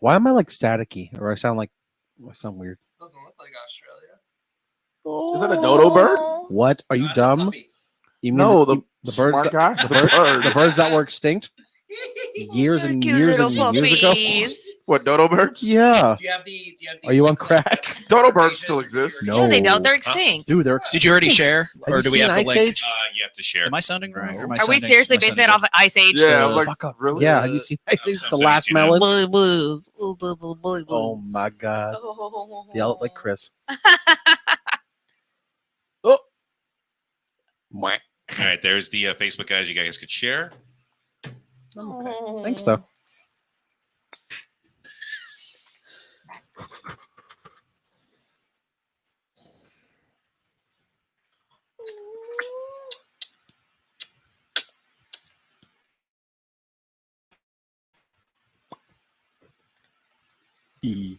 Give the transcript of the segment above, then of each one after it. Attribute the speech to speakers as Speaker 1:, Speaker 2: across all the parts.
Speaker 1: Why am I like staticky? Or I sound weird.
Speaker 2: Doesn't look like Australia.
Speaker 3: Is that a dodo bird?
Speaker 1: What? Are you dumb? You mean
Speaker 3: No,
Speaker 1: the birds
Speaker 3: smart
Speaker 1: that,
Speaker 3: guy.
Speaker 1: the birds that were extinct years and
Speaker 4: Cute
Speaker 1: years
Speaker 4: little
Speaker 1: and years ago?
Speaker 4: puppies.
Speaker 3: What, dodo birds?
Speaker 1: Yeah.
Speaker 2: Do you have the
Speaker 1: Are you on crack?
Speaker 3: Dodo birds still exist.
Speaker 1: No.
Speaker 4: No, they don't. They're extinct.
Speaker 1: Dude, they're
Speaker 5: Did you already share,
Speaker 1: Have
Speaker 5: or
Speaker 1: you
Speaker 5: do we
Speaker 1: seen
Speaker 5: have to
Speaker 1: Ice
Speaker 5: link?
Speaker 1: Age?
Speaker 6: You have to share.
Speaker 5: Am I sounding right? Or am I
Speaker 4: Are we
Speaker 5: sounding-
Speaker 4: seriously
Speaker 5: am I
Speaker 4: basing it
Speaker 5: sounding
Speaker 4: off of Ice Age?
Speaker 3: Yeah, I'm like,
Speaker 1: Fuck.
Speaker 3: really?
Speaker 1: Yeah, have you seen Ice Age? The
Speaker 6: I'm
Speaker 1: last
Speaker 6: sorry,
Speaker 1: melon?
Speaker 4: Blues.
Speaker 1: Oh my god.
Speaker 4: Oh.
Speaker 1: Yell like Chris. Oh. Mwah.
Speaker 6: All right, there's the Facebook guys. You guys could share.
Speaker 1: Okay. Thanks though. E.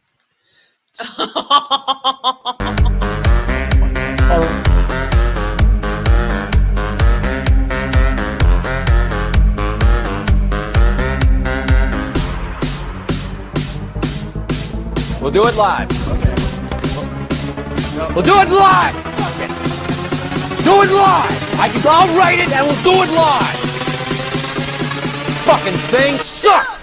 Speaker 7: We'll do it live. We'll do it live. Do it live. I'll write it and we'll do it live. Fucking thing sucks.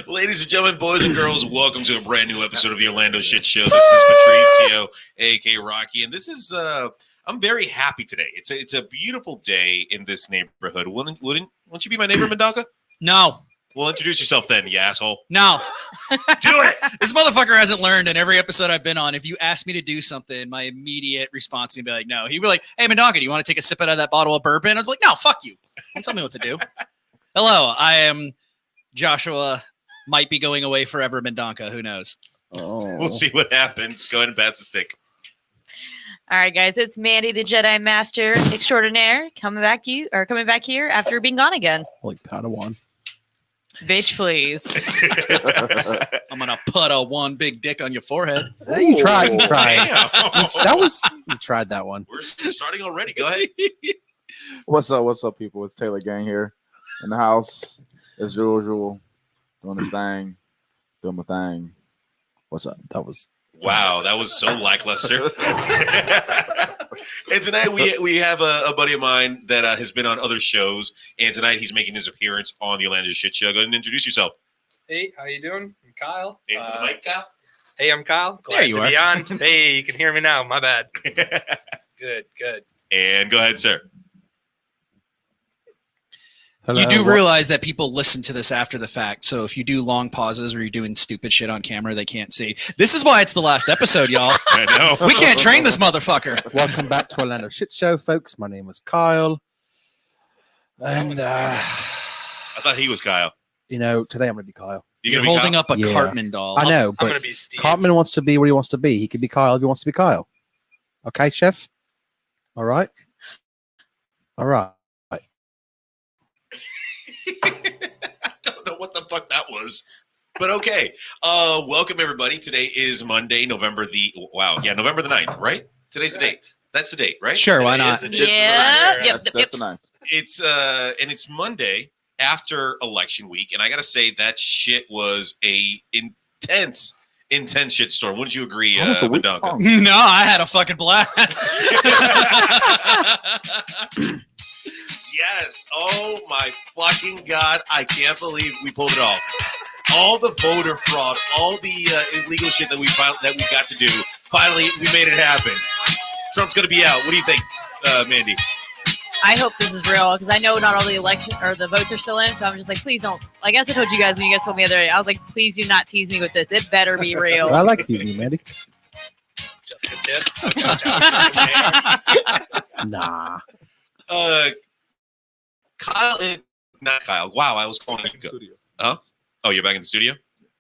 Speaker 6: Ladies and gentlemen, boys and girls, welcome to a brand new episode of the Orlando Shit Show. This is Patricio, aka Rocky, and this is I'm very happy today. It's a beautiful day in this neighborhood. Wouldn't you be my neighbor, Mendonca?
Speaker 5: No.
Speaker 6: Well, introduce yourself then, you asshole.
Speaker 5: No.
Speaker 6: Do it.
Speaker 5: This motherfucker hasn't learned in every episode I've been on. If you ask me to do something, my immediate response would be like, no. He'd be like, hey, Mendonca, do you want to take a sip out of that bottle of bourbon? I was like, no, fuck you. Don't tell me what to do. Hello, I am Joshua. Might be going away forever, Mendonca. Who knows?
Speaker 1: Oh.
Speaker 6: We'll see what happens. Go ahead and pass the stick.
Speaker 4: All right, guys, it's Mandy, the Jedi Master Extraordinaire, coming back here after being gone again.
Speaker 1: Like Padawan.
Speaker 4: Bitch, please.
Speaker 5: I'm gonna put a one big dick on your forehead.
Speaker 1: Hey, you tried. You
Speaker 6: Damn.
Speaker 1: tried. You tried that one.
Speaker 6: We're starting already. Go ahead.
Speaker 3: What's up, people? It's Taylor Gang here in the house as usual, doing this thing, doing my thing. What's up?
Speaker 1: That was
Speaker 6: Wow, that was so lackluster. And tonight we have a buddy of mine that has been on other shows, and tonight he's making his appearance on the Orlando Shit Show. Go ahead and introduce yourself.
Speaker 2: Hey, how you doing? I'm Kyle.
Speaker 6: Into the mic, Kyle.
Speaker 2: Hey, I'm Kyle. Glad
Speaker 5: There you
Speaker 2: to
Speaker 5: are.
Speaker 2: be on. Hey, you can hear me now. My bad. Good.
Speaker 6: And go ahead, sir.
Speaker 1: Hello.
Speaker 5: You do realize that people listen to this after the fact. So if you do long pauses or you're doing stupid shit on camera, they can't see. This is why it's the last episode, y'all.
Speaker 6: I know.
Speaker 5: We can't train this motherfucker.
Speaker 1: Welcome back to Orlando Shit Show, folks. My name is Kyle. And,
Speaker 6: I thought he was Kyle.
Speaker 1: today I'm going to be Kyle.
Speaker 5: You're
Speaker 6: gonna be
Speaker 5: holding
Speaker 6: Kyle?
Speaker 5: up a
Speaker 1: Yeah.
Speaker 5: Cartman doll.
Speaker 1: I know,
Speaker 2: I'm
Speaker 1: but
Speaker 2: gonna be Steve.
Speaker 1: Cartman wants to be where he wants to be. He can be Kyle if he wants to be Kyle. Okay, chef? All right? All right.
Speaker 6: I don't know what the fuck that was. But okay. Welcome everybody. Today is Monday, November the 9th, right? Today's the date. That's the date, right?
Speaker 5: Sure, why
Speaker 6: Today
Speaker 5: not?
Speaker 6: is the date.
Speaker 4: Yeah. Yep.
Speaker 3: That's the ninth.
Speaker 6: It's and it's Monday after election week, and I gotta say that shit was a intense shitstorm. Wouldn't you agree,
Speaker 3: Almost a week
Speaker 6: Mendonca?
Speaker 3: long.
Speaker 5: No, I had a fucking blast.
Speaker 6: Yes. Oh my fucking god! I can't believe we pulled it off. All the voter fraud, all the illegal shit that we got to do. Finally, we made it happen. Trump's gonna be out. What do you think, Mandy?
Speaker 4: I hope this is real because I know not all the election or the votes are still in. So I'm just like, please don't. I guess I told you guys when you guys told me the other day. I was like, please do not tease me with this. It better be real.
Speaker 1: I like teasing you, Mandy.
Speaker 2: Just a tip.
Speaker 1: Nah.
Speaker 6: Kyle, not Kyle. Wow, I was calling you. Huh? Oh, you're back in the studio?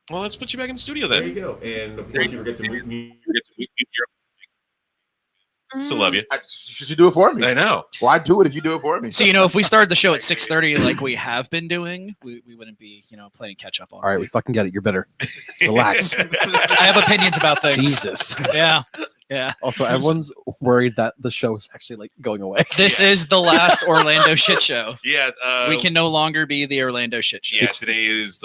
Speaker 6: Well, let's put you back in the studio then. There you go. And of course, you forget to mute Still love you.
Speaker 3: Should you do it for me?
Speaker 6: I know.
Speaker 3: Why do it if you do it for me?
Speaker 5: So, if we started the show at 6:30 like we have been doing, we wouldn't be, playing catch up on.
Speaker 1: All right, we fucking get it. You're better. Relax.
Speaker 5: I have opinions about things.
Speaker 1: Jesus.
Speaker 5: Yeah. Yeah.
Speaker 1: Also, everyone's worried that the show is actually like going away.
Speaker 5: This is the last Orlando shit show.
Speaker 6: Yeah.
Speaker 5: We can no longer be the Orlando shit show.
Speaker 6: Yeah, today is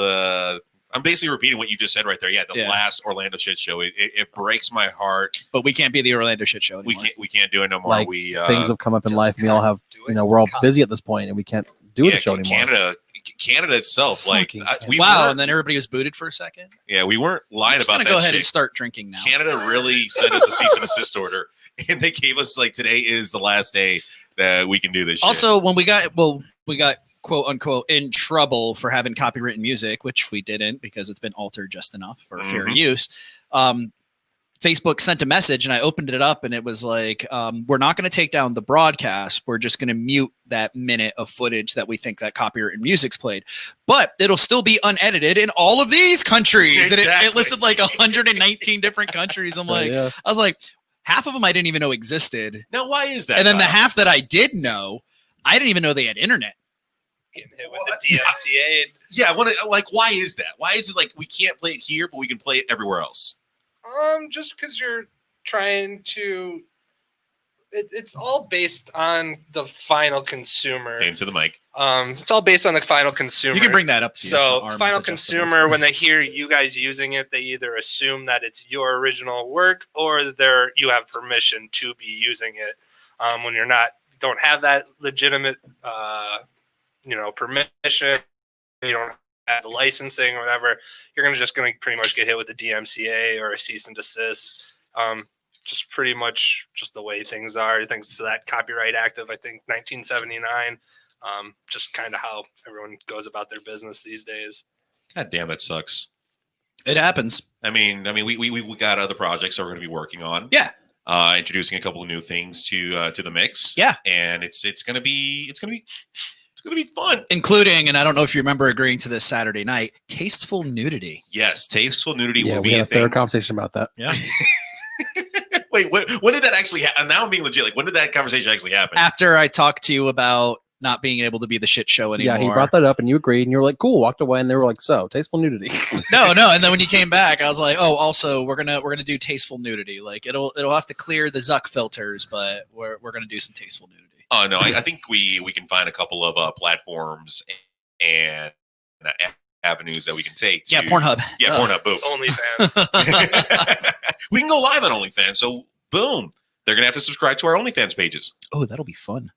Speaker 6: I'm basically repeating what you just said right there. Yeah, the last Orlando shit show. It breaks my heart.
Speaker 5: But we can't be the Orlando shit show anymore.
Speaker 6: We can't do it no more.
Speaker 1: Like, things have come up in life, and we all have, we're all busy at this point, and we can't do the show anymore.
Speaker 6: Canada itself,
Speaker 1: Fucking
Speaker 5: and then everybody was booted for a second.
Speaker 6: Yeah, we weren't lying about that.
Speaker 5: Go ahead and start drinking now.
Speaker 6: Canada really sent us a cease and desist order, and they gave us today is the last day that we can do this.
Speaker 5: Also, when we got quote unquote in trouble for having copywritten music, which we didn't because it's been altered just enough for fair use. Facebook sent a message and I opened it up and it was like, we're not going to take down the broadcast. We're just going to mute that minute of footage that we think that copywritten music's played, but it'll still be unedited in all of these countries.
Speaker 6: Exactly.
Speaker 5: And it listed like 119 different countries. I'm like, I was like, half of them I didn't even know existed.
Speaker 6: Now, why is that?
Speaker 5: And then the half that I did know, I didn't even know they had internet.
Speaker 2: Getting hit with the DMCA.
Speaker 6: Yeah, I want to why is that? Why is it we can't play it here, but we can play it everywhere else?
Speaker 2: Just because you're trying to. It's all based on the final consumer.
Speaker 6: Into the mic.
Speaker 2: It's all based on the final consumer.
Speaker 5: You can bring that up.
Speaker 2: So the final consumer, when they hear you guys using it, they either assume that it's your original work or that you have permission to be using it. When you're not, don't have that legitimate, permission, you don't have the licensing or whatever, you're just going to pretty much get hit with the DMCA or a cease and desist. Just pretty much just the way things are. I think it's that Copyright Act of 1979. Just kind of how everyone goes about their business these days.
Speaker 6: God damn, that sucks.
Speaker 5: It happens.
Speaker 6: I mean, we got other projects that we're going to be working on.
Speaker 5: Yeah.
Speaker 6: Introducing a couple of new things to the mix.
Speaker 5: Yeah.
Speaker 6: And it's going to be fun.
Speaker 5: Including, and I don't know if you remember agreeing to this Saturday night, tasteful nudity.
Speaker 6: Yes, tasteful nudity
Speaker 1: Yeah,
Speaker 6: will
Speaker 1: we
Speaker 6: be
Speaker 1: had
Speaker 6: a
Speaker 1: a fair
Speaker 6: thing.
Speaker 1: conversation about that.
Speaker 5: Yeah.
Speaker 6: Wait, when did that actually happen? Now I'm being legit. When did that conversation actually happen?
Speaker 5: After I talked to you about not being able to be the shit show anymore.
Speaker 1: Yeah, he brought that up and you agreed and you were like, cool, walked away and they were like, so tasteful nudity.
Speaker 5: No. And then when you came back, I was like, oh, also we're gonna do tasteful nudity. Like it'll have to clear the Zuck filters, but we're gonna do some tasteful nudity.
Speaker 6: Oh no, I think we can find a couple of platforms and avenues that we can take.
Speaker 5: Yeah, Pornhub.
Speaker 6: Yeah, Pornhub. Boom.
Speaker 2: OnlyFans.
Speaker 6: We can go live on OnlyFans. So boom, they're gonna have to subscribe to our OnlyFans pages.
Speaker 5: Oh, that'll be fun.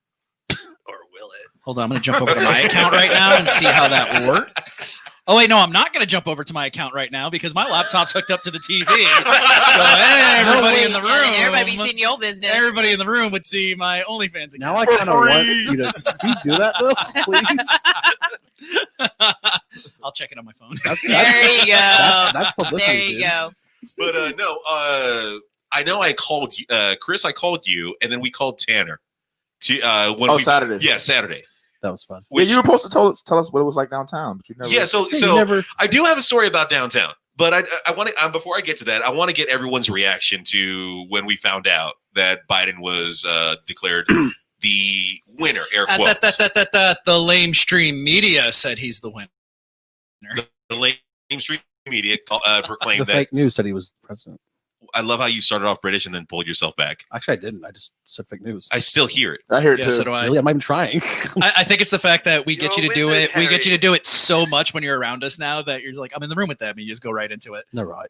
Speaker 2: Or will it?
Speaker 5: Hold on, I'm gonna jump over to my account right now and see how that works. Oh wait, no, I'm not gonna jump over to my account right now because my laptop's hooked up to the TV. So hey, everybody in the room,
Speaker 4: And everybody be seeing your business.
Speaker 5: everybody in the room would see my OnlyFans account.
Speaker 1: Now I kind of want you to can you do that though, please.
Speaker 5: I'll check it on my phone.
Speaker 4: There you go.
Speaker 1: That's publicity.
Speaker 4: There you
Speaker 1: dude.
Speaker 4: go.
Speaker 6: But no, I know I called Chris. I called you, and then we called Tanner.
Speaker 3: Saturday.
Speaker 6: Yeah, Saturday.
Speaker 1: That was fun.
Speaker 3: Yeah, you were supposed to tell us what it was like downtown, but you never.
Speaker 6: Yeah, so
Speaker 1: You never.
Speaker 6: I do have a story about downtown, but I want to before I get to that, I want to get everyone's reaction to when we found out that Biden was declared the winner. Air quotes.
Speaker 5: The lamestream media said he's the winner.
Speaker 6: The mainstream media proclaimed
Speaker 1: The
Speaker 6: that.
Speaker 1: fake news said he was president.
Speaker 6: I love how you started off British and then pulled yourself back.
Speaker 1: Actually, I didn't. I just said fake news.
Speaker 6: I still hear it.
Speaker 3: I hear it
Speaker 5: Yeah,
Speaker 3: too.
Speaker 5: so do I.
Speaker 1: Really, I'm not even trying.
Speaker 5: I think it's the fact that we get
Speaker 2: You're
Speaker 5: you to
Speaker 2: a
Speaker 5: do
Speaker 2: wizard,
Speaker 5: it. We get you to
Speaker 2: Harry.
Speaker 5: do it so much when you're around us now that you're just like, I'm in the room with them, and you just go right into it.
Speaker 1: No, right.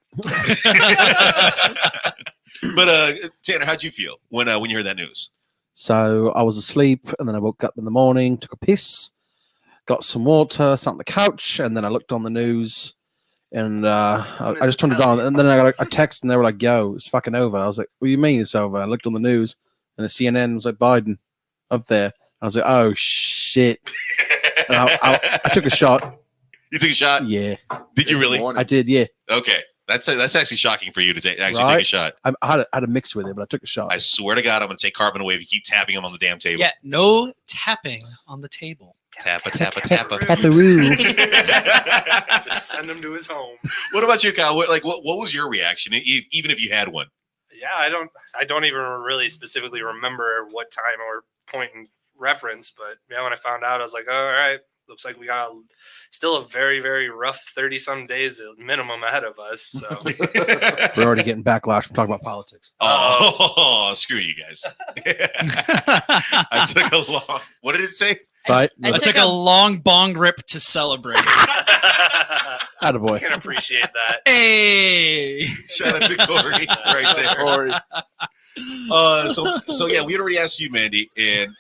Speaker 6: But Tanner, how'd you feel when you heard that news?
Speaker 1: So I was asleep, and then I woke up in the morning, took a piss, got some water, sat on the couch, and then I looked on the news, and I just turned it on, and then I got a text, and they were like, "Yo, it's fucking over." I was like, "What do you mean it's over?" I looked on the news, and the CNN was like, "Biden up there." I was like, "Oh shit!" And I took a shot.
Speaker 6: You took a shot?
Speaker 1: Yeah,
Speaker 6: Did you really?
Speaker 1: I did. Yeah,
Speaker 6: Okay, that's actually shocking for you to take a
Speaker 1: Right?
Speaker 6: shot.
Speaker 1: I had a mix with it, but I took a shot.
Speaker 6: I swear to God, I'm gonna take carbon away if you keep tapping him on the damn table.
Speaker 5: Yeah, no tapping on the table.
Speaker 6: Tappa, tappa, tappa.
Speaker 1: Pepperoo.
Speaker 2: Just send him to his home.
Speaker 6: What about you, Kyle? What was your reaction, even if you had one?
Speaker 2: Yeah, I don't even really specifically remember what time or point in reference, but yeah, when I found out, I was like, oh, all right, looks like we got still a very, very rough 30-some days minimum ahead of us. So
Speaker 1: We're already getting backlash from talking about politics.
Speaker 6: Oh, screw you guys. I took a long. What did it say?
Speaker 1: Right?
Speaker 4: I
Speaker 5: I took a long bong rip to celebrate.
Speaker 2: I
Speaker 1: Attaboy.
Speaker 2: can appreciate that.
Speaker 5: Hey.
Speaker 6: Shout out to Corey right there.
Speaker 3: Corey.
Speaker 6: So yeah, we had already asked you, Mandy, and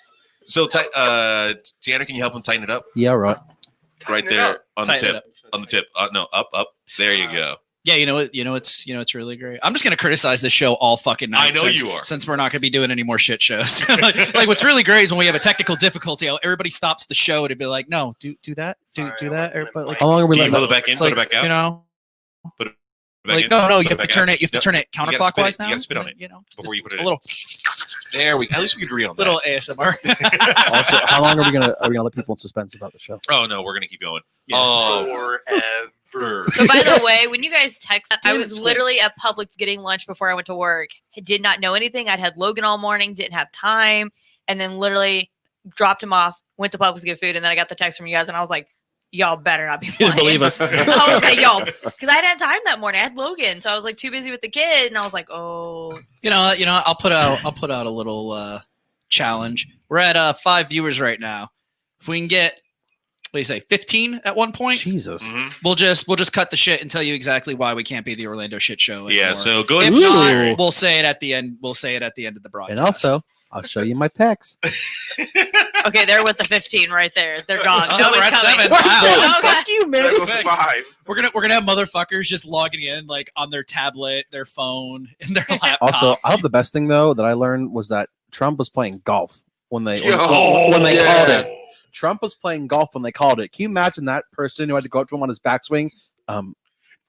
Speaker 6: so Tanner, can you help him tighten it up
Speaker 1: Yeah, right.
Speaker 6: right
Speaker 2: Tighten it
Speaker 6: there
Speaker 2: up.
Speaker 6: on the
Speaker 5: Tighten it
Speaker 6: tip?
Speaker 5: up.
Speaker 6: On the tip. No, up. There you go.
Speaker 5: Yeah, it's really great. I'm just gonna criticize this show all fucking night.
Speaker 6: I know
Speaker 5: since,
Speaker 6: you are.
Speaker 5: since we're not gonna be doing any more shit shows. like what's really great is when we have a technical difficulty, everybody stops the show to be like, no, do that,
Speaker 2: Sorry,
Speaker 5: do
Speaker 2: I
Speaker 5: that,
Speaker 2: went
Speaker 5: but like,
Speaker 1: How long are we
Speaker 6: Do you
Speaker 1: letting
Speaker 6: pull it
Speaker 1: that?
Speaker 6: back in?
Speaker 5: it's
Speaker 6: Put
Speaker 5: like,
Speaker 6: it back out.
Speaker 5: you know,
Speaker 6: Put it back
Speaker 5: like
Speaker 6: in?
Speaker 5: no, you
Speaker 6: Put
Speaker 5: have to
Speaker 6: back
Speaker 5: turn
Speaker 6: out.
Speaker 5: it. You have to
Speaker 6: Yep.
Speaker 5: turn it
Speaker 6: You gotta
Speaker 5: counterclockwise
Speaker 6: spin it.
Speaker 5: now.
Speaker 6: You gotta spin on
Speaker 5: and
Speaker 6: it
Speaker 5: then, you know,
Speaker 6: before you
Speaker 5: just
Speaker 6: put it
Speaker 5: a
Speaker 6: in.
Speaker 5: little,
Speaker 6: There we. At least we could agree on that.
Speaker 5: little ASMR.
Speaker 1: Also, how long are we gonna let people in suspense about the show?
Speaker 6: Oh no, we're gonna keep going.
Speaker 5: Yeah.
Speaker 6: Oh,
Speaker 2: Forever.
Speaker 4: But by the way, when you guys text, I
Speaker 5: Dude,
Speaker 4: was
Speaker 5: it's
Speaker 4: literally at Publix getting lunch before I went to work. I did not know anything. I'd had Logan all morning, didn't have time, and then literally dropped him off, went to Publix to get food, and then I got the text from you guys, and I was like, y'all better not be
Speaker 1: You didn't
Speaker 4: playing.
Speaker 1: believe us.
Speaker 4: I was like, y'all, because I hadn't had time that morning. I had Logan, so I was like too busy with the kid, and I was like, oh,
Speaker 5: You know, I'll put out a little challenge. We're at 5 viewers right now. If we can get, what do you say, 15 at one point,
Speaker 1: Jesus.
Speaker 6: Mhm.
Speaker 5: we'll just cut the shit and tell you exactly why we can't be the Orlando Shit Show
Speaker 6: Yeah.
Speaker 5: anymore.
Speaker 6: So go
Speaker 5: if
Speaker 6: ahead.
Speaker 1: Ooh.
Speaker 5: not, we'll say it at the end. We'll say it at the end of the broadcast.
Speaker 1: And also, I'll show you my pecs.
Speaker 4: okay, they're with the 15 right there. They're gone.
Speaker 5: Oh,
Speaker 4: Nobody's
Speaker 5: we're at
Speaker 4: coming.
Speaker 5: 7. Wow.
Speaker 4: Oh, God.
Speaker 1: Fuck you, man.
Speaker 6: That was 5.
Speaker 5: we're gonna have motherfuckers just logging in like on their tablet, their phone, and their laptop.
Speaker 1: Also, I hope the best thing though that I learned was that Trump was playing golf when they
Speaker 3: Yo,
Speaker 1: when they
Speaker 3: yeah.
Speaker 1: called it. Trump was playing golf when they called it. Can you imagine that person who had to go up to him on his backswing?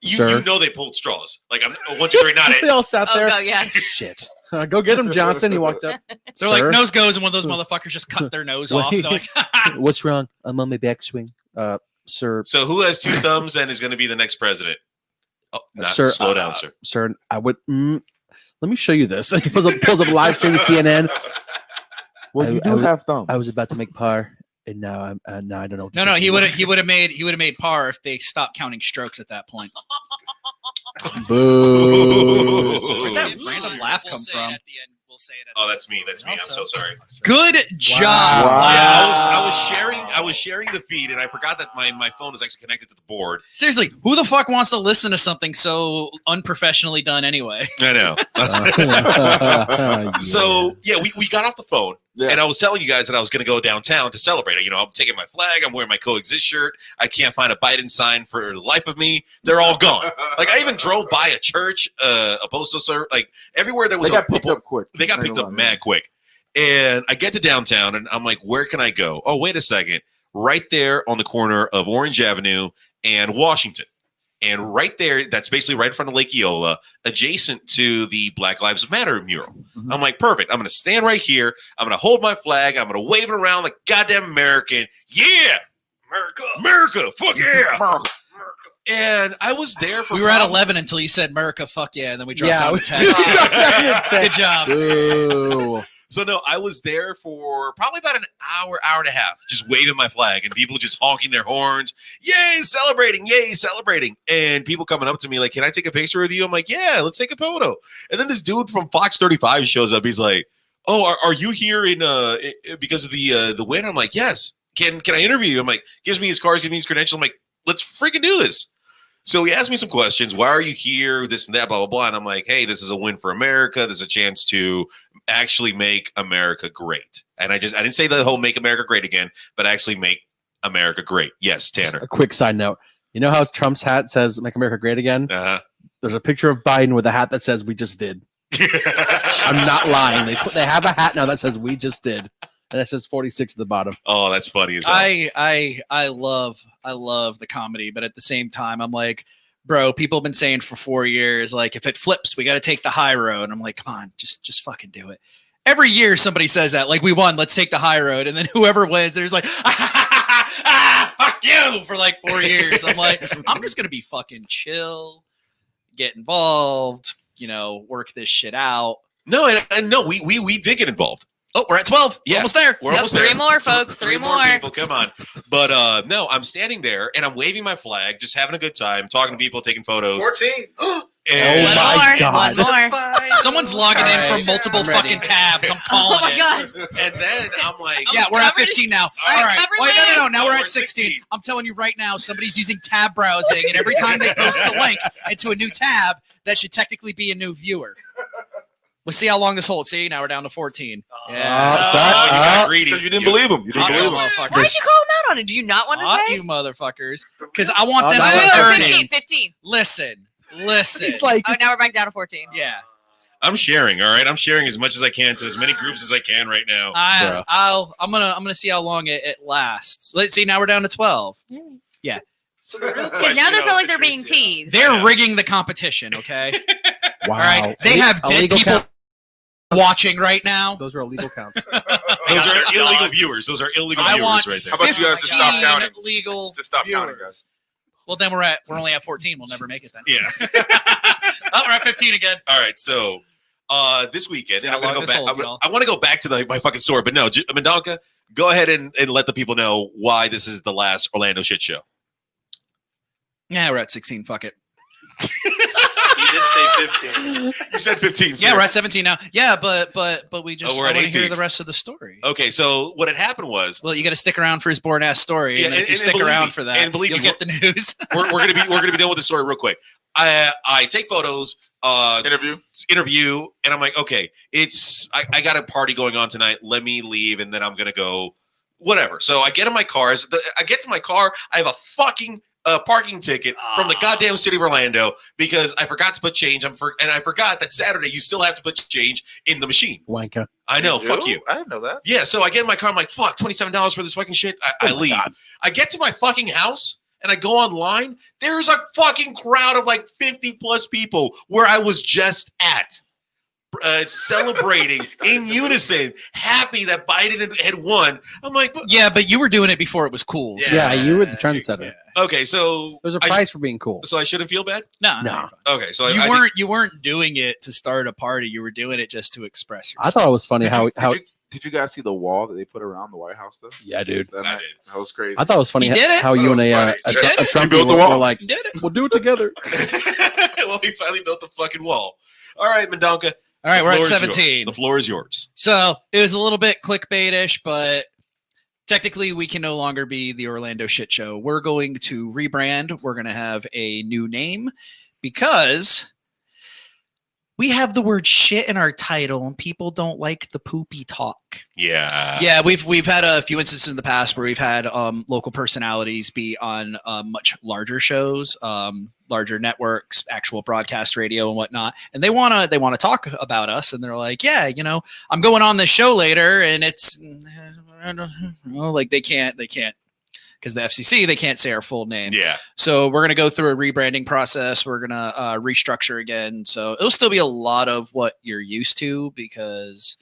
Speaker 6: You
Speaker 1: Sir.
Speaker 6: know they pulled straws. Like I'm 1, 2, 3, not
Speaker 1: They
Speaker 6: it.
Speaker 1: all sat
Speaker 4: Oh,
Speaker 1: there.
Speaker 4: God, yeah.
Speaker 1: Shit. Go get him, Johnson. He walked up.
Speaker 5: They're like
Speaker 1: "Sir,
Speaker 5: nose goes, and one of those motherfuckers just cut their nose off. They're like,
Speaker 1: what's wrong? I'm on my backswing. Sir,
Speaker 6: So who has 2 thumbs and is going to be the next president? Oh, not,
Speaker 1: Sir,
Speaker 6: slow down, sir.
Speaker 1: sir, I would. Let me show you this. He pulls up live stream to CNN.
Speaker 3: Well, you
Speaker 1: I
Speaker 3: do
Speaker 1: was-
Speaker 3: have thumbs.
Speaker 1: I was about to make par, and now I don't know. what to
Speaker 5: no,
Speaker 1: do.
Speaker 5: he would have made par if they stopped counting strokes at that point.
Speaker 1: Boo.
Speaker 5: Where'd that random laugh come from? We'll say it at
Speaker 6: Oh, that's me. That's me. I'm so sorry.
Speaker 5: Good job.
Speaker 3: Wow.
Speaker 6: Yeah, I was sharing the feed, and I forgot that my phone is actually connected to the board.
Speaker 5: Seriously, who the fuck wants to listen to something so unprofessionally done anyway?
Speaker 6: I know.
Speaker 1: Yeah.
Speaker 6: So yeah, we got off the phone,
Speaker 3: Yeah.
Speaker 6: and I was telling you guys that I was going to go downtown to celebrate. You know, I'm taking my flag. I'm wearing my coexist shirt. I can't find a Biden sign for the life of me. They're all gone. Like I even drove by a church, a postal service, like everywhere there was
Speaker 3: They got picked
Speaker 6: a,
Speaker 3: up quick.
Speaker 6: They got picked up mad quick. And I get to downtown and I'm like, where can I go? Oh, wait a second. Right there on the corner of Orange Avenue and Washington. And right there, that's basically right in front of Lake Eola, adjacent to the Black Lives Matter mural.
Speaker 3: Mhm.
Speaker 6: I'm like, perfect. I'm going to stand right here. I'm going to hold my flag. I'm going to wave it around like goddamn American. Yeah.
Speaker 2: America.
Speaker 6: America. Fuck yeah.
Speaker 2: America.
Speaker 6: And I was there for
Speaker 5: We were at
Speaker 6: probably-
Speaker 5: 11 until you said America, fuck yeah, and then we dropped
Speaker 1: Yeah,
Speaker 5: down
Speaker 1: we-
Speaker 5: to 10. Good job.
Speaker 1: Boo.
Speaker 6: So no, I was there for probably about an hour and a half, just waving my flag and people just honking their horns. Yay, celebrating. And people coming up to me like, can I take a picture with you? I'm like, yeah, let's take a photo. And then this dude from Fox 35 shows up. He's like, oh, are you here in because of the win? I'm like, yes. Can I interview you? I'm like, gives me his cards, gives me his credentials. I'm like, let's freaking do this. So he asked me some questions. Why are you here? This and that, blah, blah, blah. And I'm like, hey, this is a win for America. There's a chance to actually make America great. And I didn't say the whole make America great again, but actually make America great. Yes, Tanner.
Speaker 1: A quick side note. You know how Trump's hat says "Make America Great Again"?
Speaker 6: Uh-huh.
Speaker 1: There's a picture of Biden with a hat that says "We just did." I'm not lying. They have a hat now that says "We just did," and it says 46 at the bottom.
Speaker 6: Oh, that's funny as hell.
Speaker 5: I love the comedy, but at the same time, I'm like, bro, people have been saying for 4 years, like, if it flips, we got to take the high road. And I'm like, come on, just fucking do it. every year somebody says that, like, we won, let's take the high road, and then whoever wins, there's like, fuck you for like 4 years. I'm like, I'm just gonna be fucking chill, get involved, work this shit out.
Speaker 6: No, and no, we did get involved.
Speaker 5: Oh, we're at 12.
Speaker 6: Yeah.
Speaker 5: We're almost there.
Speaker 6: We're
Speaker 4: Nope,
Speaker 6: almost there.
Speaker 4: 3 more, folks. 3 more.
Speaker 6: People, come on. But no, I'm standing there and I'm waving my flag, just having a good time, talking to people, taking photos.
Speaker 2: 14.
Speaker 6: And
Speaker 4: One
Speaker 1: my
Speaker 4: more.
Speaker 1: God.
Speaker 4: One more.
Speaker 5: Someone's logging in from
Speaker 1: Alright,
Speaker 5: multiple
Speaker 1: I'm ready.
Speaker 5: fucking tabs. I'm calling
Speaker 4: Oh my
Speaker 5: it.
Speaker 4: god.
Speaker 6: and then I'm like,
Speaker 5: Yeah, we're at
Speaker 4: Covered?
Speaker 5: 15 now. All
Speaker 4: Alright,
Speaker 5: right.
Speaker 4: covered
Speaker 5: Wait, no.
Speaker 6: it.
Speaker 5: Now
Speaker 6: Oh,
Speaker 5: we're
Speaker 6: we're
Speaker 5: at 16.
Speaker 6: 16.
Speaker 5: I'm telling you right now, somebody's using tab browsing, and every time they post the link into a new tab, that should technically be a new viewer. We'll see how long this holds. See, now we're down to 14.
Speaker 6: oh,
Speaker 5: Yeah.
Speaker 6: you got greedy.
Speaker 3: Because you didn't believe him. You didn't
Speaker 5: Hot
Speaker 3: believe
Speaker 5: you
Speaker 3: him.
Speaker 5: motherfuckers.
Speaker 4: Why did you call him out on it? Do you not want to
Speaker 5: Hot
Speaker 4: say?
Speaker 5: you motherfuckers. Because I want
Speaker 1: Oh,
Speaker 5: them
Speaker 1: now
Speaker 5: to
Speaker 1: it's
Speaker 4: Oh,
Speaker 5: 30.
Speaker 4: 15. 15.
Speaker 5: Listen.
Speaker 1: He's like,
Speaker 4: Oh, now we're back down to 14.
Speaker 5: Yeah.
Speaker 6: I'm sharing, all right? I'm sharing as much as I can to as many groups as I can right now.
Speaker 1: Bro.
Speaker 5: I'm gonna see how long it lasts. Let's see. Now we're down to 12.
Speaker 2: So the real
Speaker 4: Because
Speaker 2: question,
Speaker 4: now they feel like they're
Speaker 2: Patricia,
Speaker 4: being teased.
Speaker 5: They're
Speaker 6: Yeah.
Speaker 5: rigging the competition. Okay.
Speaker 1: wow.
Speaker 5: All right. They have dead
Speaker 1: Illegal
Speaker 5: people
Speaker 1: counts.
Speaker 5: watching right now.
Speaker 1: Those are illegal counts.
Speaker 6: Those are illegal viewers. Those are illegal
Speaker 5: I
Speaker 6: viewers
Speaker 5: want
Speaker 6: right there.
Speaker 3: How about you guys just stop
Speaker 5: 15
Speaker 3: counting?
Speaker 5: legal
Speaker 3: Just stop counting,
Speaker 5: viewers.
Speaker 3: guys.
Speaker 5: Well, then we're only at 14. We'll never make it then.
Speaker 6: Yeah.
Speaker 5: Oh, we're at 15 again.
Speaker 6: All right, so this weekend,
Speaker 5: See
Speaker 6: and
Speaker 5: how
Speaker 6: I'm gonna
Speaker 5: long
Speaker 6: go
Speaker 5: this
Speaker 6: back.
Speaker 5: holds, y'all.
Speaker 6: I want to go back to my fucking story, but no, Mendonca, go ahead and let the people know why this is the last Orlando shit show.
Speaker 5: Yeah, we're at 16. Fuck it.
Speaker 2: You did say 15.
Speaker 6: You said 15.
Speaker 5: Yeah,
Speaker 6: sir.
Speaker 5: we're at 17 now. Yeah, but we just
Speaker 6: we're at
Speaker 5: want to hear
Speaker 6: 18.
Speaker 5: the rest of the story.
Speaker 6: Okay, so what had happened was
Speaker 5: Well, you got to stick around for his boring ass story,
Speaker 6: Yeah,
Speaker 5: and then if you
Speaker 6: and
Speaker 5: stick
Speaker 6: believe
Speaker 5: around
Speaker 6: me-
Speaker 5: for that,
Speaker 6: and believe
Speaker 5: you'll
Speaker 6: me,
Speaker 5: get the news.
Speaker 6: we're gonna be done with the story real quick. I take photos,
Speaker 3: Interview.
Speaker 6: interview, and I'm like, okay, I got a party going on tonight. Let me leave, and then I'm gonna go, whatever. So I get in my car. I get to my car. I have a fucking parking ticket from the goddamn city of Orlando because I forgot to put change. And I forgot that Saturday you still have to put change in the machine.
Speaker 1: Wanker.
Speaker 6: I know, fuck you.
Speaker 3: I didn't know that.
Speaker 6: Yeah, so I get in my car. I'm like, fuck, $27 for this fucking shit. I leave.
Speaker 1: God.
Speaker 6: I get to my fucking house and I go online. There's a fucking crowd of like 50 plus people where I was just at. Celebrating in unison, happy that Biden had won. I'm like,
Speaker 5: Yeah, but you were doing it before it was cool. so-
Speaker 1: Yeah, you were the trendsetter.
Speaker 5: Yeah.
Speaker 6: okay, so
Speaker 1: There's a
Speaker 6: I-
Speaker 1: price for being cool.
Speaker 6: so I shouldn't feel bad.
Speaker 5: No,
Speaker 1: No.
Speaker 5: you're fine.
Speaker 6: Okay, so
Speaker 5: You weren't doing it to start a party. You were doing it just to express yourself.
Speaker 1: I thought it was funny how
Speaker 3: Did you guys see the wall that they put around the White House though?
Speaker 1: yeah, dude.
Speaker 3: That,
Speaker 6: I
Speaker 3: night?
Speaker 6: did.
Speaker 3: That was crazy.
Speaker 1: I thought it was funny
Speaker 5: He did it?
Speaker 1: how you and
Speaker 3: That
Speaker 1: a,
Speaker 3: was
Speaker 1: a,
Speaker 3: funny.
Speaker 5: He did
Speaker 1: a
Speaker 5: it?
Speaker 1: Trump
Speaker 3: He built the
Speaker 1: were
Speaker 3: wall.
Speaker 1: like,
Speaker 5: You did it.
Speaker 1: we'll do it together.
Speaker 6: Well, we finally built the fucking wall. All right, Mendonca.
Speaker 5: All right,
Speaker 6: the
Speaker 5: we're at
Speaker 6: floor is
Speaker 5: 17.
Speaker 6: yours. The floor is yours.
Speaker 5: So it was a little bit clickbaitish, but technically we can no longer be the Orlando Shit Show. We're going to rebrand. We're going to have a new name because we have the word shit in our title and people don't like the poopy talk.
Speaker 6: Yeah.
Speaker 5: Yeah, we've had a few instances in the past where we've had local personalities be on much larger shows, larger networks, actual broadcast radio and whatnot, and they wanna talk about us, and they're like, yeah, I'm going on this show later, and it's I don't know, like they can't because the FCC they can't say our full name.
Speaker 6: Yeah.
Speaker 5: So we're going to go through a rebranding process. We're going to restructure again. So it'll still be a lot of what you're used to because,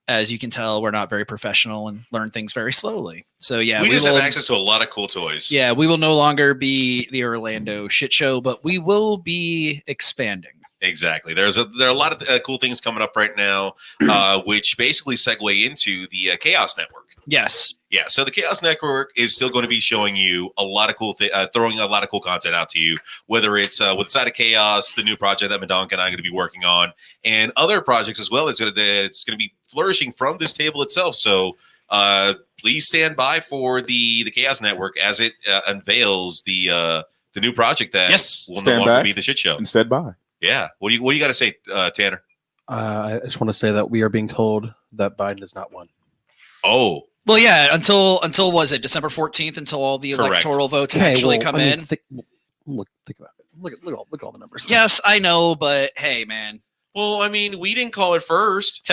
Speaker 5: as you can tell, we're not very professional and learn things very slowly. So yeah,
Speaker 6: we just
Speaker 5: will,
Speaker 6: have access to a lot of cool toys.
Speaker 5: Yeah, we will no longer be the Orlando Shit Show, but we will be expanding.
Speaker 6: Exactly. There are a lot of cool things coming up right now, which basically segue into the Chaos Network.
Speaker 5: Yes.
Speaker 6: Yeah, so the Chaos Network is still going to be showing you a lot of cool throwing a lot of cool content out to you, whether it's with Side of Chaos, the new project that Mendonca and I are going to be working on, and other projects as well. It's going to be flourishing from this table itself. So please stand by for the Chaos Network as it unveils the new project that
Speaker 5: Yes.
Speaker 6: will no
Speaker 3: Stand
Speaker 6: longer
Speaker 3: back.
Speaker 6: be the shit show.
Speaker 3: Instead, bye.
Speaker 6: Yeah. What do you got to say, Tanner?
Speaker 1: I just want to say that we are being told that Biden has not won.
Speaker 6: Oh,
Speaker 5: Well, yeah, until was it December 14th until all the
Speaker 6: Correct.
Speaker 5: electoral votes actually come in.
Speaker 1: Think about it. Look at all the numbers.
Speaker 5: Yes, I know, but hey, man,
Speaker 6: well, I mean, we didn't call it first.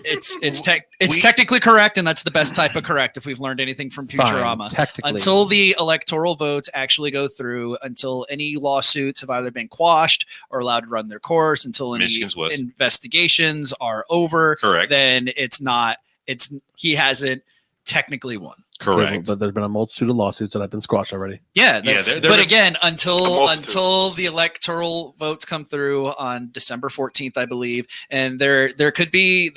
Speaker 5: It's
Speaker 6: We-
Speaker 5: technically correct, and that's the best type of correct if we've learned anything from Futurama.
Speaker 1: Technically,
Speaker 5: Until the electoral votes actually go through, until any lawsuits have either been quashed or allowed to run their course, until any
Speaker 6: Michigan's was.
Speaker 5: investigations are over,
Speaker 6: Correct.
Speaker 5: then he hasn't technically won.
Speaker 6: Correct.
Speaker 1: But there's been a multitude of lawsuits that have been squashed already.
Speaker 5: Yeah,
Speaker 6: Yeah,
Speaker 5: that's,
Speaker 6: they're-
Speaker 5: but again,
Speaker 8: A multitude.
Speaker 5: until the electoral votes come through on December 14th, I believe, and there could be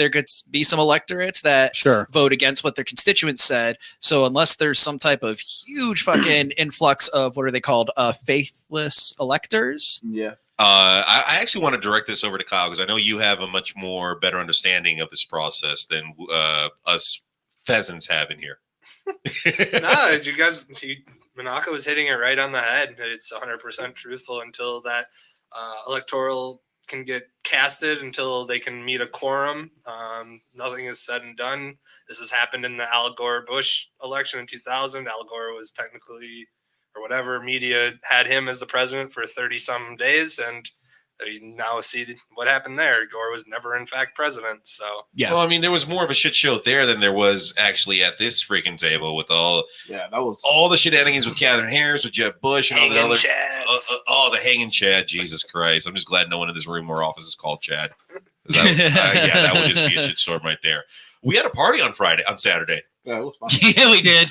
Speaker 5: some electorates that
Speaker 1: Sure.
Speaker 5: vote against what their constituents said. So unless there's some type of huge fucking influx of what are they called, faithless electors?
Speaker 3: Yeah.
Speaker 6: I actually want to direct this over to Kyle because I know you have a much more better understanding of this process than us pheasants have in here.
Speaker 2: No, as you guys, Monaco was hitting it right on the head. It's 100% truthful until that electoral can get casted, until they can meet a quorum. Nothing is said and done. This has happened in the Al Gore Bush election in 2000. Al Gore was technically, or whatever, media had him as the president for 30 some days, and you now see what happened there. Gore was never in fact president. So
Speaker 5: Yeah.
Speaker 6: Well, I mean, there was more of a shit show there than there was actually at this freaking table with all
Speaker 3: Yeah, that was
Speaker 6: the shenanigans with Catherine Harris, with Jeb Bush, and all the
Speaker 2: hanging
Speaker 6: other.
Speaker 2: chads.
Speaker 6: The hanging Chad. Jesus Christ! I'm just glad no one in this room or office is called Chad. 'Cause that would just be a shitstorm right there. We had a party on Saturday.
Speaker 3: yeah, it was fun.
Speaker 5: Yeah, we did.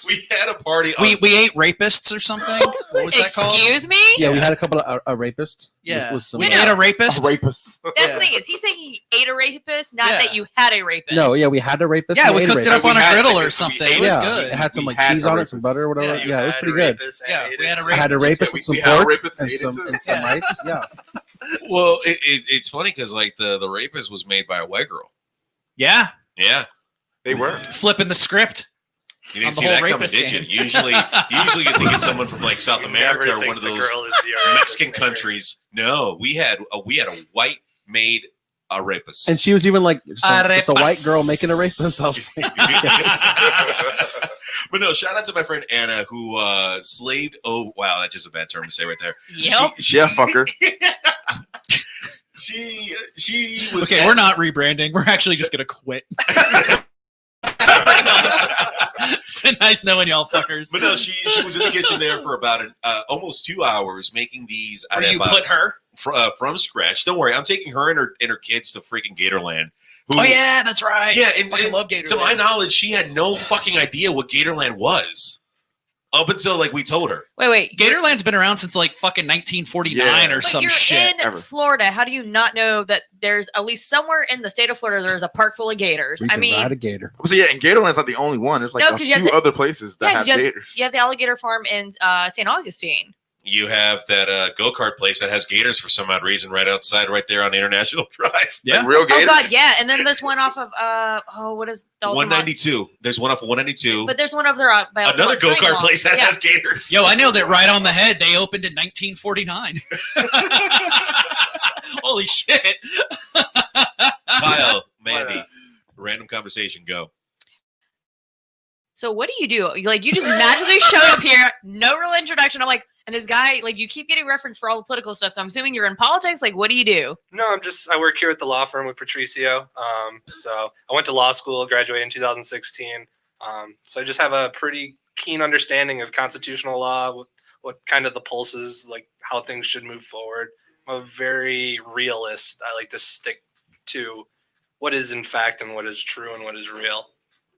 Speaker 6: We had a party.
Speaker 5: we ate rapists or something. What was that called?
Speaker 4: Excuse me?
Speaker 1: Yeah, we had a couple of rapists.
Speaker 5: Yeah,
Speaker 1: with some,
Speaker 5: we
Speaker 4: Yeah.
Speaker 5: ate a rapist.
Speaker 3: A rapist.
Speaker 4: That's
Speaker 5: Yeah.
Speaker 4: the thing is, he's saying he ate a rapist, not
Speaker 5: Yeah.
Speaker 4: that you had a rapist.
Speaker 1: No, yeah, we had a rapist.
Speaker 5: Yeah,
Speaker 1: and
Speaker 5: we
Speaker 1: ate a
Speaker 5: cooked it up
Speaker 1: rapist.
Speaker 5: on a
Speaker 6: We had
Speaker 5: griddle
Speaker 6: to-
Speaker 5: or
Speaker 6: we
Speaker 5: something.
Speaker 6: ate
Speaker 5: It was
Speaker 1: Yeah,
Speaker 5: good.
Speaker 1: it had some
Speaker 3: We
Speaker 1: like
Speaker 3: had
Speaker 1: cheese
Speaker 3: a
Speaker 1: on it, some
Speaker 3: rapist.
Speaker 1: butter, whatever.
Speaker 5: Yeah,
Speaker 1: Yeah, it was pretty good.
Speaker 5: Yeah, we had a
Speaker 1: I had a
Speaker 5: rapist.
Speaker 1: rapist
Speaker 3: We
Speaker 1: with some
Speaker 3: had a
Speaker 1: pork
Speaker 3: rapist
Speaker 1: and
Speaker 3: and ate
Speaker 1: some
Speaker 3: it too.
Speaker 1: and some
Speaker 5: Yeah.
Speaker 1: rice. Yeah,
Speaker 6: Well, it's funny because like the rapist was made by a white girl.
Speaker 5: Yeah,
Speaker 6: Yeah,
Speaker 8: They were.
Speaker 5: flipping the script.
Speaker 6: you
Speaker 5: On
Speaker 6: didn't
Speaker 5: the
Speaker 6: see
Speaker 5: whole
Speaker 6: that coming,
Speaker 5: rapist
Speaker 6: did you?
Speaker 5: game.
Speaker 6: Usually you think it's someone from like South
Speaker 2: You
Speaker 6: America
Speaker 2: never
Speaker 6: or
Speaker 2: think
Speaker 6: one of
Speaker 2: the
Speaker 6: those
Speaker 2: girl is the rapist,
Speaker 6: Mexican
Speaker 2: never.
Speaker 6: countries. No, we had a white maid a rapist.
Speaker 1: and she was even like just a white girl making a rapist. I was like,
Speaker 6: But no, shout out to my friend Anna who slaved. Oh wow, that's just a bad term to say right there.
Speaker 4: Yep.
Speaker 8: Yeah, fucker.
Speaker 6: She was
Speaker 5: Okay, we're not rebranding. We're actually just gonna quit. It's been nice knowing y'all fuckers.
Speaker 6: But no, she was in the kitchen there for about almost 2 hours making these.
Speaker 5: Where you put her?
Speaker 6: From scratch. Don't worry, I'm taking her and her kids to freaking Gatorland.
Speaker 5: Oh yeah, that's right.
Speaker 6: Yeah, and,
Speaker 5: Fucking love Gatorland.
Speaker 6: to my knowledge, she had no fucking idea what Gatorland was up until like we told her.
Speaker 4: Wait.
Speaker 5: Gatorland's been around since like fucking 1949
Speaker 8: Yeah.
Speaker 5: or
Speaker 4: But
Speaker 5: some
Speaker 4: you're
Speaker 5: shit.
Speaker 4: in
Speaker 8: ever.
Speaker 4: Florida. How do you not know that there's at least somewhere in the state of Florida there's a park full of gators?
Speaker 1: we
Speaker 4: I
Speaker 1: can
Speaker 4: mean,
Speaker 1: ride a gator.
Speaker 8: So yeah, and Gatorland's not the only one. There's like
Speaker 4: No,
Speaker 8: a
Speaker 4: 'cause
Speaker 8: few
Speaker 4: you have the-
Speaker 8: other places that
Speaker 4: yeah,
Speaker 8: have
Speaker 4: 'cause you have-
Speaker 8: gators.
Speaker 4: you have the alligator farm in St. Augustine.
Speaker 6: You have that go-kart place that has gators for some odd reason right outside, right there on International Drive.
Speaker 5: Yeah.
Speaker 8: Like real
Speaker 4: Oh
Speaker 8: gators.
Speaker 4: God, yeah. And then there's one off of what is the Altamont?
Speaker 6: 192. There's one off of 192.
Speaker 4: But there's one over there by
Speaker 6: Another
Speaker 4: Altamont Spring
Speaker 6: go-kart
Speaker 4: Mall.
Speaker 6: place that
Speaker 4: Yeah.
Speaker 6: has gators.
Speaker 5: Yo, I nailed it right on the head. They opened in 1949. Holy shit.
Speaker 6: Kyle, Mandy, random conversation, go.
Speaker 4: So what do? Like you just magically showed up here, no real introduction. I'm like, and this guy, like you keep getting referenced for all the political stuff. So I'm assuming you're in politics. Like, what do you do?
Speaker 2: No, I work here at the law firm with Patricio. So I went to law school, graduated in 2016. So I just have a pretty keen understanding of constitutional law, what kind of the pulses, like how things should move forward. I'm a very realist. I like to stick to what is in fact and what is true and what is real.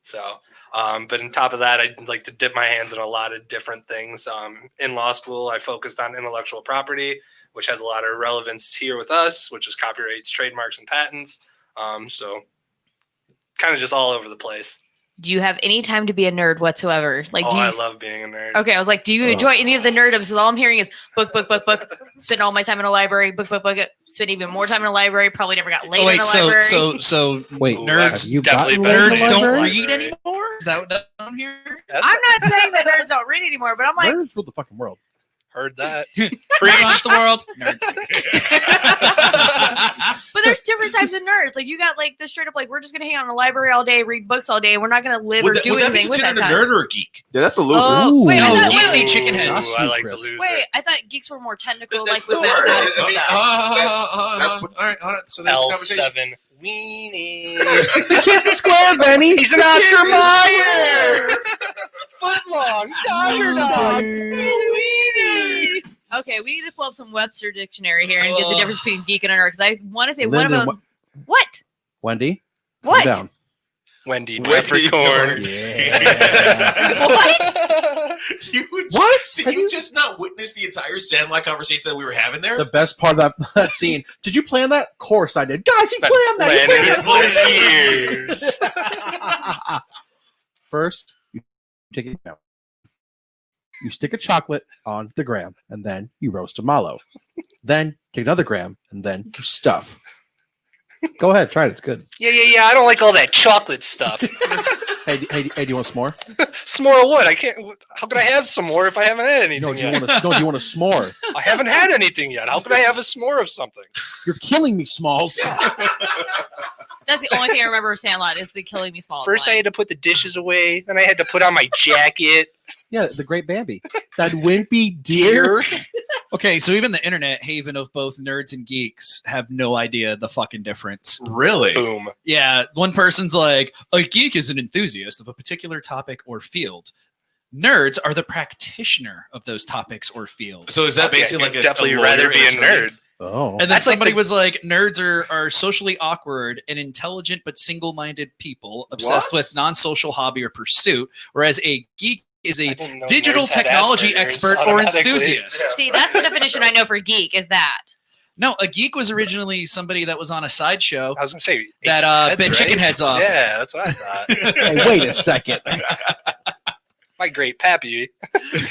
Speaker 2: So, but on top of that, I like to dip my hands in a lot of different things. In law school, I focused on intellectual property, which has a lot of relevance here with us, which is copyrights, trademarks, and patents. So kind of just all over the place.
Speaker 4: Do you have any time to be a nerd whatsoever? Like, do you?
Speaker 2: I love being a nerd.
Speaker 4: Okay, I was like, do you enjoy any of the nerddom? Because all I'm hearing is book. Spend all my time in a library. Book. Spend even more time in a library. Probably never got laid
Speaker 5: Oh,
Speaker 4: in
Speaker 5: wait,
Speaker 4: a
Speaker 5: so
Speaker 4: library.
Speaker 5: so
Speaker 1: Wait,
Speaker 2: Ooh,
Speaker 5: nerds-
Speaker 1: have you
Speaker 2: definitely
Speaker 1: gotten
Speaker 2: better
Speaker 1: laid in
Speaker 5: nerds
Speaker 1: the
Speaker 5: don't
Speaker 1: library?
Speaker 5: read anymore? Is that what down here?
Speaker 2: That's-
Speaker 4: I'm not saying that nerds don't read anymore, but I'm like,
Speaker 1: Nerds rule the fucking world.
Speaker 2: Heard that.
Speaker 5: Across the world, nerds.
Speaker 4: But there's different types of nerds. Like you got like the straight up like we're just gonna hang out in the library all day, read books all day. We're not gonna live or do
Speaker 6: would that be
Speaker 4: anything with that
Speaker 6: considered a
Speaker 4: time.
Speaker 6: nerd or a geek?
Speaker 3: Yeah, that's a loser.
Speaker 4: Oh, wait, I
Speaker 5: No,
Speaker 4: thought,
Speaker 5: geeks
Speaker 4: wait,
Speaker 5: eat chicken heads.
Speaker 2: Ooh, I like the
Speaker 1: Chris.
Speaker 2: loser.
Speaker 4: wait, I thought geeks were more technical,
Speaker 6: That's
Speaker 4: like with
Speaker 6: the
Speaker 4: the
Speaker 6: word.
Speaker 4: mathematics and
Speaker 6: Okay,
Speaker 4: stuff.
Speaker 3: That's what-
Speaker 6: all right. So there's a conversation.
Speaker 2: L7 weenie.
Speaker 1: The kid's a square, Benny.
Speaker 2: He's an Oscar Mayer. Footlong Tiger Dog.
Speaker 4: Okay, we need to pull up some Webster dictionary here and get the difference between geek and a nerd because I want to say one
Speaker 1: Lyndon,
Speaker 4: of them. What?
Speaker 1: Wendy, calm
Speaker 4: What?
Speaker 1: down.
Speaker 2: Wendy
Speaker 8: Wendy
Speaker 2: Peppercorn.
Speaker 1: Yeah.
Speaker 4: What?
Speaker 1: What?
Speaker 6: Did you just not witness the entire Sandlot conversation that we were having there?
Speaker 1: The best part of that scene. Did you plan that? Of course I did. Guys, he
Speaker 2: Been
Speaker 1: planned that.
Speaker 2: planning
Speaker 1: He
Speaker 2: it for
Speaker 1: planned it. First, you take it down. You stick a chocolate on the gram, and then you roast a mallow. Then take another gram, and then you stuff. Go ahead, try it. It's good.
Speaker 2: Yeah. I don't like all that chocolate stuff.
Speaker 1: Hey, do you want s'more?
Speaker 2: S'more of what? I can't. How could I have some more if I haven't had anything
Speaker 1: No, do you
Speaker 2: yet?
Speaker 1: want do you want a s'more?
Speaker 2: I haven't had anything yet. How could I have a s'more of something?
Speaker 1: You're killing me, Smalls.
Speaker 4: That's the only thing I remember of Sandlot is the killing me small.
Speaker 2: First, I had to put the dishes away. Then I had to put on my jacket.
Speaker 1: Yeah, the great Bambi. That wimpy deer.
Speaker 5: Okay, so even the internet haven of both nerds and geeks have no idea the fucking difference.
Speaker 6: Really?
Speaker 2: Boom.
Speaker 5: Yeah, one person's like, a geek is an enthusiast of a particular topic or field. Nerds are the practitioner of those topics or fields.
Speaker 6: So is that
Speaker 2: Okay,
Speaker 6: basically like
Speaker 2: you'd
Speaker 6: a
Speaker 2: definitely
Speaker 6: lawyer
Speaker 2: rather be a
Speaker 6: attorney?
Speaker 2: nerd.
Speaker 1: Oh.
Speaker 5: And then
Speaker 2: That's like
Speaker 5: somebody
Speaker 2: the-
Speaker 5: was like, nerds are socially awkward and intelligent but single-minded people obsessed
Speaker 3: What?
Speaker 5: with non-social hobby or pursuit, whereas a geek is
Speaker 2: I
Speaker 5: a
Speaker 2: didn't know
Speaker 5: digital
Speaker 2: nerds had
Speaker 5: technology
Speaker 2: Asperger's
Speaker 5: expert or
Speaker 2: automatically.
Speaker 5: enthusiast.
Speaker 4: See, that's the definition I know for geek is that.
Speaker 5: No, a geek was originally somebody that was on a sideshow
Speaker 2: I was gonna say
Speaker 5: that
Speaker 2: heads,
Speaker 5: bit chicken
Speaker 2: right?
Speaker 5: heads off.
Speaker 2: Yeah, that's what I thought.
Speaker 1: Hey, wait a second.
Speaker 2: My great pappy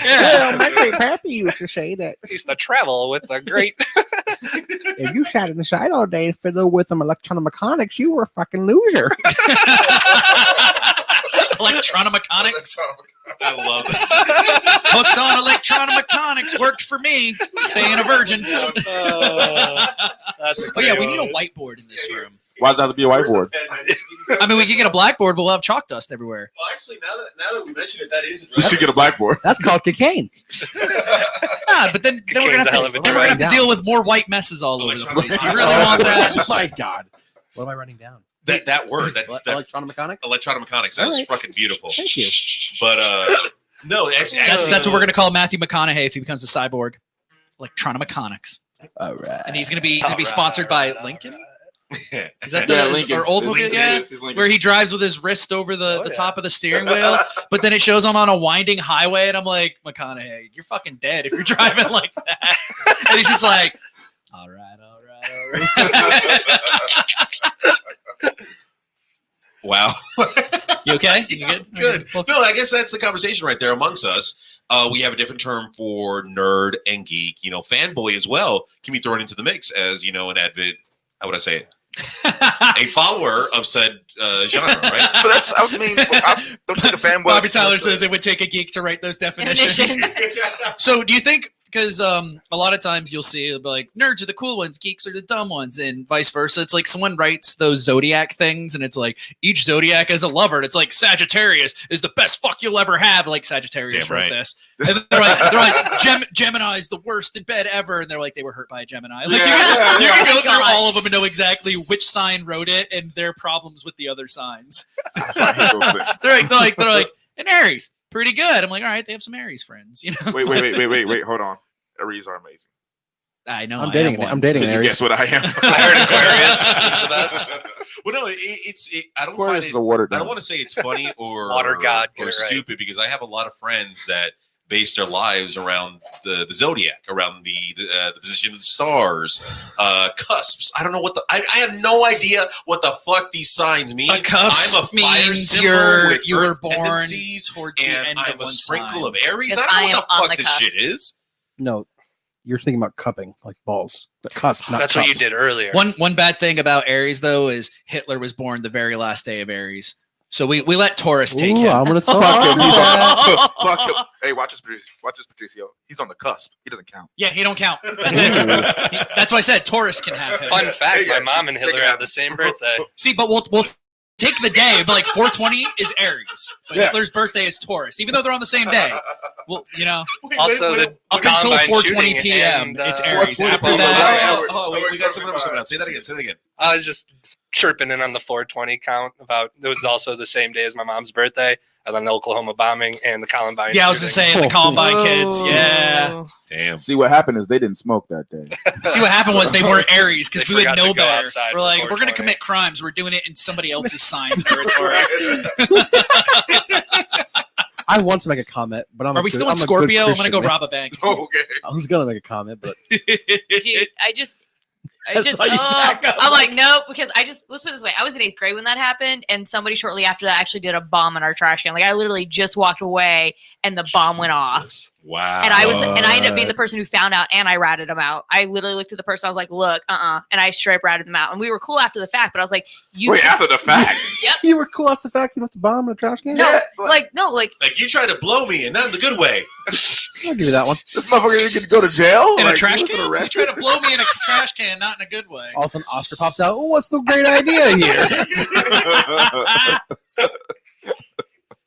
Speaker 5: Yeah.
Speaker 1: my great pappy used to say that
Speaker 2: used to travel with the great.
Speaker 1: if you sat in the side all day and fiddled with them electromechanics, you were a fucking loser.
Speaker 5: Electronomechanics.
Speaker 6: I love that.
Speaker 5: Hooked on electronomechanics worked for me. Staying a virgin.
Speaker 2: That's a
Speaker 5: Oh yeah,
Speaker 2: great
Speaker 5: we need
Speaker 2: one.
Speaker 5: a whiteboard in this room.
Speaker 3: Why does it have to be a whiteboard?
Speaker 5: I mean, we can get a blackboard, but we'll have chalk dust everywhere.
Speaker 6: Well, actually, now that we mention it, that is.
Speaker 3: We should get a blackboard.
Speaker 1: That's called cocaine.
Speaker 5: Ah, but then we're gonna
Speaker 2: Cocaine's a hell of a
Speaker 5: then we're gonna have
Speaker 1: drug.
Speaker 5: to deal with more white messes all over the place. Do you really
Speaker 6: Oh,
Speaker 5: want that?
Speaker 1: Oh my god. What am I writing down?
Speaker 6: that word, that
Speaker 1: Electromechanics?
Speaker 6: electronomechanics, that was
Speaker 1: All right.
Speaker 6: fucking beautiful.
Speaker 1: Thank you.
Speaker 6: But no, actually,
Speaker 5: That's what we're gonna call Matthew McConaughey if he becomes a cyborg. Electronomechanics,
Speaker 1: All right.
Speaker 5: and he's gonna be sponsored by Lincoln. Is that the
Speaker 3: Yeah,
Speaker 5: is
Speaker 3: Lincoln.
Speaker 5: our old movie?
Speaker 6: Lincoln.
Speaker 5: Yeah,
Speaker 3: It's Lincoln.
Speaker 5: where he drives with his wrist over the
Speaker 2: Oh, yeah.
Speaker 5: top of the steering wheel, but then it shows him on a winding highway, and I'm like, McConaughey, you're fucking dead if you're driving like that. And he's just like, all right.
Speaker 6: wow.
Speaker 5: You okay? You good?
Speaker 6: Good.
Speaker 5: Well,
Speaker 6: No, I guess that's the conversation right there amongst us. We have a different term for nerd and geek. Fanboy as well can be thrown into the mix as an avid. How would I say it? A follower of said genre, right?
Speaker 8: But that's, I mean, I don't think a fanboy.
Speaker 5: Bobby Tyler says it would take a geek to write those definitions.
Speaker 4: Definitions.
Speaker 5: So do you think, because a lot of times you'll see it'll be like nerds are the cool ones, geeks are the dumb ones, and vice versa. It's like someone writes those zodiac things, and it's like each zodiac has a lover, and it's like Sagittarius is the best fuck you'll ever have. Like Sagittarius
Speaker 6: Damn
Speaker 5: wrote
Speaker 6: right.
Speaker 5: this, and they're like Gemini is the worst in bed ever, and they're like they were hurt by a Gemini. Like you can
Speaker 3: Yeah.
Speaker 5: go through
Speaker 4: God.
Speaker 5: all of them and know exactly which sign wrote it and their problems with the other signs. They're like, and Aries, pretty good. I'm like, all right, they have some Aries friends,
Speaker 8: Wait. Hold on. Aries are amazing.
Speaker 5: I know.
Speaker 1: I'm
Speaker 5: I
Speaker 1: dating
Speaker 5: am
Speaker 1: it.
Speaker 5: one.
Speaker 1: I'm dating
Speaker 8: Can you
Speaker 1: Aries.
Speaker 8: guess what I am?
Speaker 2: I heard Aquarius is the best.
Speaker 6: Well, no, I don't
Speaker 3: Aquarius
Speaker 6: find
Speaker 3: is
Speaker 6: it.
Speaker 3: a water.
Speaker 6: I don't want to say it's funny or
Speaker 2: Water god, get
Speaker 6: or
Speaker 2: it right.
Speaker 6: stupid because I have a lot of friends that base their lives around the zodiac, around the position of the stars, cusps. I don't know what I have no idea what the fuck these signs mean.
Speaker 5: A cusp
Speaker 6: I'm a fire
Speaker 5: means
Speaker 6: symbol with
Speaker 5: you were
Speaker 6: earth
Speaker 5: born
Speaker 6: tendencies,
Speaker 5: towards the
Speaker 6: and
Speaker 5: end
Speaker 6: I'm
Speaker 5: of
Speaker 6: a
Speaker 5: one
Speaker 6: sprinkle
Speaker 5: sign.
Speaker 6: of Aries.
Speaker 4: Yes,
Speaker 6: I
Speaker 4: I
Speaker 6: don't know
Speaker 4: am on
Speaker 6: what the
Speaker 4: the
Speaker 6: fuck
Speaker 4: cusp.
Speaker 6: this shit is.
Speaker 1: No, you're thinking about cupping, like balls. The cusp, not
Speaker 2: That's what you
Speaker 1: cups.
Speaker 2: did earlier.
Speaker 5: One bad thing about Aries though is Hitler was born the very last day of Aries. So we let Taurus take
Speaker 1: Ooh,
Speaker 5: him.
Speaker 1: I'm gonna talk.
Speaker 8: Fuck him. He's
Speaker 1: about
Speaker 8: on, fuck him. Hey, watch this, Patricio. He's on the cusp. He doesn't count.
Speaker 5: Yeah, he don't count. That's it. That's why I said Taurus can have him.
Speaker 2: Fun fact:
Speaker 8: Yeah,
Speaker 2: my mom and Hitler have the same birthday.
Speaker 5: See, but we'll take the day, but like 420 is Aries, but
Speaker 3: Yeah.
Speaker 5: Hitler's birthday is Taurus, even though they're on the same day. Well,
Speaker 2: Also, the
Speaker 5: up until
Speaker 2: Columbine
Speaker 5: 4:20
Speaker 2: shooting
Speaker 5: p.m.
Speaker 2: and,
Speaker 5: it's
Speaker 2: uh,
Speaker 5: Aries.
Speaker 3: 4:20
Speaker 5: After
Speaker 3: p.m.
Speaker 5: that,
Speaker 6: Wait, we got someone else coming out. Say that again. Say that again.
Speaker 2: I was just chirping in on the 420 count about it was also the same day as my mom's birthday, and then the Oklahoma bombing and the Columbine.
Speaker 5: yeah, I was just
Speaker 2: shooting.
Speaker 5: saying the Columbine kids. Yeah.
Speaker 4: Whoa.
Speaker 6: Damn.
Speaker 3: See, what happened is they didn't smoke that day.
Speaker 5: See what happened was they weren't Aries because
Speaker 2: They
Speaker 5: we would
Speaker 2: forgot to
Speaker 5: know
Speaker 2: go
Speaker 5: better.
Speaker 2: outside
Speaker 5: We're like,
Speaker 2: for
Speaker 5: if we're gonna
Speaker 2: 420.
Speaker 5: commit crimes, we're doing it in somebody else's sign territory.
Speaker 1: I want to make a comment, but
Speaker 5: Are we still in Scorpio? I'm gonna go rob a bank.
Speaker 8: Okay.
Speaker 1: I was gonna make a comment, but
Speaker 4: Dude, I just,
Speaker 1: That's how you back up.
Speaker 4: I'm like, nope, because let's put it this way. I was in 8th grade when that happened, and somebody shortly after that actually did a bomb in our trash can. Like, I literally just walked away, and the bomb went off.
Speaker 6: Wow.
Speaker 4: And I ended up being the person who found out, and I ratted them out. I literally looked at the person, I was like, look, and I straight up ratted them out. And we were cool after the fact, but I was like,
Speaker 8: Wait, after the fact.
Speaker 4: Yep.
Speaker 1: you were cool off the fact you left a bomb in a trash can.
Speaker 4: No,
Speaker 8: Yeah,
Speaker 4: no,
Speaker 6: Like you tried to blow me, and not in the good way.
Speaker 1: I'll give you that one.
Speaker 8: This motherfucker didn't go to jail?
Speaker 5: In a
Speaker 8: Like,
Speaker 5: trash
Speaker 8: he was
Speaker 5: can? You
Speaker 8: arrested?
Speaker 5: try to blow me in a trash can, not in a good way.
Speaker 1: All of a sudden, Oscar pops out. Oh, what's the great idea here?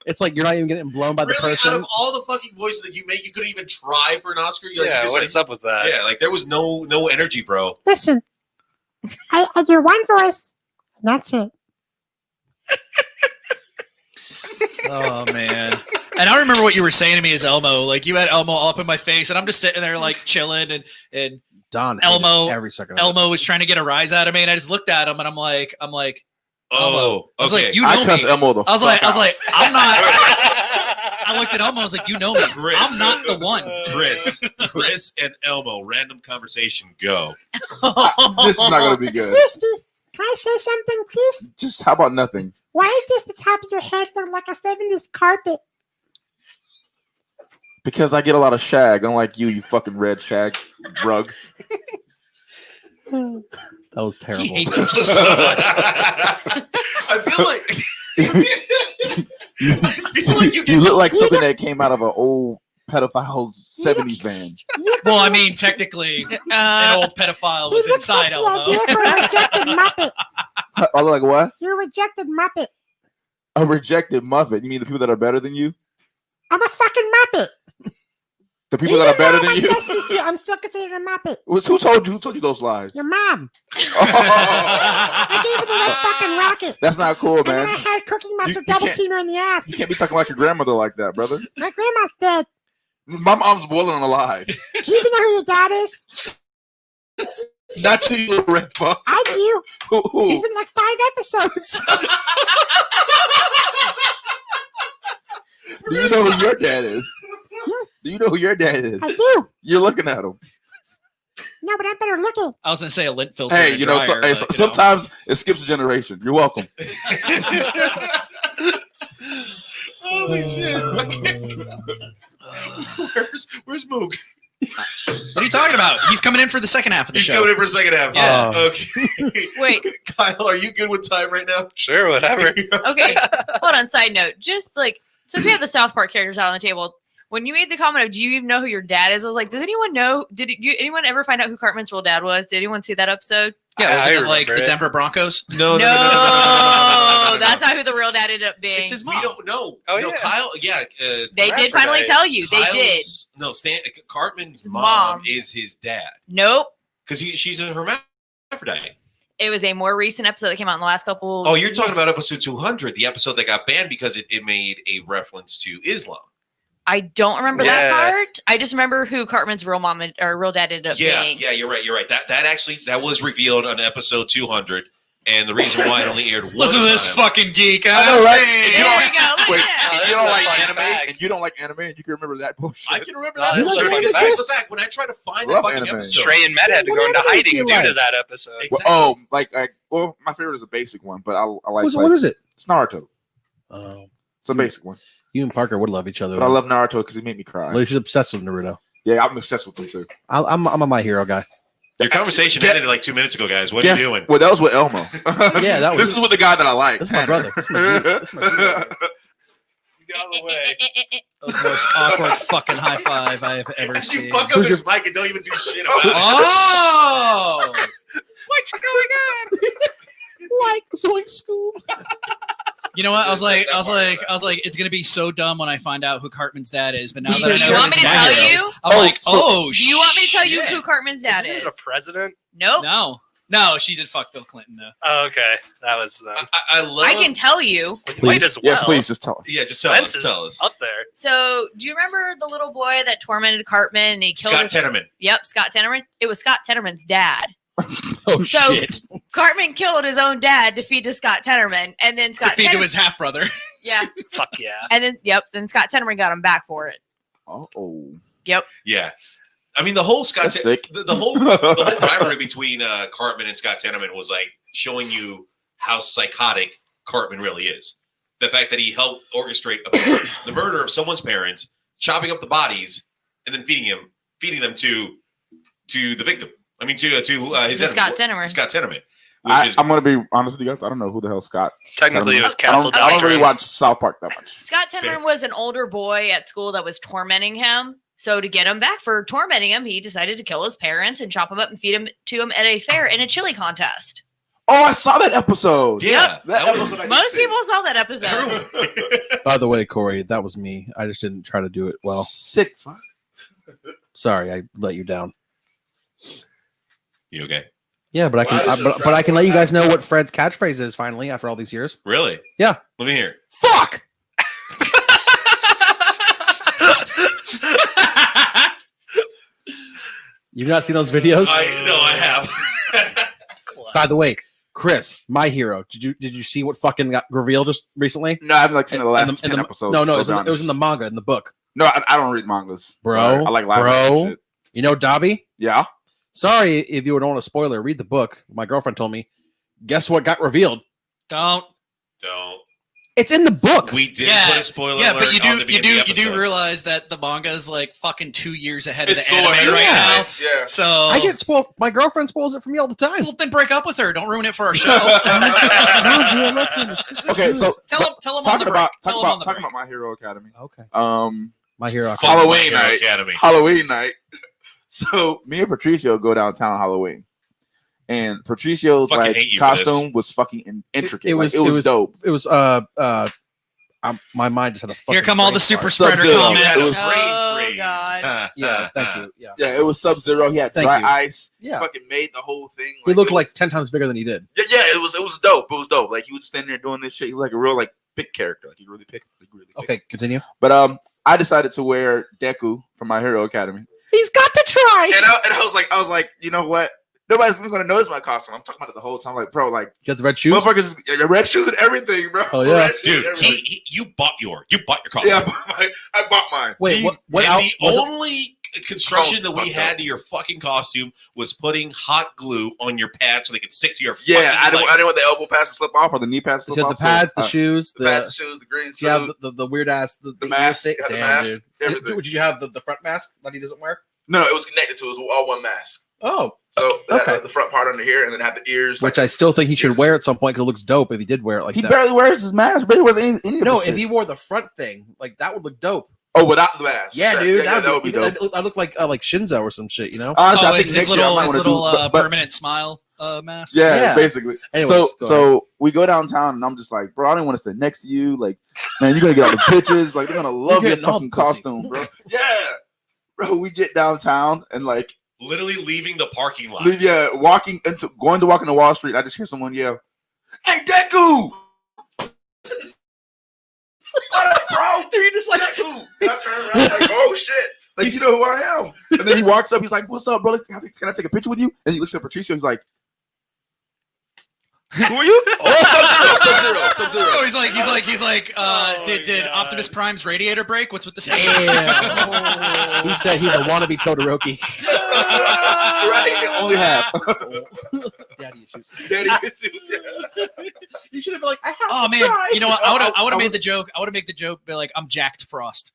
Speaker 1: It's like you're not even getting blown by the
Speaker 6: Really, out
Speaker 1: person.
Speaker 6: of all the fucking voices that you make, you couldn't even try for an Oscar. You're like,
Speaker 2: Yeah,
Speaker 6: you're just
Speaker 2: what's
Speaker 6: like,
Speaker 2: up with that?
Speaker 6: yeah, like there was no energy, bro.
Speaker 9: Listen, I do one voice, and that's it.
Speaker 5: Oh man. And I remember what you were saying to me as Elmo. Like you had Elmo all up in my face, and I'm just sitting there like chilling, and
Speaker 1: Don hated
Speaker 5: Elmo-
Speaker 1: every second. Of it.
Speaker 5: Elmo was trying to get a rise out of me, and I just looked at him, and I'm like,
Speaker 6: Oh,
Speaker 5: I was
Speaker 6: okay.
Speaker 5: like, you
Speaker 3: I
Speaker 5: know
Speaker 3: cuss
Speaker 5: me.
Speaker 3: Elmo the
Speaker 5: I was like,
Speaker 3: fuck out.
Speaker 5: I'm not. I looked at Elmo. I was like, you know me.
Speaker 6: Chris.
Speaker 5: I'm not the one.
Speaker 6: Chris and Elmo, random conversation, go.
Speaker 3: This is not gonna be good.
Speaker 9: Excuse me, can I say something, please?
Speaker 3: Just how about nothing?
Speaker 9: Why does the top of your head look like a 70s carpet?
Speaker 3: Because I get a lot of shag, unlike you fucking red shag rug.
Speaker 1: That was terrible.
Speaker 5: He hates him so much.
Speaker 6: I feel like
Speaker 3: You look like something that came out of an old pedophile's 70s van.
Speaker 5: Well, I mean, technically, an old pedophile was
Speaker 9: He looks
Speaker 5: inside
Speaker 9: like the
Speaker 5: Elmo.
Speaker 9: idea for a rejected Muppet.
Speaker 3: I look like what?
Speaker 9: You're a rejected Muppet.
Speaker 3: A rejected Muppet. You mean the people that are better than you?
Speaker 9: I'm a fucking Muppet.
Speaker 3: The people that are better than you?
Speaker 9: Sesame Street, I'm still considered a Muppet.
Speaker 3: Who told you? Who told you those lies?
Speaker 9: Your mom.
Speaker 3: Oh,
Speaker 9: I gave her the red fucking rocket.
Speaker 3: that's not cool,
Speaker 9: And then I
Speaker 3: man.
Speaker 9: had Cookie Monster
Speaker 3: you
Speaker 9: double
Speaker 3: can't-
Speaker 9: team her in the ass.
Speaker 3: You can't be talking like your grandmother like that, brother.
Speaker 9: My grandma's dead.
Speaker 3: My mom's boiling alive.
Speaker 9: Do you even know who your dad is?
Speaker 3: Not you, you little red fuck.
Speaker 9: I do.
Speaker 3: Who?
Speaker 9: He's been like 5 episodes.
Speaker 3: Do you know who your dad is? Do you know who your dad is?
Speaker 9: I do.
Speaker 3: You're looking at him.
Speaker 9: No, but I'm better looking.
Speaker 5: I was gonna say a lint filter.
Speaker 3: Hey,
Speaker 5: and a
Speaker 3: you know,
Speaker 5: dryer,
Speaker 3: hey,
Speaker 5: but, you know.
Speaker 3: sometimes it skips a generation. You're welcome.
Speaker 6: Holy shit. Where's Moog?
Speaker 5: What are you talking about? He's coming in for the second half of the
Speaker 6: He's
Speaker 5: show.
Speaker 6: coming in for a second half.
Speaker 5: Yeah.
Speaker 6: Okay.
Speaker 4: Wait,
Speaker 6: Kyle, are you good with time right now?
Speaker 2: Sure, whatever.
Speaker 4: okay. Hold on. Side note, just like since we have the South Park characters out on the table, when you made the comment of, "Do you even know who your dad is?" I was like, "Does anyone know? Anyone ever find out who Cartman's real dad was? Did anyone see that episode?"
Speaker 5: Yeah, wasn't
Speaker 2: I
Speaker 5: it like
Speaker 2: remember
Speaker 5: the
Speaker 2: it.
Speaker 5: Denver Broncos?
Speaker 6: No,
Speaker 4: That's not who the real dad ended up being.
Speaker 5: It's his
Speaker 6: We
Speaker 5: mom.
Speaker 6: don't know.
Speaker 2: Oh,
Speaker 6: no,
Speaker 2: yeah.
Speaker 6: Kyle, yeah.
Speaker 4: They did finally
Speaker 2: Hermaphrodite.
Speaker 4: tell you. They did.
Speaker 6: Kyle's- No, Cartman's
Speaker 4: His
Speaker 6: mom
Speaker 4: mom.
Speaker 6: is his dad.
Speaker 4: Nope.
Speaker 6: Because she's a hermaphrodite.
Speaker 4: It was a more recent episode that came out in the last couple.
Speaker 6: Oh, you're talking about episode 200, the episode that got banned because it made a reference to Islam.
Speaker 4: I don't remember
Speaker 2: Yeah.
Speaker 4: that part. I just remember who Cartman's real mom or real dad ended up
Speaker 6: Yeah,
Speaker 4: being.
Speaker 6: yeah, you're right. That was revealed on episode 200, and the reason why it only aired one
Speaker 5: Listen to this
Speaker 6: time-
Speaker 5: fucking geek.
Speaker 3: I know, right?
Speaker 5: Hey.
Speaker 3: You
Speaker 4: There
Speaker 3: don't-
Speaker 4: we go. Look
Speaker 3: Wait,
Speaker 4: at that.
Speaker 3: if
Speaker 2: that's
Speaker 3: you don't
Speaker 2: a
Speaker 3: like
Speaker 2: fun
Speaker 3: anime,
Speaker 2: fact.
Speaker 3: and you don't like anime, and you can remember that bullshit.
Speaker 6: I can remember
Speaker 2: No,
Speaker 6: that
Speaker 2: that's
Speaker 6: episode.
Speaker 2: a fun
Speaker 6: Because
Speaker 2: fact.
Speaker 6: here's the fact: when I try to find that
Speaker 3: Love
Speaker 6: fucking
Speaker 3: anime.
Speaker 6: episode,
Speaker 2: Trey and Matt had to go into
Speaker 1: What
Speaker 2: hiding
Speaker 1: you
Speaker 2: due to
Speaker 1: like?
Speaker 2: that episode.
Speaker 3: Well, well, my favorite is a basic one, but I like.
Speaker 1: What is it?
Speaker 3: It's Naruto.
Speaker 1: Oh,
Speaker 3: It's a basic one,
Speaker 1: you and Parker would love each other.
Speaker 3: but I love Naruto because he made me cry.
Speaker 1: Well, she's obsessed with Naruto.
Speaker 3: Yeah, I'm obsessed with him too.
Speaker 1: I'm a My Hero guy.
Speaker 6: Your conversation ended like 2 minutes ago, guys. What are you doing?
Speaker 3: Well, that was with Elmo.
Speaker 1: Yeah, that was-
Speaker 3: This is with the guy that I like.
Speaker 1: That's my brother. That's my G. That's my G brother.
Speaker 2: Get out of the way.
Speaker 5: That was the most awkward fucking high five I have ever
Speaker 6: You
Speaker 5: seen.
Speaker 6: fuck up this mic and don't even do shit about it.
Speaker 5: Oh,
Speaker 2: What's going on?
Speaker 1: Like Zoink School.
Speaker 5: you know what? I was like, it's gonna be so dumb when I find out who Cartman's dad is. But now
Speaker 4: Do
Speaker 5: that I know
Speaker 4: you want
Speaker 5: who
Speaker 4: me
Speaker 5: his
Speaker 4: to
Speaker 5: dad
Speaker 4: tell
Speaker 5: is,
Speaker 4: you?
Speaker 5: I'm like,
Speaker 3: so-
Speaker 4: Do you want me to tell you
Speaker 5: shit.
Speaker 4: who Cartman's dad
Speaker 2: Isn't
Speaker 4: is?
Speaker 2: it a president?
Speaker 4: Nope.
Speaker 5: No, she did fuck Bill Clinton though.
Speaker 2: Oh, okay, that was them.
Speaker 6: I love.
Speaker 4: I can tell you.
Speaker 2: Might as well.
Speaker 3: Yes, please, just tell us.
Speaker 6: Yeah, just tell
Speaker 2: Spence
Speaker 6: us.
Speaker 2: is
Speaker 6: Tell us.
Speaker 2: up there.
Speaker 4: So, do you remember the little boy that tormented Cartman and he killed
Speaker 6: Scott
Speaker 4: his...
Speaker 6: Tenorman.
Speaker 4: Yep, Scott Tenorman. It was Scott Tenorman's dad.
Speaker 1: Oh
Speaker 4: So-
Speaker 1: shit.
Speaker 4: Cartman killed his own dad to feed to Scott Tenorman, and then
Speaker 5: To
Speaker 4: Scott
Speaker 5: feed to
Speaker 4: Tenorman,
Speaker 5: his half brother.
Speaker 4: yeah,
Speaker 2: Fuck yeah.
Speaker 4: and then Scott Tenorman got him back for it.
Speaker 3: Oh,
Speaker 6: Yeah. I mean, the whole Scott,
Speaker 3: That's sick.
Speaker 6: the whole rivalry between Cartman and Scott Tenorman was like showing you how psychotic Cartman really is. The fact that he helped orchestrate the murder of someone's parents, chopping up the bodies, and then feeding them to the victim. I mean, to his
Speaker 4: To
Speaker 6: enemy,
Speaker 4: Scott Tenorman.
Speaker 6: Scott Tenorman. Which is
Speaker 3: I'm gonna be honest with you guys. I don't know who the hell Scott.
Speaker 2: Technically, it was
Speaker 3: I
Speaker 2: Castle
Speaker 3: don't really
Speaker 2: Doctrine.
Speaker 3: watch South Park that much.
Speaker 4: Scott Tenorman was an older boy at school that was tormenting him. So to get him back for tormenting him, he decided to kill his parents and chop him up and feed him to him at a fair in a chili contest.
Speaker 3: Oh, I saw that episode.
Speaker 6: yeah.
Speaker 3: That
Speaker 6: was-
Speaker 3: episode I did
Speaker 4: Most
Speaker 3: see.
Speaker 4: people saw that episode.
Speaker 1: By the way, Corey, that was me. I just didn't try to do it well.
Speaker 3: Sick. Fuck.
Speaker 1: Sorry, I let you down.
Speaker 6: You okay?
Speaker 1: Yeah, but I can.
Speaker 3: Well, I was just
Speaker 1: But I can let you
Speaker 3: trying
Speaker 1: guys know what Fred's catchphrase is finally after all these years.
Speaker 6: Really?
Speaker 1: Yeah.
Speaker 6: Let me hear.
Speaker 1: Fuck. You've not seen those videos?
Speaker 6: I have.
Speaker 1: By the way, Chris, my hero. Did you see what fucking got revealed just recently?
Speaker 3: No, I've like seen the last
Speaker 1: In
Speaker 3: 10 episodes.
Speaker 1: No,
Speaker 3: so
Speaker 1: it was in the manga, in the book.
Speaker 3: No, I don't read mangas.
Speaker 1: Bro,
Speaker 3: Sorry. I like live action
Speaker 1: bro.
Speaker 3: shit.
Speaker 1: You know Dobby?
Speaker 3: Yeah.
Speaker 1: Sorry if you don't want a spoiler. Read the book. My girlfriend told me. Guess what got revealed?
Speaker 5: Don't.
Speaker 1: It's in the book.
Speaker 6: We did
Speaker 5: Yeah.
Speaker 6: put a spoiler
Speaker 5: Yeah,
Speaker 6: alert
Speaker 5: but you
Speaker 6: on the
Speaker 5: do
Speaker 6: beginning of the
Speaker 5: you do
Speaker 6: episode.
Speaker 5: realize that the manga is like fucking 2 years ahead of
Speaker 8: It's
Speaker 5: the
Speaker 8: so
Speaker 5: anime right now.
Speaker 8: Yeah.
Speaker 5: So
Speaker 1: I get spoiled. My girlfriend spoils it for me all the time.
Speaker 5: well, then break up with her. Don't ruin it for our show.
Speaker 3: Okay, so
Speaker 5: tell him on
Speaker 3: talking
Speaker 5: the break.
Speaker 3: about
Speaker 5: Tell him on the
Speaker 3: talking
Speaker 5: break.
Speaker 3: about My Hero Academy.
Speaker 1: Okay.
Speaker 3: My
Speaker 1: Hero.
Speaker 6: Fuck
Speaker 3: Halloween
Speaker 6: My Hero
Speaker 3: night.
Speaker 6: Academy.
Speaker 3: Halloween night. So me and Patricio go downtown Halloween, and Patricio's
Speaker 6: Fucking
Speaker 3: like
Speaker 6: hate you for this.
Speaker 3: costume was fucking intricate.
Speaker 1: It
Speaker 3: Like,
Speaker 1: was-
Speaker 3: it
Speaker 1: it
Speaker 3: was
Speaker 1: was-
Speaker 3: dope.
Speaker 1: It was my mind just had a fucking.
Speaker 5: Here come all the
Speaker 1: brain
Speaker 5: super
Speaker 1: fart.
Speaker 5: spreader
Speaker 3: Sub-Zero.
Speaker 5: comments.
Speaker 3: It was-
Speaker 4: Oh,
Speaker 6: Brain freeze.
Speaker 4: God.
Speaker 1: Yeah, thank you. Yeah,
Speaker 3: Yeah, it was Sub-Zero. He had
Speaker 1: Thank
Speaker 3: dry
Speaker 1: you.
Speaker 3: ice.
Speaker 1: yeah.
Speaker 3: Fucking made the whole thing.
Speaker 1: He looked
Speaker 3: it
Speaker 1: like
Speaker 3: was-
Speaker 1: 10 times bigger than he did.
Speaker 3: yeah, it was dope. It was dope. Like he was standing there doing this shit. He was like a real like big character. Like he really picked.
Speaker 1: Okay, continue.
Speaker 3: But I decided to wear Deku from My Hero Academy.
Speaker 1: He's got to try.
Speaker 3: And I was like, you know what? Nobody's even gonna notice my costume. I'm talking about it the whole time. Like, bro, like
Speaker 1: You got the red shoes.
Speaker 3: motherfuckers, red shoes and everything, bro.
Speaker 1: Oh, yeah.
Speaker 3: Red shoes
Speaker 6: Dude,
Speaker 3: and everything.
Speaker 6: you bought your costume.
Speaker 3: Yeah, I bought mine.
Speaker 1: Wait, what?
Speaker 6: And
Speaker 1: Out,
Speaker 6: the
Speaker 1: was it-
Speaker 6: only construction that we
Speaker 3: fucked
Speaker 6: had
Speaker 3: up.
Speaker 6: to your fucking costume was putting hot glue on your pads so they could stick to your
Speaker 3: Yeah,
Speaker 6: fucking
Speaker 3: I didn't
Speaker 6: legs.
Speaker 3: want the elbow pads to slip off or the knee pads to
Speaker 1: you
Speaker 3: slip
Speaker 1: said
Speaker 3: off.
Speaker 1: the pads, the
Speaker 3: so,
Speaker 1: shoes,
Speaker 3: the pads, the shoes, the green suit.
Speaker 1: yeah, the weird ass, the
Speaker 3: mask,
Speaker 1: ear thing.
Speaker 3: yeah, the
Speaker 1: Damn,
Speaker 3: mask,
Speaker 1: dude.
Speaker 3: everything.
Speaker 1: Did you have the front mask that he doesn't wear?
Speaker 3: No, it was connected to it. It was all one mask.
Speaker 1: Oh,
Speaker 3: So it had,
Speaker 1: Okay.
Speaker 3: the front part under here, and then had the ears.
Speaker 1: which I still think he should wear at some point because it looks dope if he did wear it like
Speaker 3: he
Speaker 1: that.
Speaker 3: barely wears his mask. Barely wears any of
Speaker 1: No,
Speaker 3: this
Speaker 1: if
Speaker 3: shit.
Speaker 1: he wore the front thing, like that would look dope.
Speaker 3: Oh, without the mask.
Speaker 1: Yeah, dude,
Speaker 3: that would be dope.
Speaker 1: I look like Shinzo or some shit, you know?
Speaker 3: Honestly,
Speaker 5: Oh,
Speaker 3: I think
Speaker 5: his
Speaker 3: next year I
Speaker 5: little
Speaker 3: might
Speaker 5: his
Speaker 3: wanna
Speaker 5: little
Speaker 3: do, but-
Speaker 5: permanent smile mask.
Speaker 3: Yeah,
Speaker 1: Yeah.
Speaker 3: basically.
Speaker 1: Anyways, go
Speaker 3: So we go downtown, and I'm just like, bro, I don't want to sit next to you. Like, man, you're gonna get all the bitches. Like, they're gonna love your
Speaker 1: getting all
Speaker 3: fucking
Speaker 1: the pussy.
Speaker 3: costume, bro. Yeah, bro. We get downtown and like,
Speaker 6: Literally leaving the parking lot.
Speaker 3: going to walk into Wall Street. I just hear someone yell, "Hey, Deku!" What up, bro? Dude, you're just like, Deku. And I turn around like, oh shit. Like, you know who I am. And then he walks up. He's like, "What's up, brother? Can I take a picture with you?" And he looks at Patricio. He's like, "Who are you?" Oh, Sub-Zero.
Speaker 5: Oh, he's like,
Speaker 6: Oh,
Speaker 5: did
Speaker 6: God.
Speaker 5: Optimus Prime's radiator break? What's with the snake?
Speaker 1: Damn. He said he's a wannabe Todoroki.
Speaker 3: Right, only half.
Speaker 1: Daddy issues.
Speaker 3: Daddy issues, yeah.
Speaker 1: You should have been like, I have
Speaker 5: Oh
Speaker 1: to
Speaker 5: man,
Speaker 1: try.
Speaker 5: you know what? I would have
Speaker 3: I
Speaker 5: made
Speaker 3: was-
Speaker 5: the joke. I would have made the joke, be like, I'm Jacked Frost.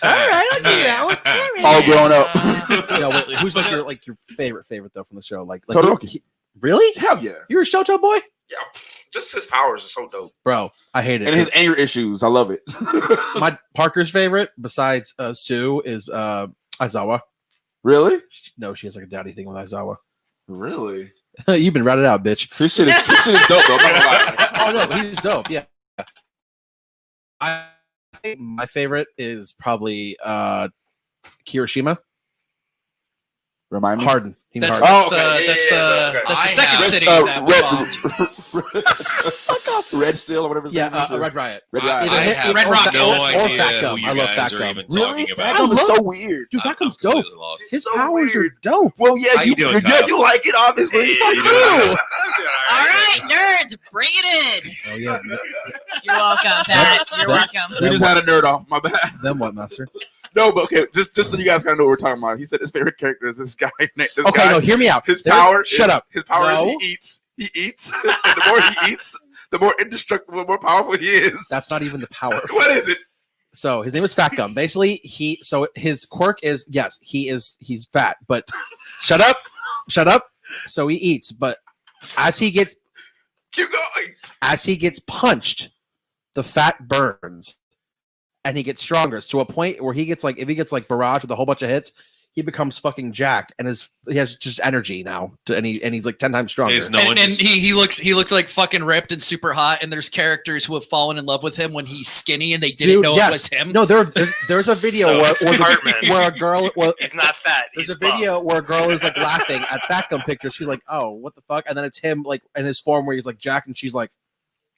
Speaker 1: All right, I'll give you that one.
Speaker 3: All grown up.
Speaker 1: No, wait, who's like your favorite though from the show? Like
Speaker 3: Todoroki.
Speaker 1: Really?
Speaker 3: Hell yeah.
Speaker 1: You're a Shoto boy,
Speaker 8: Yeah, just his powers are so dope.
Speaker 1: bro. I hate it.
Speaker 3: And his anger issues, I love it.
Speaker 1: My Parker's favorite besides Sue is Aizawa.
Speaker 3: Really?
Speaker 1: No, she has like a daddy thing with Aizawa.
Speaker 3: Really?
Speaker 1: You've been ratted out, bitch.
Speaker 3: His shit is dope, though. I'm not gonna lie.
Speaker 1: Oh no, but he's dope. Yeah. I think my favorite is probably Kirishima.
Speaker 3: Remind me.
Speaker 1: Harden. He's
Speaker 5: That's,
Speaker 1: Harden.
Speaker 5: that's the
Speaker 6: I
Speaker 5: second
Speaker 6: have-
Speaker 5: city
Speaker 3: Red,
Speaker 5: that we bombed.
Speaker 3: Red Steel or whatever. his
Speaker 1: Yeah,
Speaker 3: name is, or-
Speaker 1: Red Riot.
Speaker 3: Red
Speaker 6: I,
Speaker 3: Riot.
Speaker 6: I
Speaker 1: Either
Speaker 6: have
Speaker 5: Red Rock
Speaker 6: no
Speaker 1: or
Speaker 6: idea
Speaker 1: Fat
Speaker 6: who
Speaker 1: Gum.
Speaker 6: you
Speaker 1: I love
Speaker 6: guys
Speaker 1: Fat
Speaker 6: are
Speaker 1: Gum.
Speaker 6: even
Speaker 3: Really?
Speaker 6: talking
Speaker 3: That
Speaker 6: about.
Speaker 3: gum is
Speaker 1: love-
Speaker 3: so weird.
Speaker 1: Dude,
Speaker 6: I'm
Speaker 1: that comes dope.
Speaker 6: completely lost.
Speaker 1: His
Speaker 3: so
Speaker 1: powers
Speaker 3: weird.
Speaker 1: are dope.
Speaker 3: Well, yeah,
Speaker 6: How you doing, Kyle?
Speaker 3: you like it, obviously.
Speaker 6: Hey, you doing?
Speaker 4: All right, nerds, bring it in.
Speaker 1: Oh yeah.
Speaker 4: You're welcome, Pat. You're welcome.
Speaker 3: We just had a nerd off. My bad.
Speaker 1: Then what, Master?
Speaker 3: No, but okay, just so you guys kind of know what we're talking about. He said his favorite character is this guy. This
Speaker 1: Okay,
Speaker 3: guy,
Speaker 1: no, hear me out.
Speaker 3: his
Speaker 1: There-
Speaker 3: power.
Speaker 1: Shut up.
Speaker 3: His power
Speaker 1: No.
Speaker 3: is he eats. He eats. And the more he eats, the more indestructible, the more powerful he is.
Speaker 1: That's not even the power.
Speaker 3: What is it?
Speaker 1: So his name is Fat Gum. Basically, his quirk is yes, he's fat, but shut up. So he eats, but as he gets
Speaker 3: Keep going.
Speaker 1: punched, the fat burns and he gets stronger to a point where he gets like if he gets like barraged with a whole bunch of hits, he becomes fucking jacked and he has just energy now and he's like 10 times stronger.
Speaker 6: Is no one
Speaker 5: And
Speaker 6: just-
Speaker 5: he looks like fucking ripped and super hot. And there's characters who have fallen in love with him when he's skinny and they didn't
Speaker 1: Dude,
Speaker 5: know
Speaker 1: yes.
Speaker 5: it was him.
Speaker 1: No, there's a video
Speaker 2: So
Speaker 1: where,
Speaker 2: it's Cartman.
Speaker 1: where a girl
Speaker 2: He's not fat.
Speaker 1: there's
Speaker 2: He's
Speaker 1: a video where a girl is like laughing at Fat Gum pictures. She's like, "Oh, what the fuck?" And then it's him like in his form where he's like jacked, and she's like,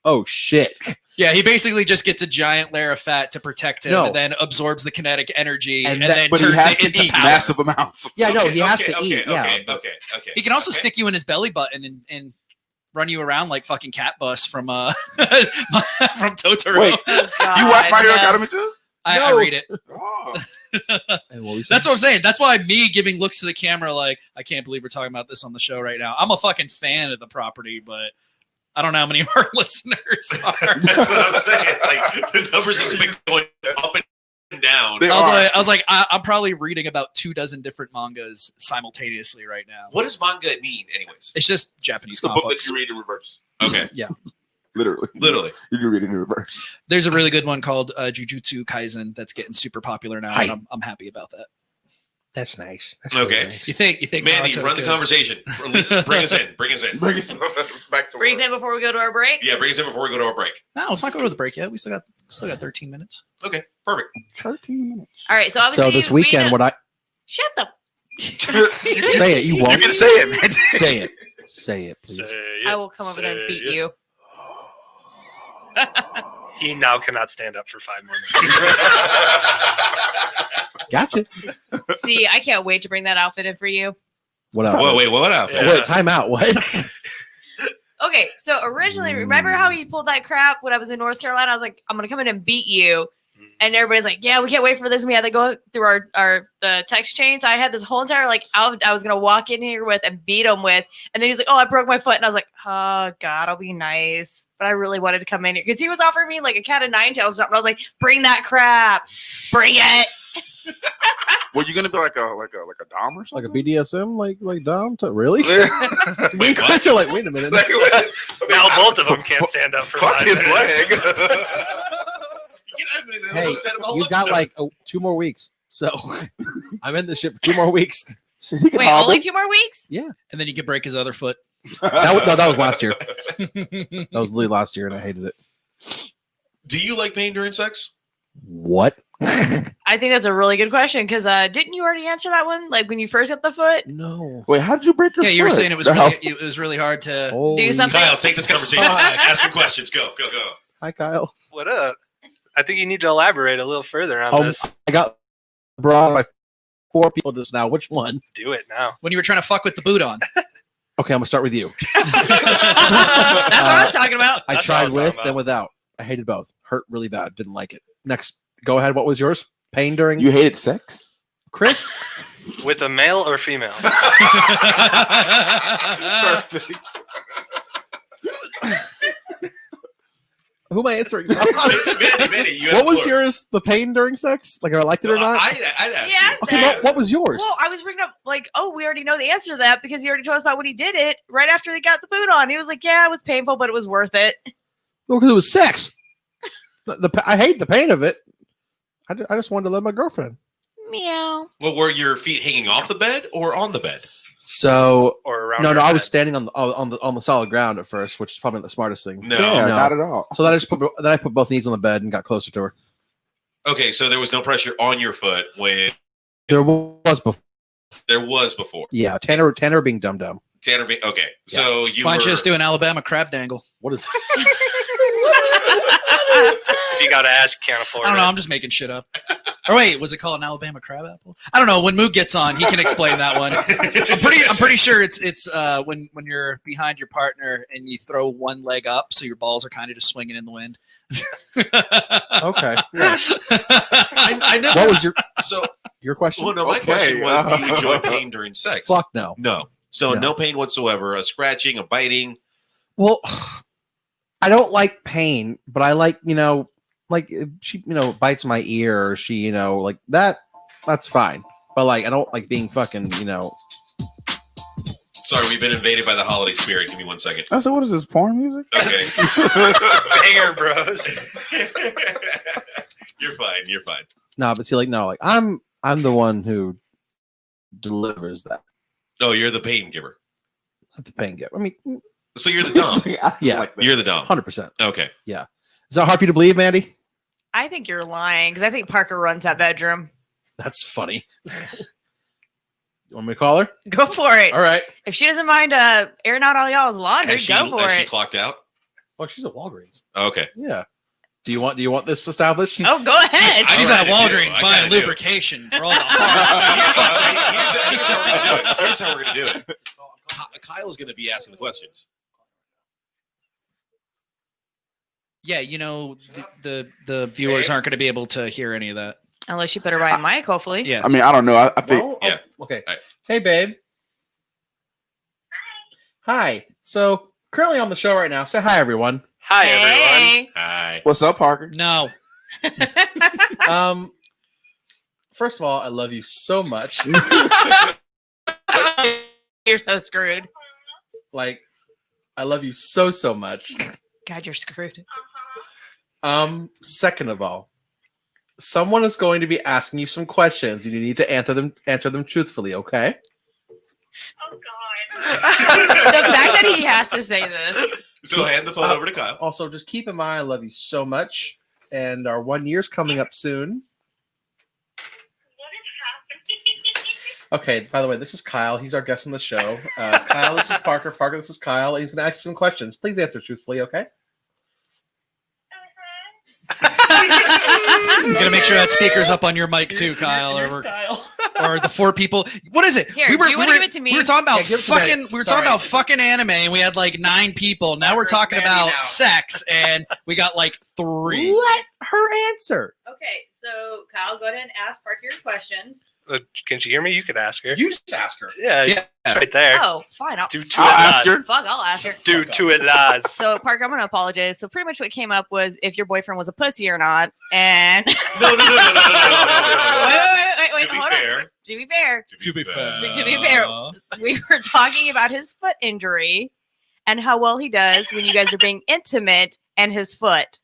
Speaker 1: "Oh shit."
Speaker 5: Yeah, he basically just gets a giant layer of fat to protect him,
Speaker 1: No.
Speaker 5: and then absorbs the kinetic energy,
Speaker 1: And
Speaker 5: and,
Speaker 1: that-
Speaker 5: then
Speaker 3: But he
Speaker 5: turns
Speaker 3: has
Speaker 5: it
Speaker 3: to
Speaker 5: into
Speaker 3: eat
Speaker 5: power.
Speaker 3: massive amounts.
Speaker 1: Yeah, no,
Speaker 6: Okay,
Speaker 1: he has
Speaker 6: okay,
Speaker 1: to
Speaker 6: okay,
Speaker 1: eat. Yeah,
Speaker 6: Okay,
Speaker 1: but-
Speaker 6: okay.
Speaker 5: He can also
Speaker 6: okay.
Speaker 5: stick you in his belly button and run you around like fucking Cat Bus from from Totoro.
Speaker 3: Wait,
Speaker 4: Oh,
Speaker 3: You watch My Hero
Speaker 4: God, no.
Speaker 3: Academy too?
Speaker 5: I read it.
Speaker 3: Oh.
Speaker 1: And what we said?
Speaker 5: That's what I'm saying. That's why me giving looks to the camera like, I can't believe we're talking about this on the show right now. I'm a fucking fan of the property, but I don't know how many of our listeners are.
Speaker 6: That's what I'm saying. Like the numbers has been going up and down.
Speaker 3: They
Speaker 5: I was
Speaker 3: are.
Speaker 5: like, I'm probably reading about 24 different mangas simultaneously right now.
Speaker 6: What does manga mean, anyways?
Speaker 5: It's just Japanese
Speaker 3: It's the
Speaker 5: comic
Speaker 3: book that
Speaker 5: books.
Speaker 3: you read in reverse.
Speaker 6: Okay,
Speaker 3: Literally.
Speaker 6: literally.
Speaker 3: You can read it in reverse.
Speaker 5: There's a really good one called Jujutsu Kaisen that's getting super popular now, and
Speaker 1: Hi.
Speaker 5: I'm happy about that.
Speaker 1: That's nice.
Speaker 6: Okay.
Speaker 5: You think
Speaker 6: Mandy,
Speaker 5: Naruto's
Speaker 6: run the
Speaker 5: good.
Speaker 6: conversation. Bring us in. Bring us in.
Speaker 3: Bring us back to
Speaker 4: Bring us
Speaker 3: work.
Speaker 4: in before we go to our break.
Speaker 6: Yeah, bring us in before we go to our break.
Speaker 5: No, let's not go to the break yet. We still got 13 minutes.
Speaker 6: Okay, perfect.
Speaker 3: 13 minutes.
Speaker 4: All right, so obviously
Speaker 1: So this
Speaker 4: we
Speaker 1: weekend,
Speaker 4: know-
Speaker 1: what I
Speaker 4: shut the
Speaker 1: say it, you
Speaker 3: You
Speaker 1: won't
Speaker 3: can say it, man.
Speaker 1: say it. Say it, please.
Speaker 4: I will come over there and beat you.
Speaker 2: He now cannot stand up for 5 more minutes.
Speaker 1: Gotcha.
Speaker 4: See, I can't wait to bring that outfit in for you.
Speaker 1: What up?
Speaker 6: Whoa, wait, what up?
Speaker 2: Yeah.
Speaker 1: Wait, time out. What?
Speaker 4: Okay, so originally, remember how he pulled that crap when I was in North Carolina? I was like, I'm gonna come in and beat you. And everybody's like, yeah, we can't wait for this. And we had to go through the text chain. So I had this whole entire outfit I was gonna walk in here with and beat him with. And then he's like, oh, I broke my foot. And I was like, oh God, I'll be nice. But I really wanted to come in here because he was offering me like a cat of nine tails. And I was like, bring that crap, bring it.
Speaker 8: Well, you gonna be like a dom or
Speaker 1: Like a
Speaker 8: something?
Speaker 1: BDSM, like Dom? Really?
Speaker 8: Yeah.
Speaker 1: You guys are like, wait a minute.
Speaker 2: Now both of them can't stand up for
Speaker 8: Fuck
Speaker 2: 5
Speaker 8: his
Speaker 2: minutes.
Speaker 8: leg.
Speaker 1: Hey, you got like 2 more weeks. So I'm in this shit for 2 more weeks.
Speaker 3: Shit, he can
Speaker 4: Wait,
Speaker 3: hobble.
Speaker 4: only 2 more weeks?
Speaker 5: And then you could break his other foot.
Speaker 1: That was last year. That was literally last year, and I hated it.
Speaker 6: Do you like pain during sex?
Speaker 1: What?
Speaker 4: I think that's a really good question because didn't you already answer that one? Like when you first got the foot?
Speaker 1: No.
Speaker 3: Wait, how did you break your
Speaker 5: Yeah, you were
Speaker 3: foot?
Speaker 5: saying it was really hard to.
Speaker 1: Holy
Speaker 4: something.
Speaker 6: Kyle, take this conversation. Ask him questions. Go.
Speaker 1: Hi, Kyle.
Speaker 2: What up? I think you need to elaborate a little further on this.
Speaker 1: I got brought by 4 people just now. Which one?
Speaker 2: Do it now.
Speaker 5: When you were trying to fuck with the boot on.
Speaker 1: Okay, I'm gonna start with you.
Speaker 4: That's what I was talking about.
Speaker 1: I
Speaker 2: That's what I
Speaker 1: tried
Speaker 2: was talking
Speaker 1: with
Speaker 2: about.
Speaker 1: and without. I hated both. Hurt really bad. Didn't like it. Next, go ahead. What was yours? Pain during
Speaker 3: You hated sex?
Speaker 1: Chris?
Speaker 2: With a male or female?
Speaker 1: Who am I answering?
Speaker 6: Mandy, you have
Speaker 1: What was
Speaker 6: the floor.
Speaker 1: yours? The pain during sex? Like I liked it or not?
Speaker 6: I'd ask
Speaker 4: He
Speaker 6: you.
Speaker 4: asked
Speaker 1: Okay,
Speaker 4: that.
Speaker 1: what was yours?
Speaker 4: Well, I was bringing up like, oh, we already know the answer to that because he already told us about when he did it right after they got the boot on. He was like, yeah, it was painful, but it was worth it.
Speaker 1: Well, because it was sex. I hate the pain of it. I just wanted to love my girlfriend.
Speaker 4: Meow.
Speaker 6: Well, were your feet hanging off the bed or on the bed?
Speaker 1: So
Speaker 2: Or around.
Speaker 1: no,
Speaker 2: her
Speaker 1: I was
Speaker 2: head.
Speaker 1: standing on the solid ground at first, which is probably not the smartest thing.
Speaker 6: No.
Speaker 3: Yeah,
Speaker 1: No.
Speaker 3: not at all.
Speaker 1: So then I put both knees on the bed and got closer to her.
Speaker 6: Okay, so there was no pressure on your foot when
Speaker 1: There was before.
Speaker 6: there was before.
Speaker 1: Yeah, Tanner being dumb.
Speaker 6: Tanner, okay, so you
Speaker 5: Why don't you
Speaker 6: were.
Speaker 5: just do an Alabama crab dangle?
Speaker 1: What is
Speaker 2: If you got to ask, can't afford
Speaker 5: I don't know.
Speaker 2: it.
Speaker 5: I'm just making shit up. Or wait, was it called an Alabama crab apple? I don't know. When Moog gets on, he can explain that one. I'm pretty sure it's when you're behind your partner and you throw one leg up, so your balls are kind of just swinging in the wind.
Speaker 1: okay?
Speaker 6: I never.
Speaker 1: What was
Speaker 6: So,
Speaker 1: your question?
Speaker 6: well, no, my
Speaker 3: Okay.
Speaker 6: question was, do you enjoy pain during sex?
Speaker 1: Fuck no.
Speaker 6: No. So
Speaker 1: No.
Speaker 6: no pain whatsoever. A scratching, a biting.
Speaker 1: Well, I don't like pain, but I like like if she bites my ear or she like that. That's fine. But like I don't like being fucking
Speaker 6: Sorry, we've been invaded by the holiday spirit. Give me 1 second.
Speaker 3: I said, what is this, porn music?
Speaker 6: Okay.
Speaker 2: Banger Bros.
Speaker 6: You're fine. You're fine.
Speaker 1: No, but see, like no, like I'm the one who delivers that.
Speaker 6: Oh, you're the pain giver.
Speaker 1: Not the pain giver. I mean,
Speaker 6: So you're the dom.
Speaker 1: Yeah.
Speaker 3: Like that.
Speaker 6: You're the dom.
Speaker 1: 100%.
Speaker 6: Okay.
Speaker 1: Is that hard for you to believe, Mandy?
Speaker 4: I think you're lying because I think Parker runs that bedroom.
Speaker 1: That's funny. You want me to call her?
Speaker 4: Go for it.
Speaker 1: All right.
Speaker 4: If she doesn't mind airing out all y'all's laundry,
Speaker 6: Has she,
Speaker 4: go for
Speaker 6: has she
Speaker 4: it.
Speaker 6: clocked out?
Speaker 1: Well, she's at Walgreens.
Speaker 6: Okay.
Speaker 1: Yeah. Do you want this established?
Speaker 4: Oh, go ahead.
Speaker 6: I
Speaker 5: She's
Speaker 6: kinda
Speaker 5: at
Speaker 6: do.
Speaker 5: Walgreens
Speaker 6: I
Speaker 5: buying
Speaker 6: kinda do.
Speaker 5: lubrication for all the hard.
Speaker 6: Here's how we're gonna do it. Here's how we're gonna do it. Kyle is gonna be asking the questions.
Speaker 5: Yeah, the viewers aren't going to be able to hear any of that.
Speaker 4: Unless you put her by a mic, hopefully.
Speaker 5: Yeah.
Speaker 3: I mean, I don't know. I think
Speaker 1: Well,
Speaker 6: Yeah.
Speaker 1: Okay.
Speaker 6: All right.
Speaker 1: Hey, babe. Hi. So currently on the show right now. Say hi, everyone.
Speaker 2: Hi, everyone.
Speaker 4: Hey.
Speaker 6: Hi.
Speaker 3: what's up, Parker?
Speaker 5: No.
Speaker 1: First of all, I love you so much.
Speaker 4: You're so screwed.
Speaker 1: Like, I love you so much.
Speaker 4: God, you're screwed.
Speaker 1: Second of all, someone is going to be asking you some questions, and you need to answer them truthfully. Okay?
Speaker 4: The fact that he has to say this.
Speaker 6: So hand the phone over to Kyle.
Speaker 1: Also, just keep in mind, I love you so much, and our 1 year's coming up soon. Okay, by the way, this is Kyle. He's our guest on the show. Kyle, this is Parker. Parker, this is Kyle. He's going to ask you some questions. Please answer truthfully, okay?
Speaker 5: You got to make sure that speaker's up on your mic too, Kyle,
Speaker 1: Here's
Speaker 5: or
Speaker 1: Kyle.
Speaker 5: or the four people. What is it?
Speaker 4: Here, do you wanna give it to me?
Speaker 5: We were talking about
Speaker 1: Yeah, give it to me.
Speaker 5: We were
Speaker 1: Sorry.
Speaker 5: talking about fucking anime, and we had like 9 people. Now we're talking
Speaker 1: Mandy
Speaker 5: about
Speaker 1: now.
Speaker 5: sex, and we got like 3.
Speaker 1: Let her answer.
Speaker 4: Okay, so Kyle, go ahead and ask Parker your questions.
Speaker 2: Can she hear me? You could ask her.
Speaker 1: You just ask her.
Speaker 2: Yeah,
Speaker 5: Yeah.
Speaker 2: it's right there.
Speaker 4: Oh, fine.
Speaker 2: Do to
Speaker 3: I'll
Speaker 2: it
Speaker 3: ask
Speaker 2: lies.
Speaker 3: her.
Speaker 4: Fuck, I'll ask her.
Speaker 2: Do to it lies.
Speaker 4: So, Parker, I'm going to apologize. So, pretty much what came up was if your boyfriend was a pussy or not. And
Speaker 6: No.
Speaker 4: wait,
Speaker 6: To be
Speaker 4: hold on.
Speaker 6: fair.
Speaker 4: To be fair,
Speaker 5: To be fair.
Speaker 4: To be fair. we were talking about his foot injury and how well he does when you guys are being intimate and his foot.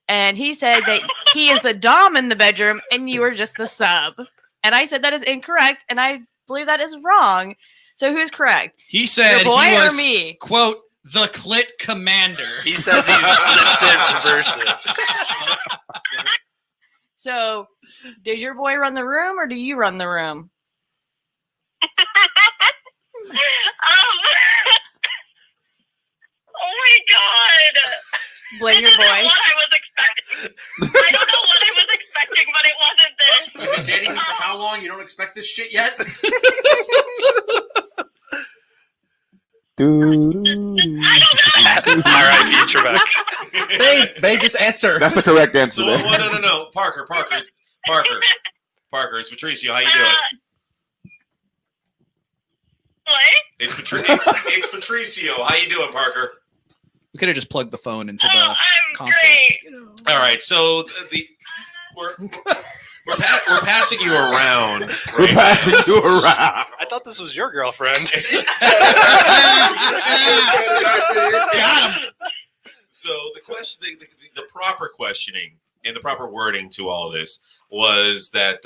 Speaker 4: And he said that he is the dom in the bedroom and you are just the sub. And I said that is incorrect, and I believe that is wrong. So who's correct?
Speaker 5: He said
Speaker 4: Your boy
Speaker 5: he was
Speaker 4: or me?
Speaker 5: quote the clit commander.
Speaker 2: He says he flips it, reverses.
Speaker 4: So does your boy run the room or do you run the room?
Speaker 10: Oh my god!
Speaker 4: Blame your
Speaker 10: This isn't
Speaker 4: boy.
Speaker 10: what I was expecting. I don't know what I was expecting, but it wasn't this.
Speaker 1: You've been dating me for how long? You don't expect this shit yet?
Speaker 10: I don't know.
Speaker 2: R.I.P. Trebek.
Speaker 1: babe, just answer.
Speaker 3: That's the correct answer.
Speaker 6: No,
Speaker 3: There.
Speaker 6: no. Parker. It's Patricio. How you doing?
Speaker 10: What?
Speaker 6: It's Patricio. How you doing, Parker?
Speaker 5: We could have just plugged the phone into
Speaker 10: Oh,
Speaker 5: the
Speaker 10: I'm
Speaker 5: console.
Speaker 10: great.
Speaker 6: All right, so we're passing you around.
Speaker 3: We're
Speaker 6: right?
Speaker 3: passing you around.
Speaker 2: I thought this was your girlfriend.
Speaker 5: Got him.
Speaker 6: So the question, the proper questioning and the proper wording to all this was that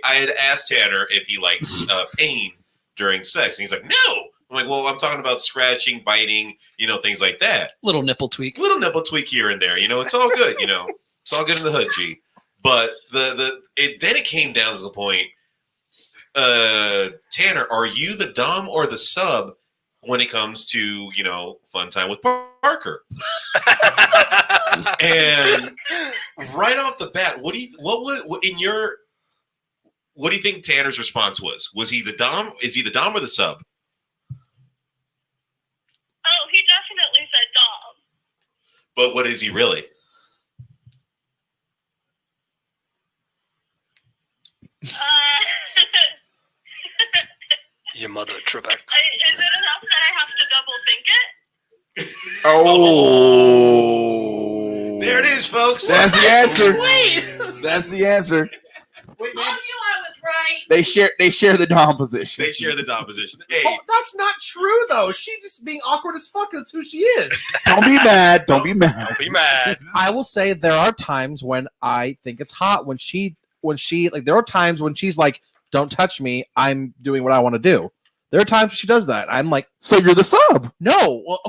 Speaker 6: I had asked Tanner if he likes pain during sex, and he's like, "No." I'm like, "Well, I'm talking about scratching, biting, things like that.
Speaker 5: Little nipple tweak.
Speaker 6: Little nipple tweak here and there. It's all good. It's all good in the hood, G." But then it came down to the point. Tanner, are you the dom or the sub when it comes to fun time with Parker? And right off the bat, what do you think Tanner's response was? Was he the dom? Is he the dom or the sub?
Speaker 10: Oh, he definitely said dog.
Speaker 6: But what is he really?
Speaker 2: Your mother, Trebek.
Speaker 10: Is it enough that I have to double think it?
Speaker 3: Oh.
Speaker 6: There it is, folks.
Speaker 3: That's the answer. That's the answer.
Speaker 4: Wait, man. I knew I was right.
Speaker 3: They share the dom position.
Speaker 6: They share the dom position. Hey,
Speaker 1: Oh, that's not true though. She's just being awkward as fuck. That's who she is.
Speaker 3: Don't be mad. Don't be mad.
Speaker 2: Don't be mad.
Speaker 1: I will say there are times when I think it's hot when she like there are times when she's like, "Don't touch me. I'm doing what I want to do." There are times she does that. I'm like,
Speaker 3: So you're the sub.
Speaker 1: "No, well,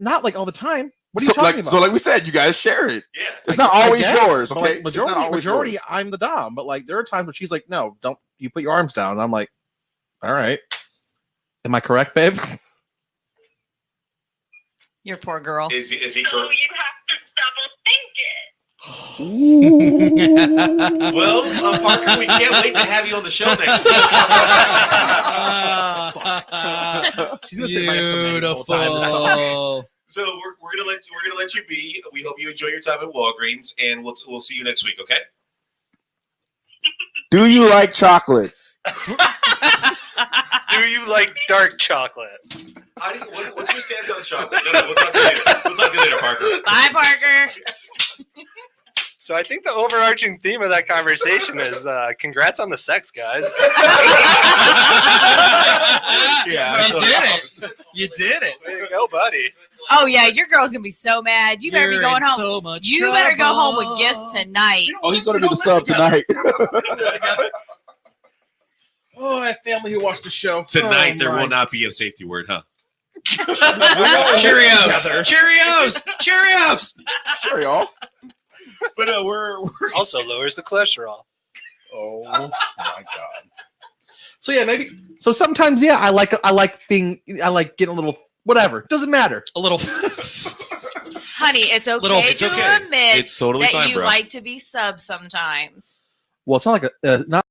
Speaker 1: not like all the time." What are you talking about?
Speaker 3: So like we said, you guys share it.
Speaker 6: yeah.
Speaker 3: It's not
Speaker 1: I
Speaker 3: always
Speaker 1: guess,
Speaker 3: yours,
Speaker 1: but,
Speaker 3: okay?
Speaker 1: like,
Speaker 3: It's not always
Speaker 1: majority,
Speaker 3: yours.
Speaker 1: I'm the dom. But like there are times when she's like, "No, don't you put your arms down." And I'm like, "All right." Am I correct, babe?
Speaker 4: Your poor girl.
Speaker 6: Is he
Speaker 10: So
Speaker 6: correct?
Speaker 10: you have to double think it.
Speaker 6: Well, Parker, we can't wait to have you on the show next week.
Speaker 1: She's gonna sit right next to me the whole time this summer.
Speaker 5: Beautiful.
Speaker 6: So we're gonna let you be. We hope you enjoy your time at Walgreens, and we'll see you next week. Okay?
Speaker 3: Do you like chocolate?
Speaker 2: Do you like dark chocolate?
Speaker 6: What's your stance on chocolate? No, we'll talk to you later. We'll talk to you later, Parker.
Speaker 4: Bye, Parker.
Speaker 2: So I think the overarching theme of that conversation is congrats on the sex, guys.
Speaker 6: Yeah,
Speaker 5: You did it. You did it.
Speaker 2: There you go, buddy.
Speaker 4: Oh yeah, your girl's gonna be so mad. You better be
Speaker 5: You're
Speaker 4: going
Speaker 5: in
Speaker 4: home.
Speaker 5: so much
Speaker 4: You better go home with
Speaker 5: trouble.
Speaker 4: gifts tonight.
Speaker 3: Oh, he's gonna do the sub tonight.
Speaker 1: Oh, that family who watched the show
Speaker 6: Tonight
Speaker 1: Oh,
Speaker 6: there
Speaker 1: my
Speaker 6: will not be a safety word, huh?
Speaker 5: Cheerios. Cheerios. Cheerios.
Speaker 3: Sure, y'all.
Speaker 6: But we're
Speaker 2: Also lowers the cholesterol.
Speaker 1: Oh my god. So yeah, maybe. So sometimes, yeah, I like getting a little whatever. Doesn't matter.
Speaker 5: A little.
Speaker 4: Honey, it's okay
Speaker 5: Little-
Speaker 4: to
Speaker 5: it's
Speaker 6: okay.
Speaker 4: admit
Speaker 6: It's totally
Speaker 4: that
Speaker 6: fine,
Speaker 4: you
Speaker 6: bro.
Speaker 4: like to be sub sometimes.
Speaker 1: Well, it's not like not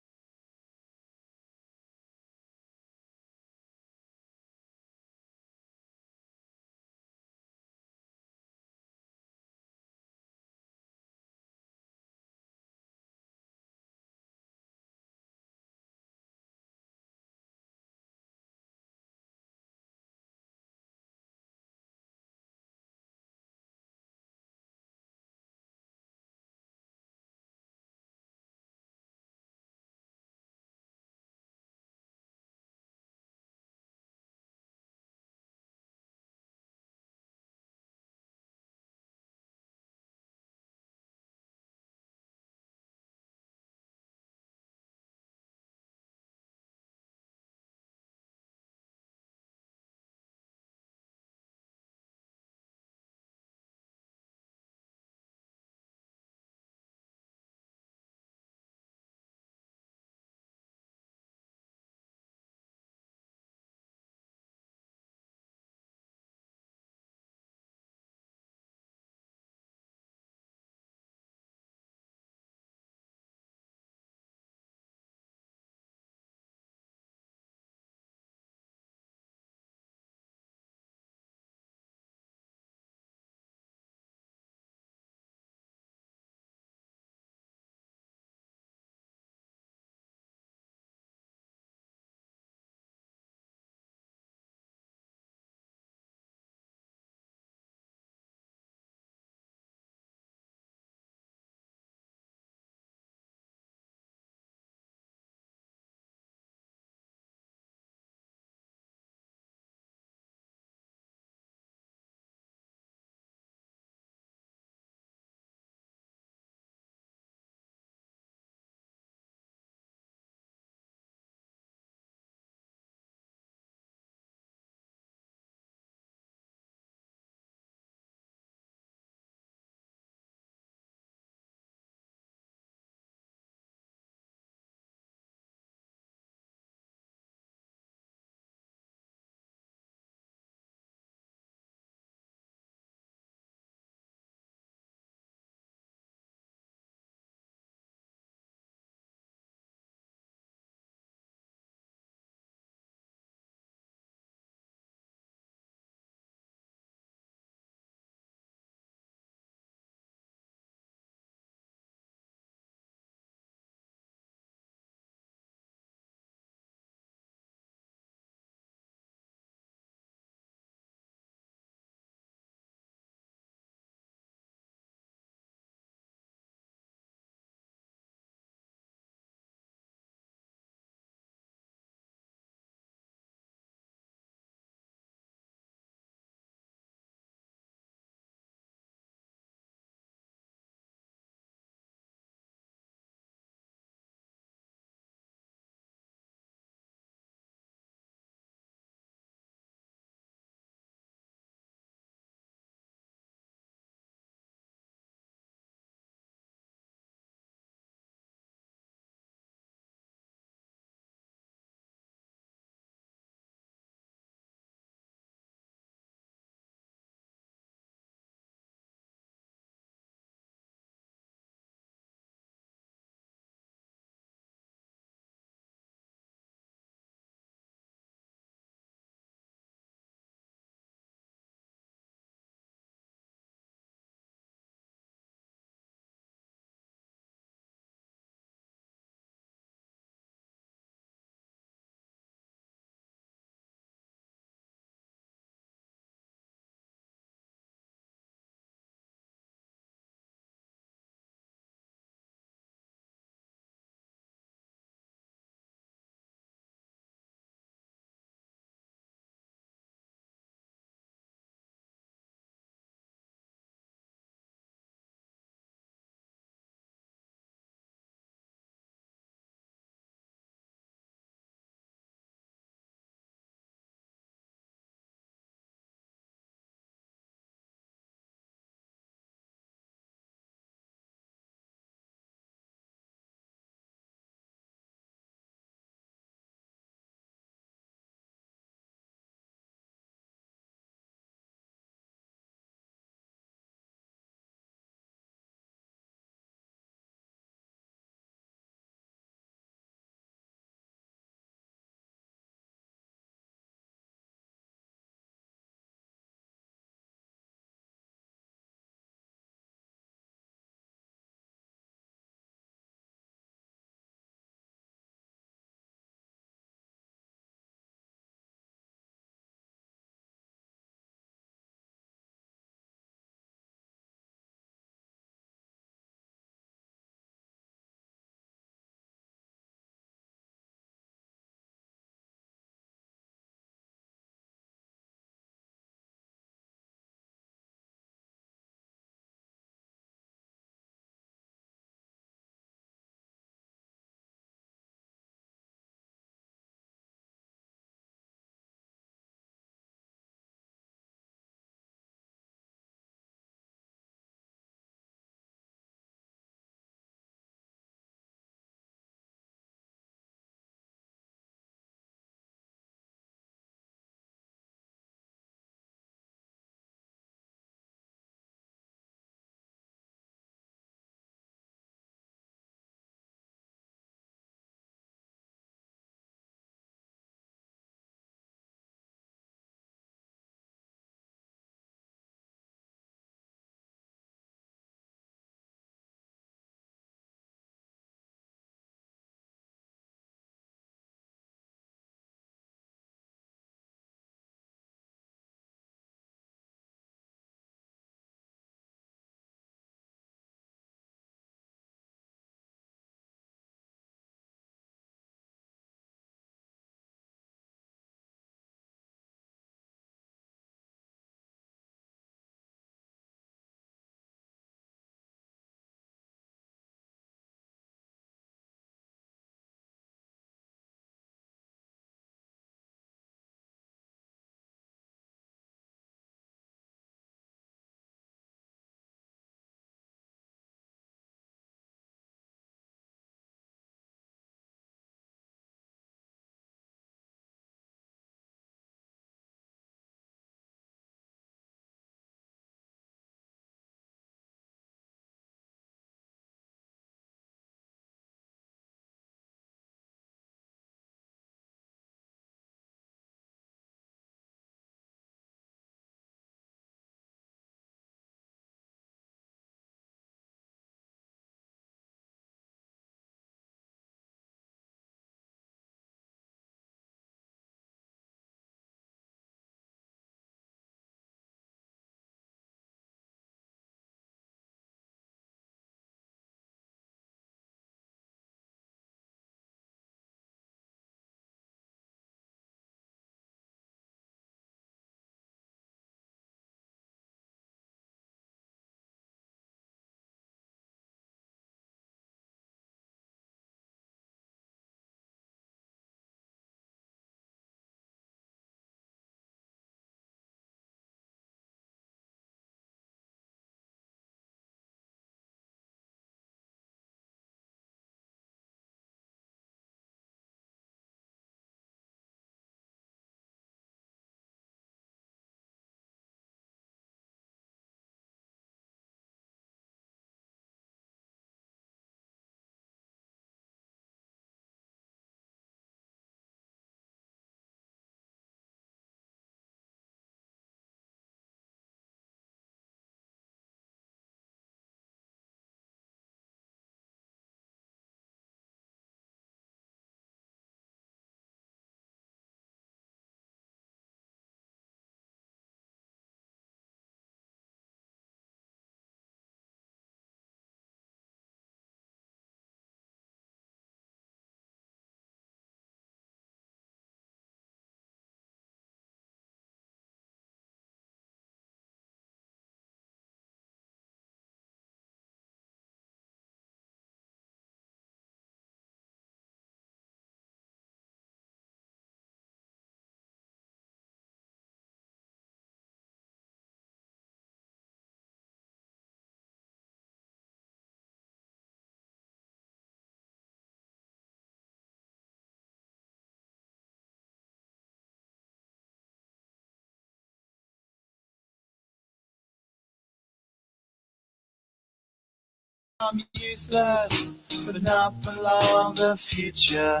Speaker 11: I'm useless, but not for long. The future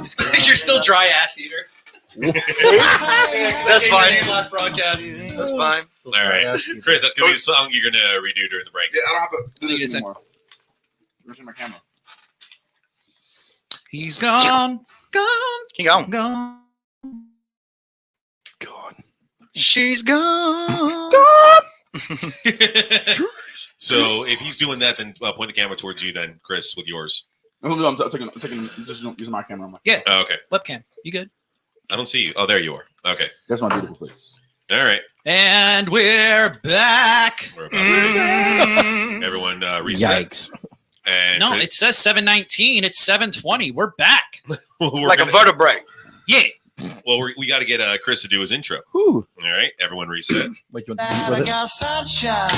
Speaker 11: is
Speaker 5: You're still dry ass eater.
Speaker 11: That's fine.
Speaker 5: Last broadcast.
Speaker 11: That's fine.
Speaker 6: All right, Chris, that's gonna be a song you're gonna redo during the break.
Speaker 3: Yeah, I don't have to do
Speaker 5: You
Speaker 3: this
Speaker 5: said-
Speaker 3: anymore. Where's my camera?
Speaker 5: He's gone.
Speaker 11: Keep going.
Speaker 5: Gone.
Speaker 1: Gone.
Speaker 11: She's gone.
Speaker 6: So if he's doing that, then point the camera towards you, then Chris, with yours.
Speaker 3: I'm taking just using my camera.
Speaker 6: Oh, okay,
Speaker 5: Webcam. You good?
Speaker 6: I don't see you. Oh, there you are. Okay,
Speaker 3: That's my beautiful face.
Speaker 6: all right.
Speaker 5: And we're back.
Speaker 6: We're about to everyone reset.
Speaker 1: Yikes.
Speaker 6: And
Speaker 5: No, it says 7:19. It's 7:20. We're back.
Speaker 6: we're
Speaker 11: Like a
Speaker 6: gonna-
Speaker 11: vertebrae.
Speaker 5: Yeah.
Speaker 6: Well, we got to get Chris to do his intro.
Speaker 1: Whew.
Speaker 6: All right, everyone reset.
Speaker 1: Wait, you want to with
Speaker 11: I
Speaker 1: it?
Speaker 11: got sunshine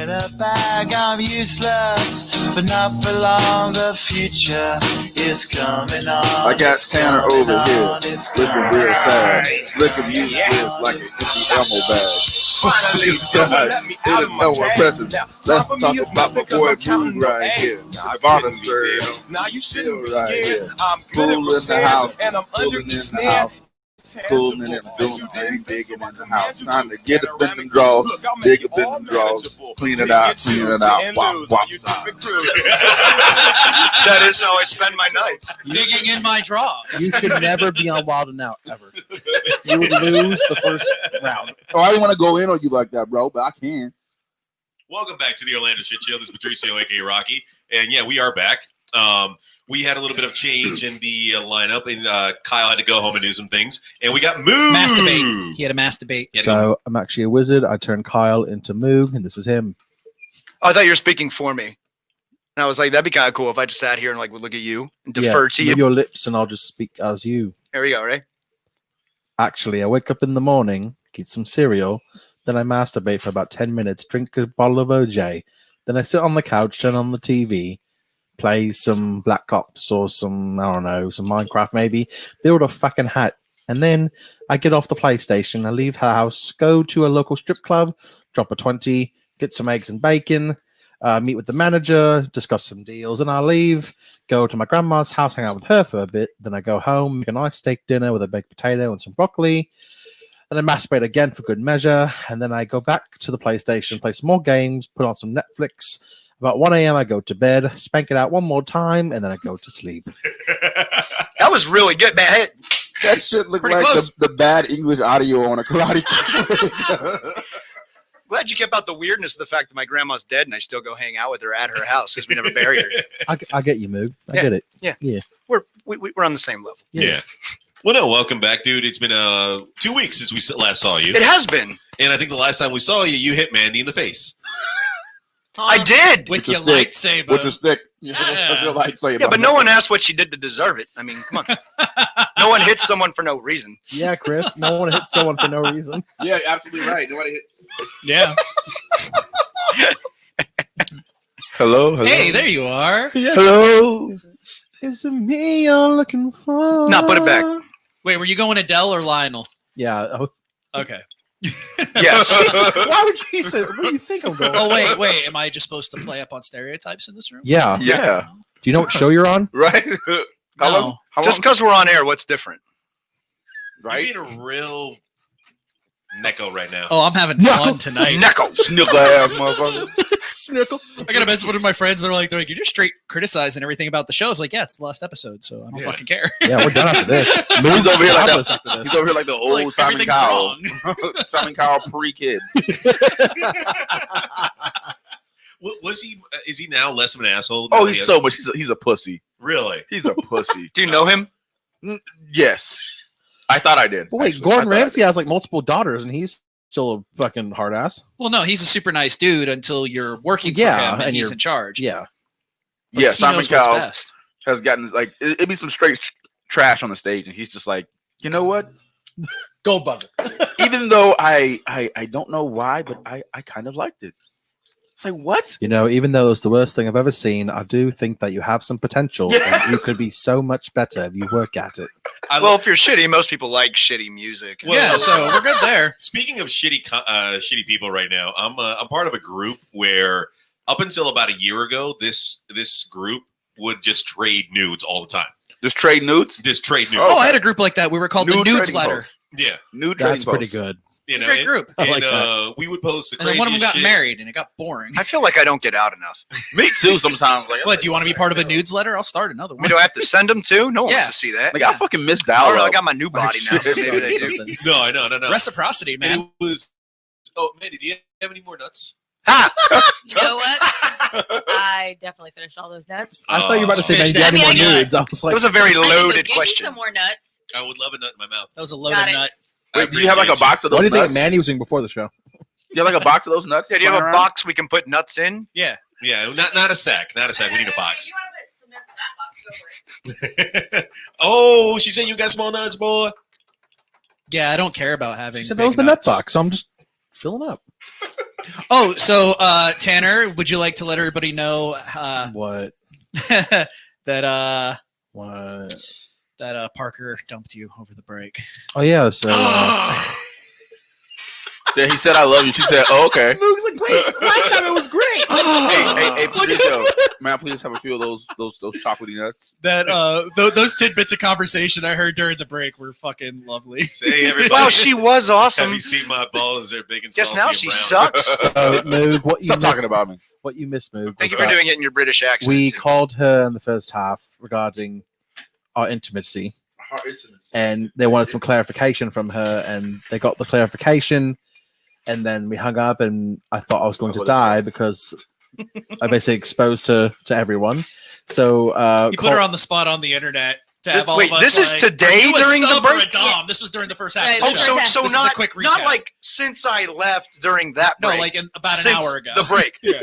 Speaker 11: in a bag. I'm useless, but not for long. The future is coming on.
Speaker 3: I got
Speaker 11: It's
Speaker 3: Tanner
Speaker 11: coming
Speaker 3: over
Speaker 11: on.
Speaker 3: here,
Speaker 11: It's
Speaker 3: looking
Speaker 11: coming
Speaker 3: real sad,
Speaker 11: on.
Speaker 3: looking useless like a empty ammo bag.
Speaker 8: Finally, someone let me out of my cage. Now, time for me is nothing 'cause I'm counting no eggs. I've been there. Now you shouldn't be scared. I'm good at my stairs, and I'm under each snare.
Speaker 3: Pulling in and doing things, digging in the house, trying to get up in the drawers, dig up in the drawers, clean it out, wop, wop.
Speaker 11: That is how I spend my nights.
Speaker 5: Digging in my drawers.
Speaker 1: You should never be on Wild and Out ever. You would lose the first round.
Speaker 3: Oh, I didn't want to go in on you like that, bro, but I can.
Speaker 6: Welcome back to the Orlando Shit Show. This is Patricio, aka Rocky, and yeah, we are back. We had a little bit of change in the lineup, and Kyle had to go home and do some things, and we got Moo.
Speaker 5: Masturbate. He had a masturbate.
Speaker 6: Yeah,
Speaker 1: So I'm actually a wizard. I turned Kyle into Moog, and this is him.
Speaker 11: Oh, I thought you were speaking for me. And I was like, that'd be kind of cool if I just sat here and like would look at you and defer to
Speaker 1: move
Speaker 11: you.
Speaker 1: your lips, and I'll just speak as you.
Speaker 11: There we go, right?
Speaker 1: Actually, I wake up in the morning, eat some cereal, then I masturbate for about 10 minutes, drink a bottle of OJ, then I sit on the couch, turn on the TV, play some Black Ops or some, I don't know, some Minecraft maybe, build a fucking hat, and then I get off the PlayStation, I leave the house, go to a local strip club, drop a 20, get some eggs and bacon, meet with the manager, discuss some deals, and I leave, go to my grandma's house, hang out with her for a bit, then I go home, make a nice steak dinner with a baked potato and some broccoli, and then masturbate again for good measure, and then I go back to the PlayStation, play some more games, put on some Netflix. About 1 a.m. I go to bed, spank it out one more time, and then I go to sleep.
Speaker 11: That was really good, man.
Speaker 3: That shit looked
Speaker 5: Pretty
Speaker 3: like
Speaker 5: close.
Speaker 3: the bad English audio on a Karate Kid.
Speaker 11: Glad you kept out the weirdness of the fact that my grandma's dead and I still go hang out with her at her house because we never buried her.
Speaker 1: I get you, Moog. I
Speaker 11: Yeah.
Speaker 1: get it.
Speaker 11: We're on the same level.
Speaker 6: Yeah. Well, no, welcome back, dude. It's been 2 weeks since we last saw you,
Speaker 11: It has been.
Speaker 6: and I think the last time we saw you, you hit Mandy in the face.
Speaker 11: I did.
Speaker 5: With
Speaker 3: With the
Speaker 5: your
Speaker 3: stick.
Speaker 5: lightsaber.
Speaker 3: With the stick.
Speaker 5: Yeah.
Speaker 3: With your lightsaber.
Speaker 11: Yeah, but no one asked what she did to deserve it. I mean, come on. No one hits someone for no reason.
Speaker 1: Yeah, Chris. No one hits someone for no reason.
Speaker 3: Yeah, absolutely right. Nobody hits.
Speaker 5: Yeah.
Speaker 3: Hello,
Speaker 5: Hey, there you are.
Speaker 3: Hello.
Speaker 1: Is it me you're looking for?
Speaker 11: No, put it back.
Speaker 5: Wait, were you going Adele or Lionel?
Speaker 1: Yeah. Oh,
Speaker 5: Okay.
Speaker 11: Yes.
Speaker 1: why would you say? What do you think I'm going?
Speaker 5: Oh, wait. Am I just supposed to play up on stereotypes in this room?
Speaker 1: Yeah.
Speaker 3: Yeah.
Speaker 1: Do you know what show you're on?
Speaker 3: Right. How
Speaker 5: No.
Speaker 3: long? How
Speaker 11: Just
Speaker 3: long?
Speaker 11: because we're on air, what's different?
Speaker 3: Right.
Speaker 6: You're being a real necko right now.
Speaker 5: Oh, I'm having
Speaker 1: No.
Speaker 5: fun tonight.
Speaker 11: Knuckles.
Speaker 3: Snickle ass motherfucker.
Speaker 1: Snickle.
Speaker 5: I got a message with one of my friends. They're like, you're just straight criticizing everything about the show. I was like, yeah, it's the last episode, so I don't
Speaker 6: Yeah.
Speaker 5: fucking care.
Speaker 1: Yeah, we're done after this.
Speaker 3: He's over here like
Speaker 1: Fabulous
Speaker 3: that.
Speaker 1: after this.
Speaker 3: He's over here like the old
Speaker 5: Like,
Speaker 3: Simon
Speaker 5: everything's
Speaker 3: Cowell.
Speaker 5: wrong.
Speaker 3: Simon Cowell pre-kid.
Speaker 6: Was he? Is he now less of an asshole?
Speaker 3: Oh,
Speaker 6: now
Speaker 3: he's
Speaker 6: he
Speaker 3: so much. He's a pussy.
Speaker 6: really.
Speaker 3: He's a pussy.
Speaker 11: Do you know him?
Speaker 3: Yes. I thought I did.
Speaker 1: But wait,
Speaker 3: actually. I
Speaker 1: Gordon
Speaker 3: thought I
Speaker 1: Ramsay
Speaker 3: did.
Speaker 1: has like multiple daughters, and he's still a fucking hard ass.
Speaker 5: Well, no, he's a super nice dude until you're working for
Speaker 1: Yeah,
Speaker 5: him and
Speaker 1: and
Speaker 5: he's
Speaker 1: you're-
Speaker 5: in charge.
Speaker 1: Yeah.
Speaker 5: But
Speaker 3: Yeah,
Speaker 5: he
Speaker 3: Simon
Speaker 5: knows what's
Speaker 3: Cowell
Speaker 5: best.
Speaker 3: has gotten like it'd be some straight trash on the stage, and he's just like, you know what?
Speaker 1: Go buzzer.
Speaker 3: Even though I don't know why, but I kind of liked it. It's like what?
Speaker 1: You know, even though it's the worst thing I've ever seen, I do think that you have some potential.
Speaker 3: Yes.
Speaker 1: And you could be so much better if you work at it.
Speaker 11: Well, if you're shitty, most people like shitty music.
Speaker 6: Well,
Speaker 5: Yeah, so we're good there.
Speaker 6: Speaking of shitty people right now, I'm part of a group where up until about a year ago, this group would just trade nudes all the time.
Speaker 8: Just trade nudes?
Speaker 6: Just trade nudes.
Speaker 5: Oh, I had a group like that. We were called the
Speaker 8: Nude
Speaker 5: Nudes
Speaker 8: trading
Speaker 5: Letter.
Speaker 8: posts.
Speaker 6: Yeah.
Speaker 8: Nude trading
Speaker 1: That's pretty
Speaker 8: posts.
Speaker 1: good.
Speaker 6: You know,
Speaker 5: Great group.
Speaker 1: I like
Speaker 6: and we would post the
Speaker 5: And then one of them
Speaker 6: craziest
Speaker 5: got
Speaker 6: shit.
Speaker 5: married, and it got boring.
Speaker 12: I feel like I don't get out enough.
Speaker 8: Me too. Sometimes. Like,
Speaker 5: What? Do you want to be part of a nudes letter? I'll start another
Speaker 12: I
Speaker 5: one.
Speaker 12: mean, do I have to send them too? No one
Speaker 5: Yeah.
Speaker 12: wants to see that.
Speaker 8: Like, I fucking miss
Speaker 12: I don't
Speaker 8: dial
Speaker 12: know. I
Speaker 8: up.
Speaker 12: got my new body now, so maybe they do.
Speaker 1: Something.
Speaker 6: No.
Speaker 5: Reciprocity,
Speaker 6: And
Speaker 5: man.
Speaker 6: it was. Oh, Mandy, do you have any more nuts?
Speaker 12: Ha!
Speaker 4: You know what? I definitely finished all those nuts.
Speaker 1: I thought you were about to say, man,
Speaker 5: Finished
Speaker 1: do you have
Speaker 4: that.
Speaker 1: any more
Speaker 4: I mean, I got-
Speaker 1: nudes? I was like,
Speaker 12: That was a very
Speaker 4: I can go
Speaker 12: loaded
Speaker 4: give you
Speaker 12: question.
Speaker 4: some more nuts.
Speaker 6: I would love a nut in my mouth.
Speaker 5: That was a loaded
Speaker 4: Got it.
Speaker 5: nut.
Speaker 8: Wait, do you have like a
Speaker 6: appreciate
Speaker 8: box of those
Speaker 1: what do you think
Speaker 8: nuts?
Speaker 1: Manny was doing before the show?
Speaker 8: Do you have like a box of those nuts?
Speaker 12: Yeah, do you have a
Speaker 8: lying
Speaker 12: box we can put nuts in?
Speaker 5: Yeah.
Speaker 6: Yeah, not a sack. Not a sack. We need a box.
Speaker 4: You want to put some nuts in that box? Go for it.
Speaker 6: Oh, she said you got small nuts, boy.
Speaker 5: Yeah, I don't care about having.
Speaker 1: She said that
Speaker 5: big
Speaker 1: was the nut
Speaker 5: nuts.
Speaker 1: box, so I'm just filling up.
Speaker 5: Oh, so Tanner, would you like to let everybody know
Speaker 1: What?
Speaker 5: that
Speaker 1: What?
Speaker 5: Parker dumped you over the break?
Speaker 1: Oh yeah. So
Speaker 8: Yeah, he said I love you. She said, "Oh, okay."
Speaker 1: Moog's like, wait, last time it was great.
Speaker 8: hey, Patricio, may I please have a few of those chocolatey nuts?
Speaker 5: That those tidbits of conversation I heard during the break were fucking lovely.
Speaker 6: Hey, everybody.
Speaker 12: Wow, she was
Speaker 6: Have
Speaker 12: awesome.
Speaker 6: you seen my balls? They're big and
Speaker 12: Guess
Speaker 6: salty
Speaker 12: now
Speaker 6: and
Speaker 12: she
Speaker 6: brown.
Speaker 12: sucks.
Speaker 1: So Moog, what you
Speaker 8: Stop
Speaker 1: missed,
Speaker 8: talking about me.
Speaker 1: what you missed, Moog.
Speaker 12: Thank you
Speaker 1: was
Speaker 12: for
Speaker 1: that
Speaker 12: doing it in your British accent.
Speaker 1: We
Speaker 12: too.
Speaker 1: called her in the first half regarding our intimacy, and they wanted some clarification from her, and they got the clarification, and then we hung up, and I thought I was going to die because I basically exposed her to everyone. So
Speaker 5: You put her on the spot on the internet to have all
Speaker 12: Wait,
Speaker 5: of us.
Speaker 12: this is
Speaker 5: like,
Speaker 12: today
Speaker 5: "Are you a
Speaker 12: during the
Speaker 5: sub or
Speaker 12: break?"
Speaker 5: a dom? This was during the first half.
Speaker 4: Right,
Speaker 5: of the
Speaker 12: Oh,
Speaker 5: show.
Speaker 12: so
Speaker 5: This is
Speaker 12: not
Speaker 5: a quick recap.
Speaker 12: not like since I left during that
Speaker 5: no,
Speaker 12: break.
Speaker 5: like about an
Speaker 12: since
Speaker 5: hour ago.
Speaker 12: the break.
Speaker 5: Yeah.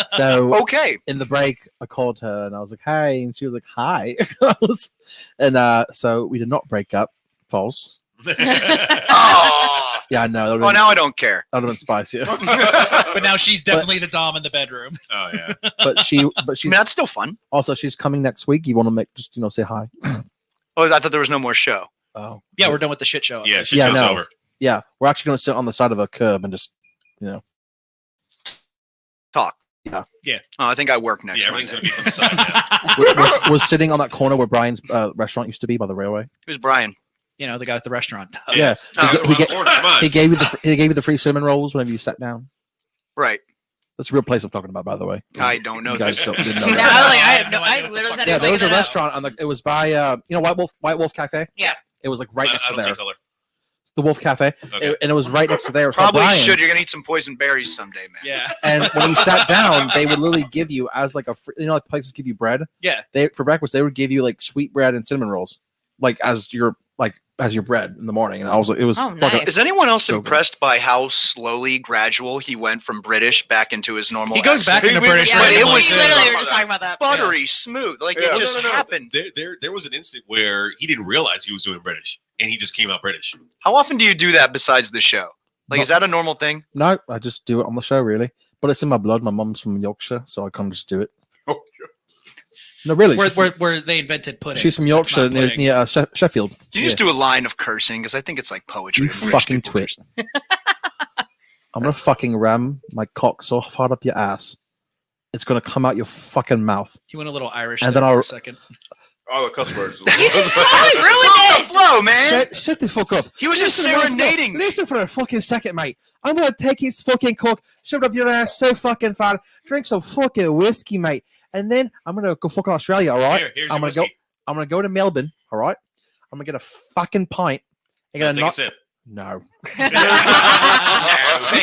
Speaker 1: so
Speaker 12: Okay.
Speaker 1: in the break, I called her and I was like, "Hey," and she was like, "Hi," so we did not break up. False.
Speaker 12: Oh,
Speaker 1: Yeah, I know. That would
Speaker 12: well,
Speaker 1: have
Speaker 12: now I don't care.
Speaker 1: been spicier.
Speaker 5: But now she's definitely the dom in the bedroom.
Speaker 6: Oh yeah.
Speaker 1: but
Speaker 12: I
Speaker 1: she's
Speaker 12: mean, that's still fun.
Speaker 1: also she's coming next week. You want to make just say hi?
Speaker 12: Oh, I thought there was no more show.
Speaker 1: Oh,
Speaker 5: Yeah, we're done with the shit show.
Speaker 6: Yeah, shit
Speaker 1: Yeah,
Speaker 6: show's
Speaker 1: no.
Speaker 6: over.
Speaker 1: yeah. We're actually going to sit on the side of a curb and just
Speaker 12: Talk.
Speaker 1: Yeah.
Speaker 5: Yeah.
Speaker 12: Oh, I think I work next
Speaker 6: Yeah, everything's
Speaker 12: Monday.
Speaker 6: gonna be from the side now.
Speaker 1: we're sitting on that corner where Brian's restaurant used to be by the railway.
Speaker 12: Who's Brian?
Speaker 5: You know, the guy at the restaurant.
Speaker 1: Yeah,
Speaker 12: Oh,
Speaker 1: he gave you the free cinnamon rolls whenever you sat down.
Speaker 12: Right.
Speaker 1: That's a real place I'm talking about, by the way.
Speaker 12: I don't know
Speaker 1: You guys
Speaker 12: this.
Speaker 1: didn't know
Speaker 4: No,
Speaker 1: that.
Speaker 4: like, I have
Speaker 5: have
Speaker 4: no.
Speaker 5: no
Speaker 4: I
Speaker 5: idea what the
Speaker 4: literally
Speaker 5: fuck
Speaker 4: had
Speaker 1: Yeah,
Speaker 4: to
Speaker 1: there was
Speaker 4: make
Speaker 1: a
Speaker 4: it up.
Speaker 1: restaurant on the. It was by White Wolf Cafe.
Speaker 4: Yeah.
Speaker 1: It was like right
Speaker 6: I
Speaker 1: next to
Speaker 6: don't see
Speaker 1: there.
Speaker 6: color.
Speaker 1: The Wolf Cafe,
Speaker 6: Okay.
Speaker 1: and it was right next to there. It was called
Speaker 12: Probably
Speaker 1: Brian's.
Speaker 12: should. You're gonna eat some poison berries someday, man.
Speaker 5: Yeah.
Speaker 1: And when you sat down, they would literally give you as like a like places give you bread.
Speaker 5: Yeah.
Speaker 1: They for breakfast they would give you like sweet bread and cinnamon rolls, like as your bread in the morning. And I was like, it was
Speaker 4: Oh,
Speaker 1: fucking-
Speaker 4: nice.
Speaker 12: Is anyone else
Speaker 1: So good.
Speaker 12: impressed by how slowly gradual he went from British back into his normal?
Speaker 5: He goes back
Speaker 12: accent?
Speaker 5: into British.
Speaker 4: Yeah,
Speaker 12: But
Speaker 4: we
Speaker 12: it
Speaker 5: randomly,
Speaker 12: was
Speaker 5: too.
Speaker 4: literally were just talking about that.
Speaker 12: buttery smooth. Like
Speaker 8: Yeah.
Speaker 12: it just happened.
Speaker 6: There was an instant where he didn't realize he was doing British, and he just came out British.
Speaker 12: How often do you do that besides the show? Like, is that a normal thing?
Speaker 1: No, I just do it on the show, really. But it's in my blood. My mom's from Yorkshire, so I can't just do it. No, really.
Speaker 5: Where they invented pudding.
Speaker 1: She's from
Speaker 5: That's
Speaker 1: Yorkshire,
Speaker 5: not pudding.
Speaker 1: near Sheffield.
Speaker 12: Can you just do a line of cursing? Because I think it's like poetry.
Speaker 1: You
Speaker 12: and British
Speaker 1: fucking
Speaker 12: people
Speaker 1: twit.
Speaker 12: curse.
Speaker 1: I'm gonna fucking ram my cock so hard up your ass, it's gonna come out your fucking mouth.
Speaker 5: He went a little Irish
Speaker 1: And
Speaker 5: there
Speaker 1: then
Speaker 5: for
Speaker 1: I'll-
Speaker 5: a second.
Speaker 8: All the cuss words.
Speaker 4: Ruined
Speaker 12: Off
Speaker 4: it.
Speaker 12: the flow, man.
Speaker 1: Shut the fuck up.
Speaker 12: He was just
Speaker 1: Listen for a-
Speaker 12: serenading.
Speaker 1: Listen for a fucking second, mate. I'm gonna take his fucking cock, shove it up your ass so fucking far, drink some fucking whiskey, mate, and then I'm gonna go fucking Australia. All right.
Speaker 6: Here's
Speaker 1: I'm
Speaker 6: your
Speaker 1: gonna go.
Speaker 6: whiskey.
Speaker 1: I'm gonna go to Melbourne. All right. I'm gonna get a fucking pint. I'm gonna
Speaker 6: Take a
Speaker 1: not.
Speaker 6: sip.
Speaker 1: No.
Speaker 5: Fake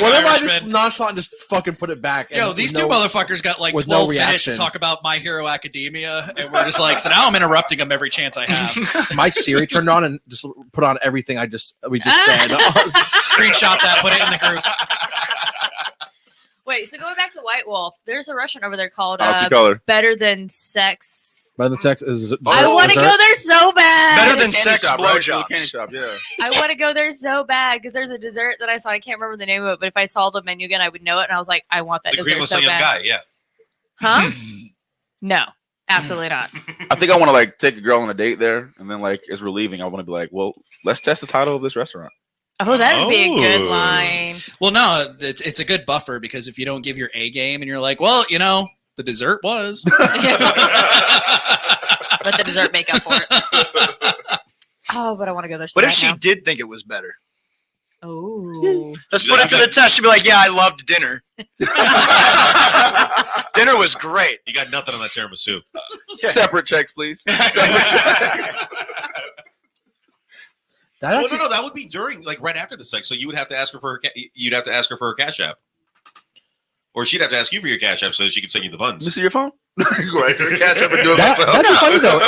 Speaker 1: What if I just
Speaker 5: Irishman.
Speaker 1: nonchalant just fucking put it back?
Speaker 5: Yo,
Speaker 1: and
Speaker 5: these
Speaker 1: no-
Speaker 5: two motherfuckers got like
Speaker 1: with
Speaker 5: 12
Speaker 1: no
Speaker 5: minutes to
Speaker 1: reaction.
Speaker 5: talk about My Hero Academia, and we're just like, so now I'm interrupting them every chance I have.
Speaker 1: My Siri turned on and just put on everything we just said.
Speaker 5: Screenshot that, put it in the group.
Speaker 4: Wait, so going back to White Wolf, there's a restaurant over there called
Speaker 8: I'll see color.
Speaker 4: Better Than Sex.
Speaker 1: Better than sex is.
Speaker 4: I want to
Speaker 1: dessert?
Speaker 4: go there so bad.
Speaker 12: Better than
Speaker 8: Candy
Speaker 12: sex
Speaker 8: shop, right?
Speaker 12: blowjobs.
Speaker 8: Candy shop, yeah.
Speaker 4: I want to go there so bad because there's a dessert that I saw. I can't remember the name of it, but if I saw the menu again, I would know it. And I was like, I want that
Speaker 6: The
Speaker 4: dessert
Speaker 6: green was
Speaker 4: so
Speaker 6: so young
Speaker 4: bad.
Speaker 6: guy. Yeah.
Speaker 4: Huh? No, absolutely not.
Speaker 8: I think I want to like take a girl on a date there, and then like as we're leaving, I want to be like, well, let's test the title of this restaurant.
Speaker 4: Oh, that'd be a good
Speaker 6: Oh.
Speaker 4: line.
Speaker 5: Well, no, it's a good buffer because if you don't give your A game and you're like, well, you know, the dessert was.
Speaker 4: Let the dessert make up for it. Oh, but I want to go there. So
Speaker 12: What if
Speaker 4: bad
Speaker 12: she
Speaker 4: now.
Speaker 12: did think it was better?
Speaker 4: Oh.
Speaker 12: Let's put it to the test. She'd be like, yeah, I loved dinner. Dinner was great.
Speaker 6: You got nothing on that tiramisu.
Speaker 8: Separate checks, please.
Speaker 6: Well, no, that would be during, like, right after the sex. So you would have to ask her for her. You'd have to ask her for her Cash App, or she'd have to ask you for your Cash App so that she could send you the
Speaker 8: Let me
Speaker 6: funds.
Speaker 8: see your phone. Right, catch up and do it myself.
Speaker 1: That'd be funny though.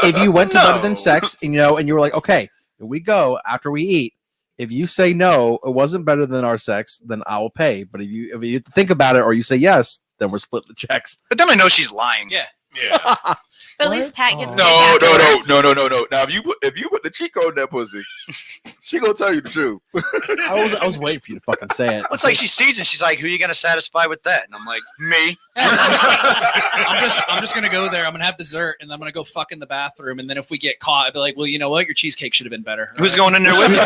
Speaker 1: If you went to better
Speaker 8: No.
Speaker 1: than sex, and you were like, okay, here we go after we eat. If you say no, it wasn't better than our sex, then I will pay. But if you think about it or you say yes, then we're split the checks.
Speaker 12: But then I know she's lying.
Speaker 5: Yeah.
Speaker 6: Yeah.
Speaker 4: But at least Pat gets
Speaker 1: Oh.
Speaker 8: No.
Speaker 4: afterwards.
Speaker 8: Now if you put the cheek on that pussy, she gonna tell you the truth.
Speaker 1: I was waiting for you to fucking say it.
Speaker 12: It's like she sees and she's like, who are you going to satisfy with that? And I'm like, me.
Speaker 5: I'm just gonna go there. I'm gonna have dessert, and I'm gonna go fuck in the bathroom. And then if we get caught, I'd be like, well, you know what? Your cheesecake should have been better.
Speaker 12: Who's going in there with me?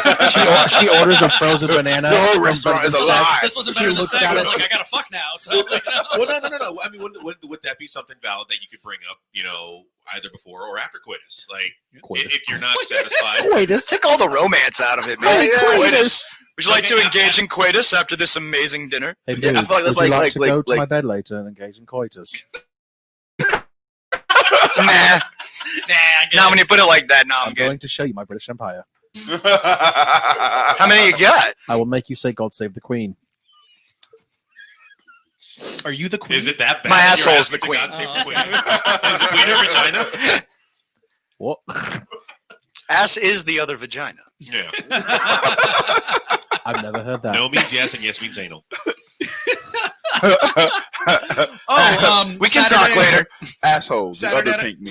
Speaker 1: She orders a frozen banana.
Speaker 8: The whole
Speaker 1: from
Speaker 8: restaurant
Speaker 1: Better
Speaker 8: is a
Speaker 1: Than Sex.
Speaker 8: lie.
Speaker 5: This wasn't
Speaker 1: She
Speaker 5: better than
Speaker 1: looks
Speaker 5: sex.
Speaker 1: at
Speaker 5: I was
Speaker 1: it.
Speaker 5: like, I gotta fuck now. So, you know.
Speaker 6: Well, no. I mean, would that be something valid that you could bring up? You know, either before or after coitus? Like,
Speaker 1: Coitus.
Speaker 6: if you're not satisfied.
Speaker 1: Coitus.
Speaker 12: Take all the romance out of it, man.
Speaker 1: Hey, coitus.
Speaker 12: Would you like to engage in coitus after this amazing dinner?
Speaker 1: Hey,
Speaker 8: Yeah,
Speaker 1: dude,
Speaker 8: I feel like that's
Speaker 1: would you
Speaker 8: like-
Speaker 1: like to
Speaker 8: like-
Speaker 1: go to
Speaker 8: like-
Speaker 1: my bed later and engage in coitus?
Speaker 12: Nah. Now when you put it like that, nah, I'm
Speaker 1: I'm
Speaker 12: good.
Speaker 1: going to show you my British Empire.
Speaker 12: How many you got?
Speaker 1: I will make you say "God Save the Queen."
Speaker 5: Are you the queen?
Speaker 6: Is it that bad?
Speaker 12: My
Speaker 6: that you're
Speaker 12: asshole's the
Speaker 6: asking to
Speaker 12: queen.
Speaker 6: God save the queen? Is it queen or vagina?
Speaker 1: What?
Speaker 12: Ass is the other vagina.
Speaker 6: Yeah.
Speaker 1: I've never heard that.
Speaker 6: No means yes, and yes means anal.
Speaker 5: Oh,
Speaker 12: We can talk later.
Speaker 8: Assholes. The
Speaker 5: Saturday,
Speaker 8: other pink meat.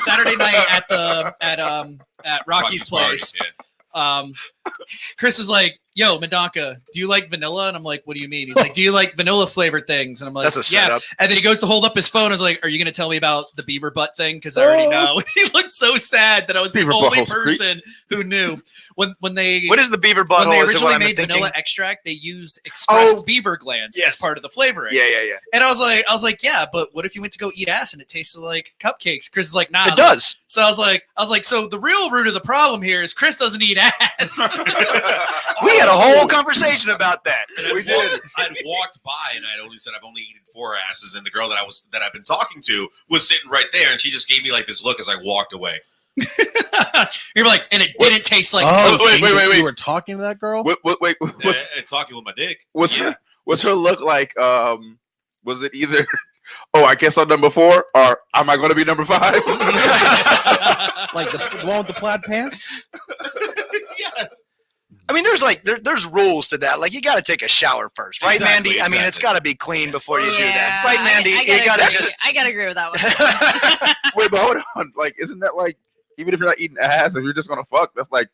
Speaker 5: Saturday night at Rocky's place. Chris is like, "Yo, Madonka, do you like vanilla?" And I'm like, "What do you mean?" He's like, "Do you like vanilla flavored things?" And I'm like,
Speaker 12: That's a
Speaker 5: "Yeah."
Speaker 12: setup.
Speaker 5: And then he goes to hold up his phone. I was like, "Are you going to tell me about the beaver butt thing? Because I already know." He looked so sad that I was
Speaker 8: Beaver
Speaker 5: the only
Speaker 8: butthole's great.
Speaker 5: person who knew when they
Speaker 12: What is the beaver
Speaker 5: when they
Speaker 12: butthole? Is it
Speaker 5: originally
Speaker 12: what I'm
Speaker 5: made
Speaker 12: thinking?
Speaker 5: vanilla extract. They used expressed
Speaker 12: Oh,
Speaker 5: beaver glands
Speaker 12: yes.
Speaker 5: as part of the flavoring.
Speaker 12: Yeah, yeah, yeah.
Speaker 5: And I was like, "Yeah, but what if you went to go eat ass and it tasted like cupcakes?" Chris is like, "Nah."
Speaker 12: It does.
Speaker 5: So I was like, so the real root of the problem here is Chris doesn't eat ass.
Speaker 12: We had a whole conversation about that.
Speaker 6: I'd walked by and I'd only said I've only eaten 4 asses, and the girl that I've been talking to was sitting right there, and she just gave me like this look as I walked away.
Speaker 5: You're like, and it didn't taste like.
Speaker 1: Oh,
Speaker 8: wait, wait, wait, wait.
Speaker 1: You were talking to that girl?
Speaker 8: Wait.
Speaker 6: And talking with my dick.
Speaker 8: Was
Speaker 6: Yeah.
Speaker 8: her look like? Was it either? Oh, I guess I'm number 4, or am I going to be number 5?
Speaker 1: Like the one with the plaid pants?
Speaker 6: Yes.
Speaker 12: I mean, there's rules to that. Like, you got to take a shower first, right,
Speaker 6: Exactly,
Speaker 12: Mandy? I mean, it's
Speaker 6: exactly.
Speaker 12: got to be clean before you do that,
Speaker 4: Yeah,
Speaker 12: right, Mandy?
Speaker 4: I
Speaker 12: You got to
Speaker 4: agree.
Speaker 12: just.
Speaker 4: I gotta agree with that one.
Speaker 8: Wait, but hold on. Like, isn't that like, even if you're not eating ass, if you're just gonna fuck, that's like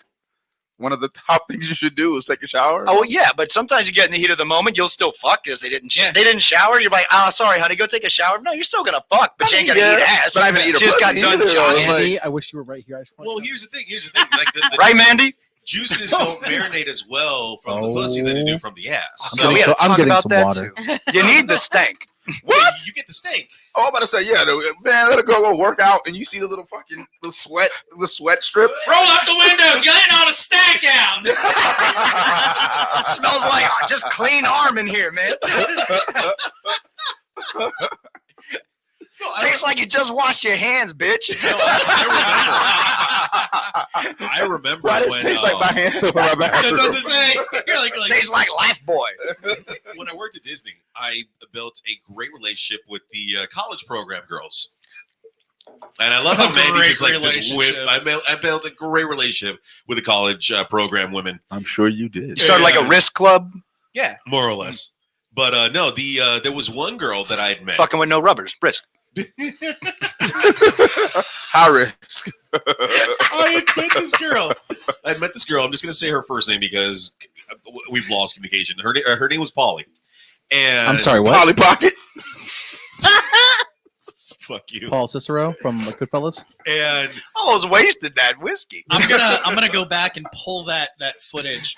Speaker 8: one of the top things you should do is take a shower.
Speaker 12: Oh yeah, but sometimes you get in the heat of the moment, you'll still fuck because they didn't.
Speaker 5: Yeah.
Speaker 12: They didn't shower. You're like, sorry, honey, go take a shower. No, you're still gonna fuck, but you ain't gonna
Speaker 8: Yeah,
Speaker 12: eat ass.
Speaker 8: but I haven't eaten a
Speaker 12: You just got
Speaker 8: pussy
Speaker 12: done
Speaker 8: either, though.
Speaker 12: jogging.
Speaker 8: It's like-
Speaker 1: Andy, I wish you were right here. I just want
Speaker 6: Well,
Speaker 1: to-
Speaker 6: here's the thing. Like the
Speaker 12: Right, Mandy?
Speaker 6: juices don't marinate as well from the pussy than they do from the ass.
Speaker 1: I'm
Speaker 6: So
Speaker 1: getting
Speaker 12: we
Speaker 1: so-
Speaker 12: gotta
Speaker 1: I'm
Speaker 12: talk
Speaker 1: getting
Speaker 12: about
Speaker 1: some
Speaker 12: that
Speaker 1: water.
Speaker 12: too. You need the stank.
Speaker 8: What?
Speaker 6: You get the steak.
Speaker 8: Oh, I'm about to say, yeah, man, let a girl go work out, and you see the little fucking the sweat strip.
Speaker 5: Roll up the windows. You're letting all the stank out.
Speaker 12: It smells like just clean arm in here, man. Tastes like you just washed your hands, bitch.
Speaker 6: I remember
Speaker 8: Why does
Speaker 6: when
Speaker 8: it taste like my hands over my
Speaker 5: That's
Speaker 8: bathroom?
Speaker 5: what to say. You're like
Speaker 12: Tastes like Life Boy.
Speaker 6: when I worked at Disney, I built a great relationship with the college program girls. And I love how Mandy
Speaker 5: Great
Speaker 6: just like this whip.
Speaker 5: relationship.
Speaker 6: I built a great relationship with the college program women,
Speaker 8: I'm sure you did.
Speaker 12: You started like a wrist club,
Speaker 5: yeah.
Speaker 6: more or less. But no, there was one girl that I had met.
Speaker 12: fucking with no rubbers, brisk.
Speaker 8: High risk.
Speaker 6: I had met this girl. I met this girl. I'm just going to say her first name because we've lost communication. Her name was Polly. And
Speaker 1: I'm sorry, what?
Speaker 8: Polly Pocket.
Speaker 6: Fuck you.
Speaker 1: Paul Cicero from Goodfellas?
Speaker 6: And
Speaker 12: I almost wasted that whiskey.
Speaker 5: I'm gonna go back and pull that footage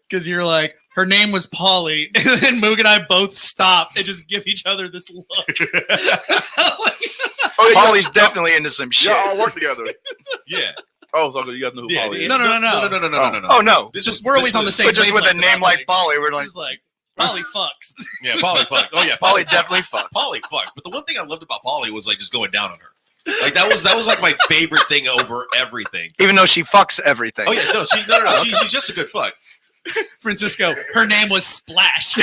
Speaker 5: because you're like, her name was Polly, and then Moog and I both stop and just give each other this look.
Speaker 12: Polly's definitely into some shit.
Speaker 3: Y'all all work together.
Speaker 6: Yeah.
Speaker 3: Oh, so you guys know who Polly is.
Speaker 5: No.
Speaker 6: No.
Speaker 12: Oh no,
Speaker 6: This
Speaker 5: Just
Speaker 6: is
Speaker 5: we're always
Speaker 6: this
Speaker 5: on the
Speaker 6: is-
Speaker 5: same.
Speaker 12: but just with a
Speaker 5: wavelength
Speaker 12: name
Speaker 5: about
Speaker 12: like
Speaker 5: it.
Speaker 12: Polly, we're like,
Speaker 5: It's like Polly fucks.
Speaker 6: Yeah, Polly fucked. Oh yeah,
Speaker 12: Polly definitely fucked.
Speaker 6: Polly fucked. But the one thing I loved about Polly was like just going down on her. Like that was like my favorite thing over everything.
Speaker 12: Even though she fucks everything.
Speaker 6: Oh yeah, no, she's just a good fuck.
Speaker 5: Francisco, her name was Splash.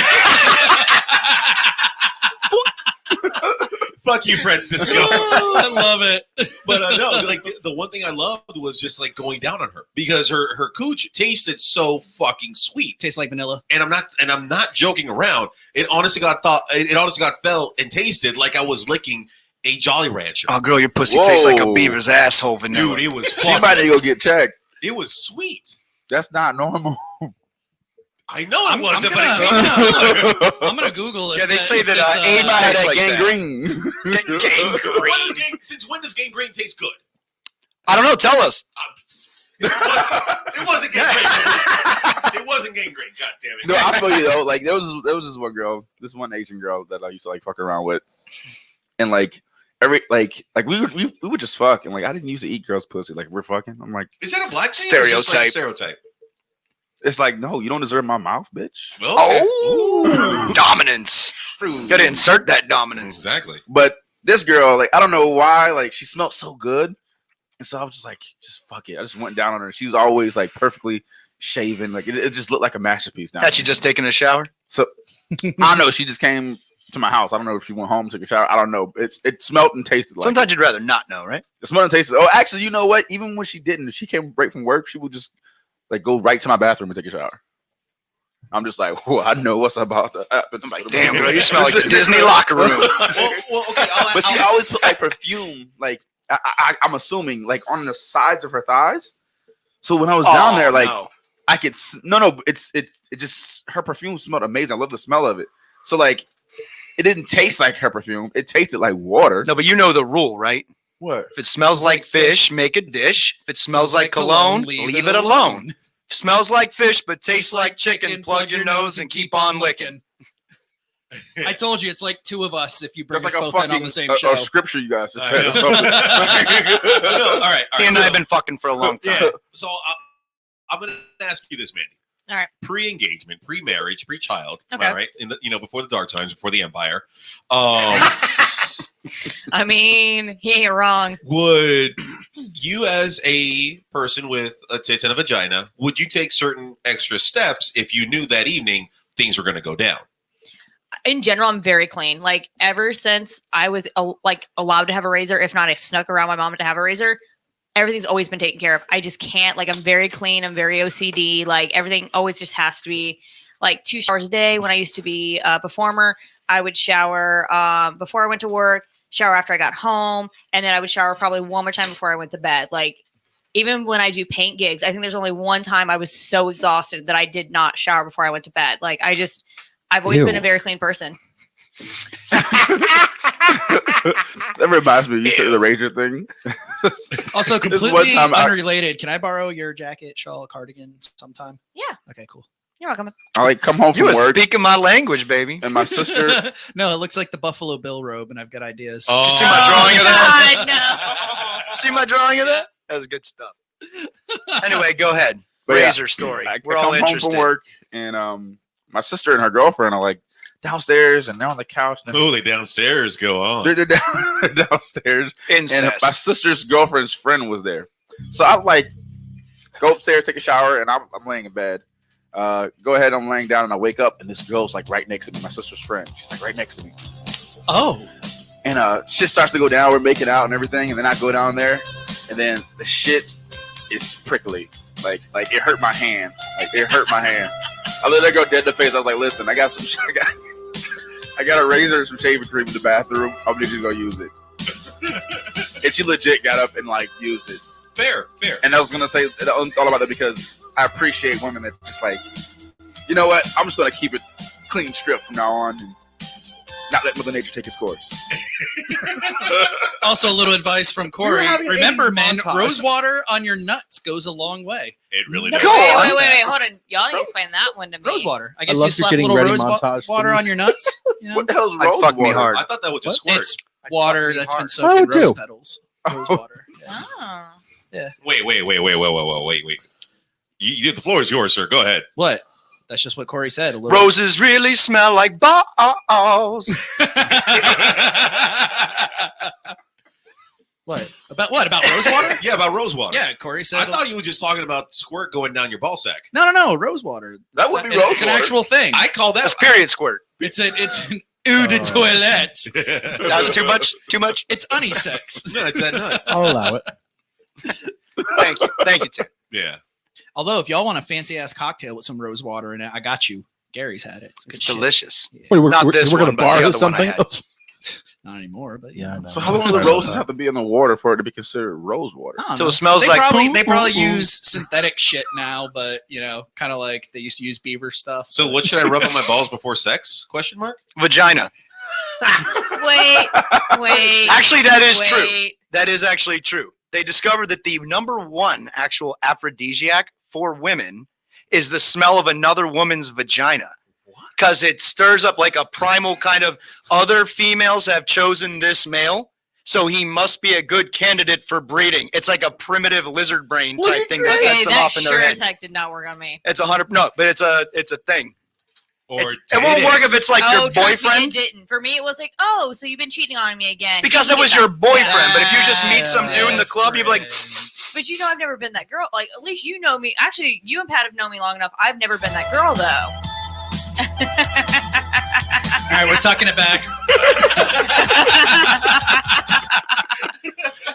Speaker 6: Fuck you, Francisco.
Speaker 5: I love it.
Speaker 6: But no, like the one thing I loved was just like going down on her because her cooch tasted so fucking sweet.
Speaker 5: Tastes like vanilla.
Speaker 6: And I'm not joking around. It honestly got felt and tasted like I was licking a Jolly Rancher.
Speaker 12: Oh, girl, your pussy tastes like a
Speaker 3: Whoa.
Speaker 12: beaver's asshole vanilla.
Speaker 6: Dude, it was
Speaker 3: She might need to go get checked.
Speaker 6: It was sweet.
Speaker 3: That's not normal.
Speaker 6: I know it
Speaker 5: I'm
Speaker 6: wasn't,
Speaker 5: gonna-
Speaker 6: but it tasted
Speaker 5: I'm gonna Google it.
Speaker 12: Yeah, they say that
Speaker 3: He
Speaker 12: AIDS
Speaker 3: might have
Speaker 12: tastes
Speaker 3: that
Speaker 12: like that.
Speaker 3: gangrene.
Speaker 6: Since when does gangrene taste good?
Speaker 12: I don't know. Tell us.
Speaker 6: It wasn't gangrene. It wasn't gangrene. God damn it.
Speaker 3: No, I feel you though. Like there was this one girl, this one Asian girl that I used to like fuck around with, and like every like we would just fuck, and like I didn't used to eat girls' pussy. Like we're fucking. I'm like,
Speaker 6: Is that a black thing or is it just like a stereotype?
Speaker 3: it's like no, you don't deserve my mouth, bitch.
Speaker 12: Oh, dominance. You gotta insert that dominance.
Speaker 6: Exactly.
Speaker 3: But this girl, like I don't know why, like she smelled so good, and so I was just like, just fuck it. I just went down on her. She was always like perfectly shaven, like it just looked like a masterpiece. Now
Speaker 12: Had she just taken a shower?
Speaker 3: So I don't know. She just came to my house. I don't know if she went home, took a shower. I don't know. It smelled and tasted like.
Speaker 12: Sometimes you'd rather not know, right?
Speaker 3: It smelled and tasted. Oh, actually, you know what? Even when she didn't, if she came right from work, she would just like go right to my bathroom and take a shower. I'm just like, whoa, I know what's about to happen. I'm like,
Speaker 12: Damn, girl, you smell like the Disney locker room.
Speaker 6: Well, okay.
Speaker 3: But she always put like perfume, like I'm assuming, like on the sides of her thighs. So when I was down there, like
Speaker 12: no.
Speaker 3: I could it just her perfume smelled amazing. I love the smell of it. So like it didn't taste like her perfume. It tasted like water.
Speaker 12: No, but you know the rule, right?
Speaker 3: What?
Speaker 12: If it smells like fish, make a dish. If it smells like cologne, leave it alone. If it smells like fish but tastes like chicken, plug your nose and keep on licking.
Speaker 5: I told you, it's like two of us if you bring
Speaker 3: That's
Speaker 5: us
Speaker 3: like a
Speaker 5: both in on
Speaker 3: fucking
Speaker 5: the same show.
Speaker 3: a scripture you guys just
Speaker 6: I
Speaker 3: said.
Speaker 6: know.
Speaker 3: or something.
Speaker 6: No, all right.
Speaker 12: He and I have been fucking for a long time.
Speaker 6: Yeah. So I'm going to ask you this, Mandy.
Speaker 4: All right.
Speaker 6: Pre-engagement, pre-marriage, pre-child.
Speaker 4: Okay.
Speaker 6: All right. In the before the dark times, before the empire.
Speaker 4: I mean, he ain't wrong.
Speaker 6: Would you, as a person with a tit and a vagina, would you take certain extra steps if you knew that evening things were going to go down?
Speaker 4: In general, I'm very clean. Like ever since I was allowed to have a razor, if not, I snuck around my mom to have a razor. Everything's always been taken care of. I just can't. Like I'm very clean. I'm very OCD. Like everything always just has to be like 2 showers a day. When I used to be a performer, I would shower before I went to work, shower after I got home, and then I would shower probably one more time before I went to bed. Like even when I do paint gigs, I think there's only one time I was so exhausted that I did not shower before I went to bed. Like I've always been a very clean person.
Speaker 3: That reminds me, you said the Ranger thing.
Speaker 5: Also,
Speaker 3: This one
Speaker 5: completely
Speaker 3: time
Speaker 5: unrelated. Can I borrow your jacket, shawl, cardigan sometime?
Speaker 4: Yeah.
Speaker 5: Okay, cool.
Speaker 4: You're welcome.
Speaker 3: I like come home
Speaker 12: You
Speaker 3: from
Speaker 12: were
Speaker 3: work,
Speaker 12: speaking my language, baby.
Speaker 3: and my sister.
Speaker 5: No, it looks like the Buffalo Bill robe, and I've got ideas.
Speaker 6: Oh,
Speaker 12: You see my drawing of that?
Speaker 4: God, no.
Speaker 12: See my drawing of that? That was good stuff. Anyway, go ahead.
Speaker 3: But yeah,
Speaker 12: Razor story.
Speaker 3: I
Speaker 12: We're
Speaker 3: come
Speaker 12: all
Speaker 3: home
Speaker 12: interested.
Speaker 3: from work, and my sister and her girlfriend are like downstairs, and they're on the couch. And
Speaker 6: Oh, they downstairs go on.
Speaker 3: they're downstairs, and
Speaker 12: Incest.
Speaker 3: my sister's girlfriend's friend was there. So I like go upstairs, take a shower, and I'm laying in bed. Go ahead, I'm laying down, and I wake up, and this girl's like right next to me, my sister's friend. She's like right next to me,
Speaker 5: Oh,
Speaker 3: and shit starts to go down. We're making out and everything, and then I go down there, and then the shit is prickly, like it hurt my hand, like it hurt my hand. I let her go dead in the face. I was like, listen, I got a razor and some shaving cream in the bathroom. I'm just gonna use it. And she legit got up and like used it.
Speaker 6: Fair.
Speaker 3: And I was gonna say all about that because I appreciate women that just like, you know what? I'm just gonna keep it clean strip from now on. And not let Mother Nature take its course.
Speaker 5: Also, a little advice from Corey.
Speaker 1: having an
Speaker 5: Remember,
Speaker 1: 80s
Speaker 5: men,
Speaker 1: montage.
Speaker 5: rose water on your nuts goes a long way.
Speaker 6: It really
Speaker 4: Wait,
Speaker 6: does.
Speaker 4: wait, hold on. Y'all need to explain that one to me.
Speaker 5: Rose water. I
Speaker 1: I
Speaker 5: guess
Speaker 1: love
Speaker 5: you
Speaker 1: you
Speaker 5: slap a
Speaker 1: getting
Speaker 5: little
Speaker 1: ready
Speaker 5: rose
Speaker 1: montage
Speaker 5: water
Speaker 1: for
Speaker 5: on
Speaker 1: this.
Speaker 5: your nuts. You know?
Speaker 3: What the hell's
Speaker 12: I'd
Speaker 3: rose
Speaker 12: fuck me
Speaker 3: water?
Speaker 12: hard.
Speaker 6: I thought that was just
Speaker 5: What?
Speaker 6: squirt.
Speaker 5: It's water
Speaker 12: me
Speaker 5: that's
Speaker 12: hard.
Speaker 5: been soaked in
Speaker 1: I would
Speaker 5: rose
Speaker 1: too.
Speaker 5: petals. Rose water. Yeah.
Speaker 4: Oh.
Speaker 6: Wait. The floor is yours, sir. Go ahead.
Speaker 5: What? That's just what Corey said. A little.
Speaker 12: Roses really smell like balls.
Speaker 5: What? About what? About rose water?
Speaker 6: Yeah, about rose water.
Speaker 5: Yeah, Corey said.
Speaker 6: I thought you were just talking about squirt going down your ball sack.
Speaker 5: No. Rose water.
Speaker 3: That would be rose
Speaker 5: It's an
Speaker 3: water.
Speaker 5: actual thing.
Speaker 6: I call that
Speaker 12: That's period squirt.
Speaker 5: It's an eau de toilette.
Speaker 12: Not too much. Too much.
Speaker 5: It's unisex.
Speaker 6: No, it's that nut.
Speaker 1: I'll allow it.
Speaker 12: Thank you. Thank you, Tim.
Speaker 6: Yeah.
Speaker 5: Although, if y'all want a fancy ass cocktail with some rose water in it, I got you. Gary's had it. It's good
Speaker 12: It's
Speaker 5: shit.
Speaker 12: delicious.
Speaker 1: Wait, we're
Speaker 12: Not this
Speaker 1: going
Speaker 12: one,
Speaker 1: to
Speaker 12: but the
Speaker 1: borrow
Speaker 12: other one I
Speaker 1: something?
Speaker 12: had.
Speaker 5: Not anymore, but
Speaker 1: Yeah, I know.
Speaker 3: So how long do the roses have to be in the water for it to be considered rose water?
Speaker 5: I don't
Speaker 12: So
Speaker 5: know.
Speaker 12: it smells
Speaker 5: they
Speaker 12: like
Speaker 5: probably
Speaker 12: poo,
Speaker 5: they probably
Speaker 12: poo, poo.
Speaker 5: use synthetic shit now, but kind of like they used to use beaver stuff.
Speaker 6: So what should I rub on my balls before sex? Question mark.
Speaker 12: Vagina.
Speaker 4: Wait.
Speaker 12: Actually, that is true.
Speaker 4: Wait.
Speaker 12: That is actually true. They discovered that the number one actual aphrodisiac for women is the smell of another woman's vagina. Because it stirs up like a primal kind of other females have chosen this male. So he must be a good candidate for breeding. It's like a primitive lizard brain type thing that
Speaker 4: Okay,
Speaker 12: sets them
Speaker 4: that
Speaker 12: off in their
Speaker 4: sure
Speaker 12: head.
Speaker 4: as heck did not work on me.
Speaker 12: It's 100. No, but it's a thing.
Speaker 6: Or
Speaker 12: It won't work if it's like your
Speaker 4: trust me,
Speaker 12: boyfriend.
Speaker 4: it didn't. For me, it was like, oh, so you've been cheating on me again.
Speaker 12: Because
Speaker 4: You
Speaker 12: it was
Speaker 4: get
Speaker 12: your
Speaker 4: that.
Speaker 12: boyfriend. But if you just meet some dude in the club, you'd be like,
Speaker 4: But I've never been that girl. Like, at least you know me. Actually, you and Pat have known me long enough. I've never been that girl, though.
Speaker 5: All right, we're tucking it back.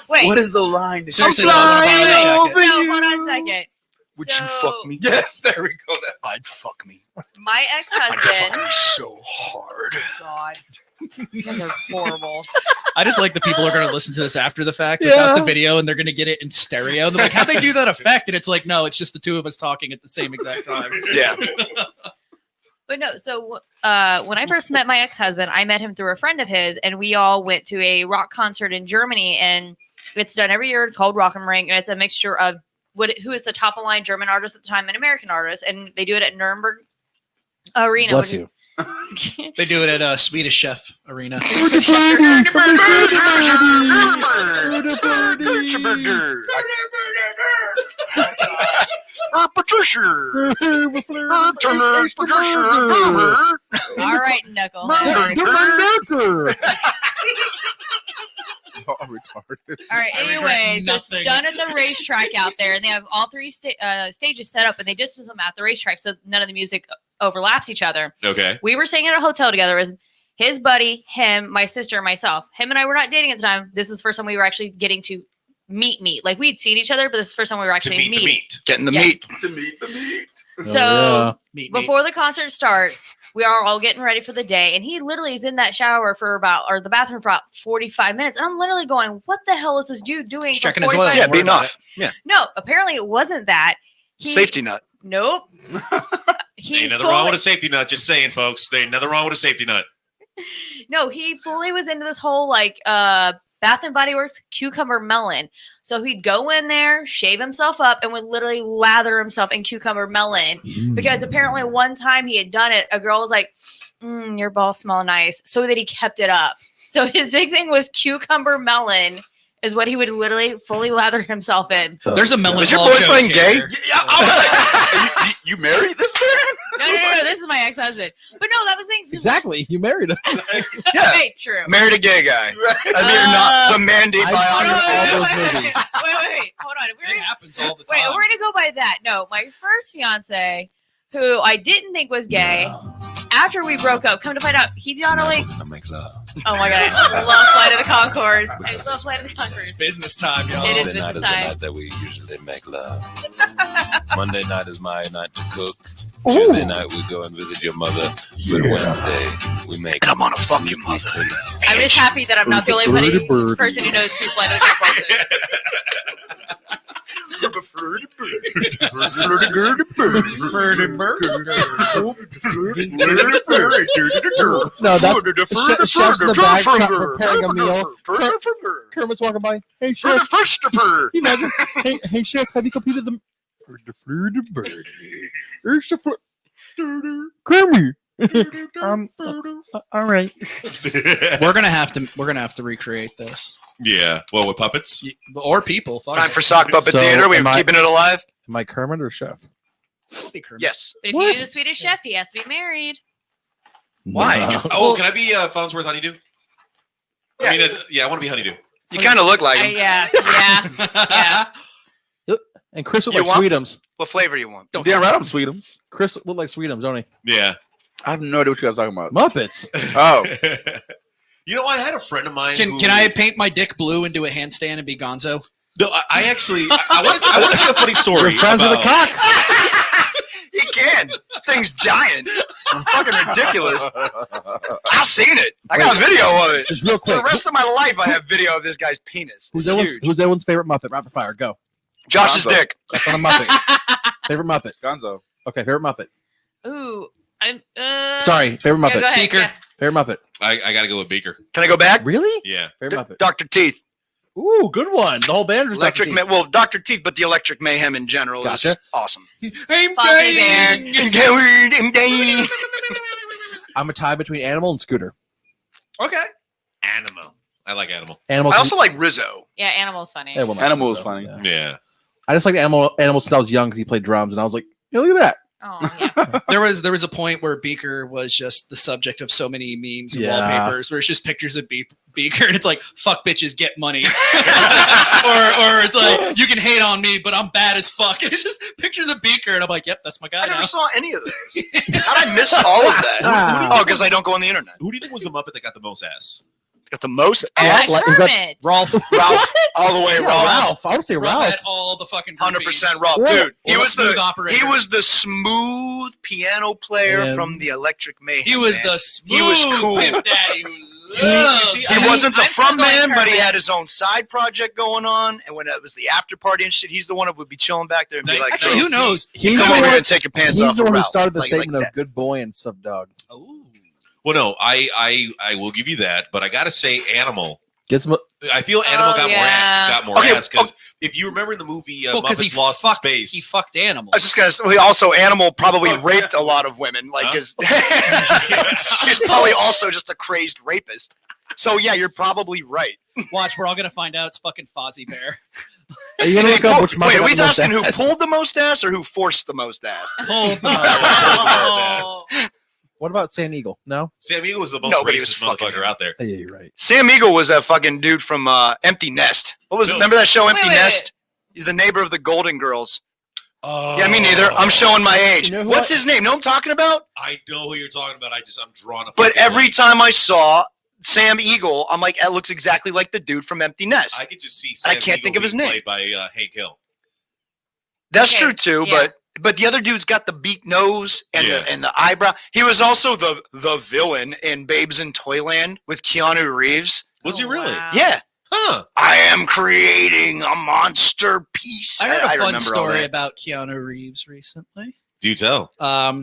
Speaker 4: Wait.
Speaker 3: What is the line?
Speaker 5: Seriously, though, I wanna buy that jacket.
Speaker 4: So, hold on a second.
Speaker 12: would you fuck me?
Speaker 3: Yes, there we go.
Speaker 12: I'd fuck me.
Speaker 4: My ex-husband.
Speaker 12: So hard.
Speaker 4: God. You guys are horrible.
Speaker 5: I just like the people are going to listen to this after the fact without the video, and they're going to get it in stereo. They're like, how'd they do that effect? And it's like, no, it's just the two of us talking at the same exact time.
Speaker 12: Yeah.
Speaker 4: But no, so when I first met my ex-husband, I met him through a friend of his, and we all went to a rock concert in Germany, and it's done every year. It's called Rock am Ring, and it's a mixture of who is the top of line German artist at the time and American artist, and they do it at Nuremberg Arena.
Speaker 1: Bless you.
Speaker 5: They do it at Swedish Chef Arena.
Speaker 12: Patricia.
Speaker 4: All right, knucklehead.
Speaker 3: Retarded.
Speaker 4: All right. Anyway, so it's
Speaker 5: nothing.
Speaker 4: done at the racetrack out there, and they have all three stages set up, and they distance them at the racetrack, so none of the music overlaps each other.
Speaker 6: Okay.
Speaker 4: We were staying at a hotel together. It was his buddy, him, my sister, and myself. Him and I were not dating at the time. This was the first time we were actually getting to meet. Like we'd seen each other, but this is the first time we were
Speaker 6: To
Speaker 4: actually
Speaker 6: meet the
Speaker 4: meeting.
Speaker 6: meat.
Speaker 12: Getting the
Speaker 4: Yes.
Speaker 12: meat.
Speaker 3: To meet the meat.
Speaker 4: So
Speaker 5: Meet.
Speaker 4: before the concert starts, we are all getting ready for the day, and he literally is in that shower for the bathroom for about 45 minutes, and I'm literally going, "What the hell is this dude doing?"
Speaker 5: He's
Speaker 4: for
Speaker 5: checking his
Speaker 4: 45
Speaker 5: oil.
Speaker 12: Yeah,
Speaker 5: Don't worry
Speaker 12: beating
Speaker 5: about
Speaker 12: off. Yeah.
Speaker 4: No, apparently it wasn't that.
Speaker 12: Safety nut.
Speaker 4: Nope. He
Speaker 6: Ain't nothing wrong
Speaker 4: fully-
Speaker 6: with a safety nut. Just saying, folks. There ain't nothing wrong with a safety nut.
Speaker 4: No, he fully was into this whole Bath and Body Works cucumber melon. So he'd go in there, shave himself up, and would literally lather himself in cucumber melon. Because apparently one time he had done it, a girl was like, your balls smell nice. So that he kept it up. So his big thing was cucumber melon is what he would literally fully lather himself in.
Speaker 5: There's a melon.
Speaker 12: Was your
Speaker 5: ball
Speaker 12: boyfriend
Speaker 5: joke
Speaker 12: gay?
Speaker 5: here.
Speaker 3: Yeah, I was like, you married this man?
Speaker 4: No. This is my ex-husband. But no, that was things.
Speaker 1: Exactly. You married him.
Speaker 12: Yeah.
Speaker 4: Okay, true.
Speaker 12: Married a gay guy. I mean, not the mandate
Speaker 1: I've
Speaker 12: biography.
Speaker 1: seen all those movies.
Speaker 4: Wait. Hold on.
Speaker 5: It happens all the
Speaker 4: Wait,
Speaker 5: time.
Speaker 4: we're gonna go by that. No, my first fiance, who I didn't think was gay, after we broke up, come to find out, he not only. Oh my god, I love Flight of the Conchords. I love Flight of the Conchords.
Speaker 5: Business time, y'all.
Speaker 4: It is
Speaker 13: Wednesday night
Speaker 4: business
Speaker 13: is the
Speaker 4: time.
Speaker 13: night that we usually make love. Monday night is my night to cook. Tuesday night we go and visit your mother. But Wednesday we make.
Speaker 12: Come on, fuck your mother.
Speaker 4: I'm just happy that I'm not the only person who knows who Flight of the Conchords is.
Speaker 1: No, that's chef's in the bag preparing a meal. Kermit's walking by. Hey, chef. Can you imagine? Hey, chef, have you completed the Kermit? All right.
Speaker 5: We're gonna have to recreate this.
Speaker 6: Yeah. Well, with puppets
Speaker 5: or people. Fuck
Speaker 12: Time
Speaker 5: it.
Speaker 12: for sock puppet theater. We're keeping it alive.
Speaker 1: Am I Kermit or Chef?
Speaker 12: Yes.
Speaker 4: But if you do the Swedish Chef, he has to be married.
Speaker 12: Why?
Speaker 1: No.
Speaker 6: Oh, can I be Farnsworth Honeydew?
Speaker 12: Yeah.
Speaker 6: I mean, I want to be Honeydew.
Speaker 12: You kind of look like him.
Speaker 4: Yeah.
Speaker 1: And Chris looked
Speaker 12: You
Speaker 1: like
Speaker 12: want-
Speaker 1: Sweetums.
Speaker 12: What flavor you want?
Speaker 8: Damn right, I'm Sweetums.
Speaker 1: Chris looked like Sweetums, don't he?
Speaker 6: Yeah.
Speaker 8: I have no idea what you guys are talking about.
Speaker 1: Muppets.
Speaker 8: Oh,
Speaker 6: You know, I had a friend of mine.
Speaker 5: Can I paint my dick blue and do a handstand and be Gonzo?
Speaker 6: No, I actually I want to say a funny story.
Speaker 1: You're friends with a
Speaker 6: about-
Speaker 1: cock.
Speaker 12: He can. This thing's giant. Fucking ridiculous. I've seen it. I got a video of it.
Speaker 1: Just real
Speaker 12: For
Speaker 1: quick.
Speaker 12: the rest of my life, I have video of this guy's penis.
Speaker 1: Who's
Speaker 12: It's huge.
Speaker 1: everyone's favorite Muppet? Rapid fire. Go.
Speaker 12: Josh's
Speaker 8: Gonzo.
Speaker 12: dick.
Speaker 1: That's not a Muppet. Favorite Muppet.
Speaker 8: Gonzo.
Speaker 1: Okay, favorite Muppet.
Speaker 4: Ooh. I'm.
Speaker 1: Sorry, favorite Muppet.
Speaker 4: Yeah, go ahead.
Speaker 5: Beaker.
Speaker 4: Yeah.
Speaker 1: Favorite Muppet.
Speaker 6: I got to go with Beaker.
Speaker 12: Can I go back?
Speaker 1: Really?
Speaker 6: Yeah.
Speaker 1: Favorite Muppet.
Speaker 12: Dr. Teeth.
Speaker 1: Ooh, good one. The whole band was
Speaker 12: Electric
Speaker 1: Dr. Teeth.
Speaker 12: Well, Dr. Teeth, but the Electric Mayhem in general
Speaker 1: Gotcha.
Speaker 12: is awesome.
Speaker 5: Hey,
Speaker 4: Fozzie Bear.
Speaker 1: I'm a tie between Animal and Scooter.
Speaker 5: Okay.
Speaker 6: Animal. I like Animal.
Speaker 1: Animal.
Speaker 12: I also like Rizzo.
Speaker 4: Yeah, Animal's funny.
Speaker 1: Yeah, well, not
Speaker 8: Animal is
Speaker 1: so,
Speaker 8: funny.
Speaker 1: yeah.
Speaker 6: Yeah.
Speaker 1: I just like Animal since I was young because he played drums, and I was like, hey, look at that.
Speaker 4: Oh, yeah.
Speaker 5: There was a point where Beaker was just the subject of so many memes and
Speaker 1: Yeah.
Speaker 5: wallpapers where it's just pictures of Beaker and it's like fuck bitches get money or it's like you can hate on me but I'm bad as fuck and it's just pictures of Beaker and I'm like yep that's my guy
Speaker 12: I never
Speaker 5: now.
Speaker 12: saw any of those. How'd I miss all of that? Oh, because I don't go on the internet.
Speaker 6: Who do you think was the Muppet that got the most ass?
Speaker 12: Got the most
Speaker 4: Oh,
Speaker 12: ass.
Speaker 1: like-
Speaker 4: Kermit.
Speaker 5: Ralph
Speaker 12: All the way,
Speaker 1: Yeah,
Speaker 12: Ralph.
Speaker 1: Ralph. I would say Ralph.
Speaker 5: had all the fucking
Speaker 12: 100% Ralph,
Speaker 1: Yeah.
Speaker 12: dude. He
Speaker 5: Well,
Speaker 12: was
Speaker 5: smooth
Speaker 12: the
Speaker 5: operator.
Speaker 12: he was the smooth piano player
Speaker 1: And-
Speaker 12: from the Electric Mayhem.
Speaker 5: He was
Speaker 12: man.
Speaker 5: the smooth
Speaker 12: He was cool.
Speaker 5: pimp daddy who
Speaker 6: see,
Speaker 12: He wasn't the
Speaker 4: I'm still
Speaker 12: front man,
Speaker 4: going
Speaker 12: but he
Speaker 4: Kermit.
Speaker 12: had his own side project going on. And when it was the after party and shit, he's the one that would be chilling back there and be like,
Speaker 5: actually
Speaker 12: "Yo,
Speaker 5: who knows
Speaker 1: He's
Speaker 12: come
Speaker 1: the
Speaker 12: over
Speaker 1: one-
Speaker 12: here and take your pants
Speaker 1: He's
Speaker 12: off."
Speaker 1: the one who
Speaker 12: Ralph.
Speaker 1: started the
Speaker 12: Like
Speaker 1: statement of
Speaker 12: that.
Speaker 1: "good boy" and "sub dog."
Speaker 6: Well, no, I will give you that, but I got to say Animal.
Speaker 1: Get some.
Speaker 6: I feel Animal
Speaker 4: Oh,
Speaker 6: got
Speaker 4: yeah.
Speaker 6: more
Speaker 12: Okay,
Speaker 6: ass because if you remember in the movie
Speaker 5: because
Speaker 6: Muppets Lost in Space,
Speaker 5: he fucked animals.
Speaker 12: I was just gonna say, well, also Animal probably
Speaker 6: Oh,
Speaker 12: raped a lot of women, like
Speaker 6: Huh?
Speaker 12: his. He's probably also just a crazed rapist. So yeah, you're probably right.
Speaker 5: Watch, we're all gonna find out it's fucking Fozzie Bear.
Speaker 1: Are you gonna look up which Muppet
Speaker 12: Wait, are
Speaker 1: got
Speaker 12: we
Speaker 1: the most
Speaker 12: asking who
Speaker 1: ass?
Speaker 12: pulled the most ass or who forced the most ass?
Speaker 5: Hold
Speaker 4: Oh.
Speaker 1: What about Sam Eagle? No.
Speaker 6: Sam Eagle was the most
Speaker 12: Nobody was
Speaker 6: racist
Speaker 12: fucking
Speaker 6: motherfucker out there.
Speaker 1: Yeah, you're right.
Speaker 12: Sam Eagle was that fucking dude from Empty Nest. What was it?
Speaker 6: No.
Speaker 12: Remember that show Empty
Speaker 4: wait,
Speaker 12: Nest? He's the neighbor of the Golden Girls.
Speaker 6: Oh,
Speaker 12: Yeah, me neither. I'm showing my age.
Speaker 1: You know who
Speaker 12: What's
Speaker 1: I-
Speaker 12: his name? Know what I'm talking about?
Speaker 6: I know who you're talking about. I'm drawn. A
Speaker 12: But
Speaker 6: fucking
Speaker 12: every
Speaker 6: blank.
Speaker 12: time I saw Sam Eagle, I'm like, that looks exactly like the dude from Empty Nest.
Speaker 6: I could just see.
Speaker 12: I
Speaker 6: Sam
Speaker 12: can't
Speaker 6: Eagle
Speaker 12: think of his
Speaker 6: being
Speaker 12: name.
Speaker 6: Played by Hank Hill.
Speaker 12: That's
Speaker 4: Okay,
Speaker 12: true too,
Speaker 4: yeah.
Speaker 12: but the other dude's got the beak nose and
Speaker 6: Yeah.
Speaker 12: the eyebrow. He was also the villain in Babes in Toyland with Keanu Reeves.
Speaker 6: Was he really?
Speaker 4: Wow.
Speaker 12: Yeah.
Speaker 6: Huh?
Speaker 12: I am creating a monster piece.
Speaker 5: I heard a fun
Speaker 12: remember all
Speaker 5: story
Speaker 12: that.
Speaker 5: about Keanu Reeves recently.
Speaker 6: Do tell.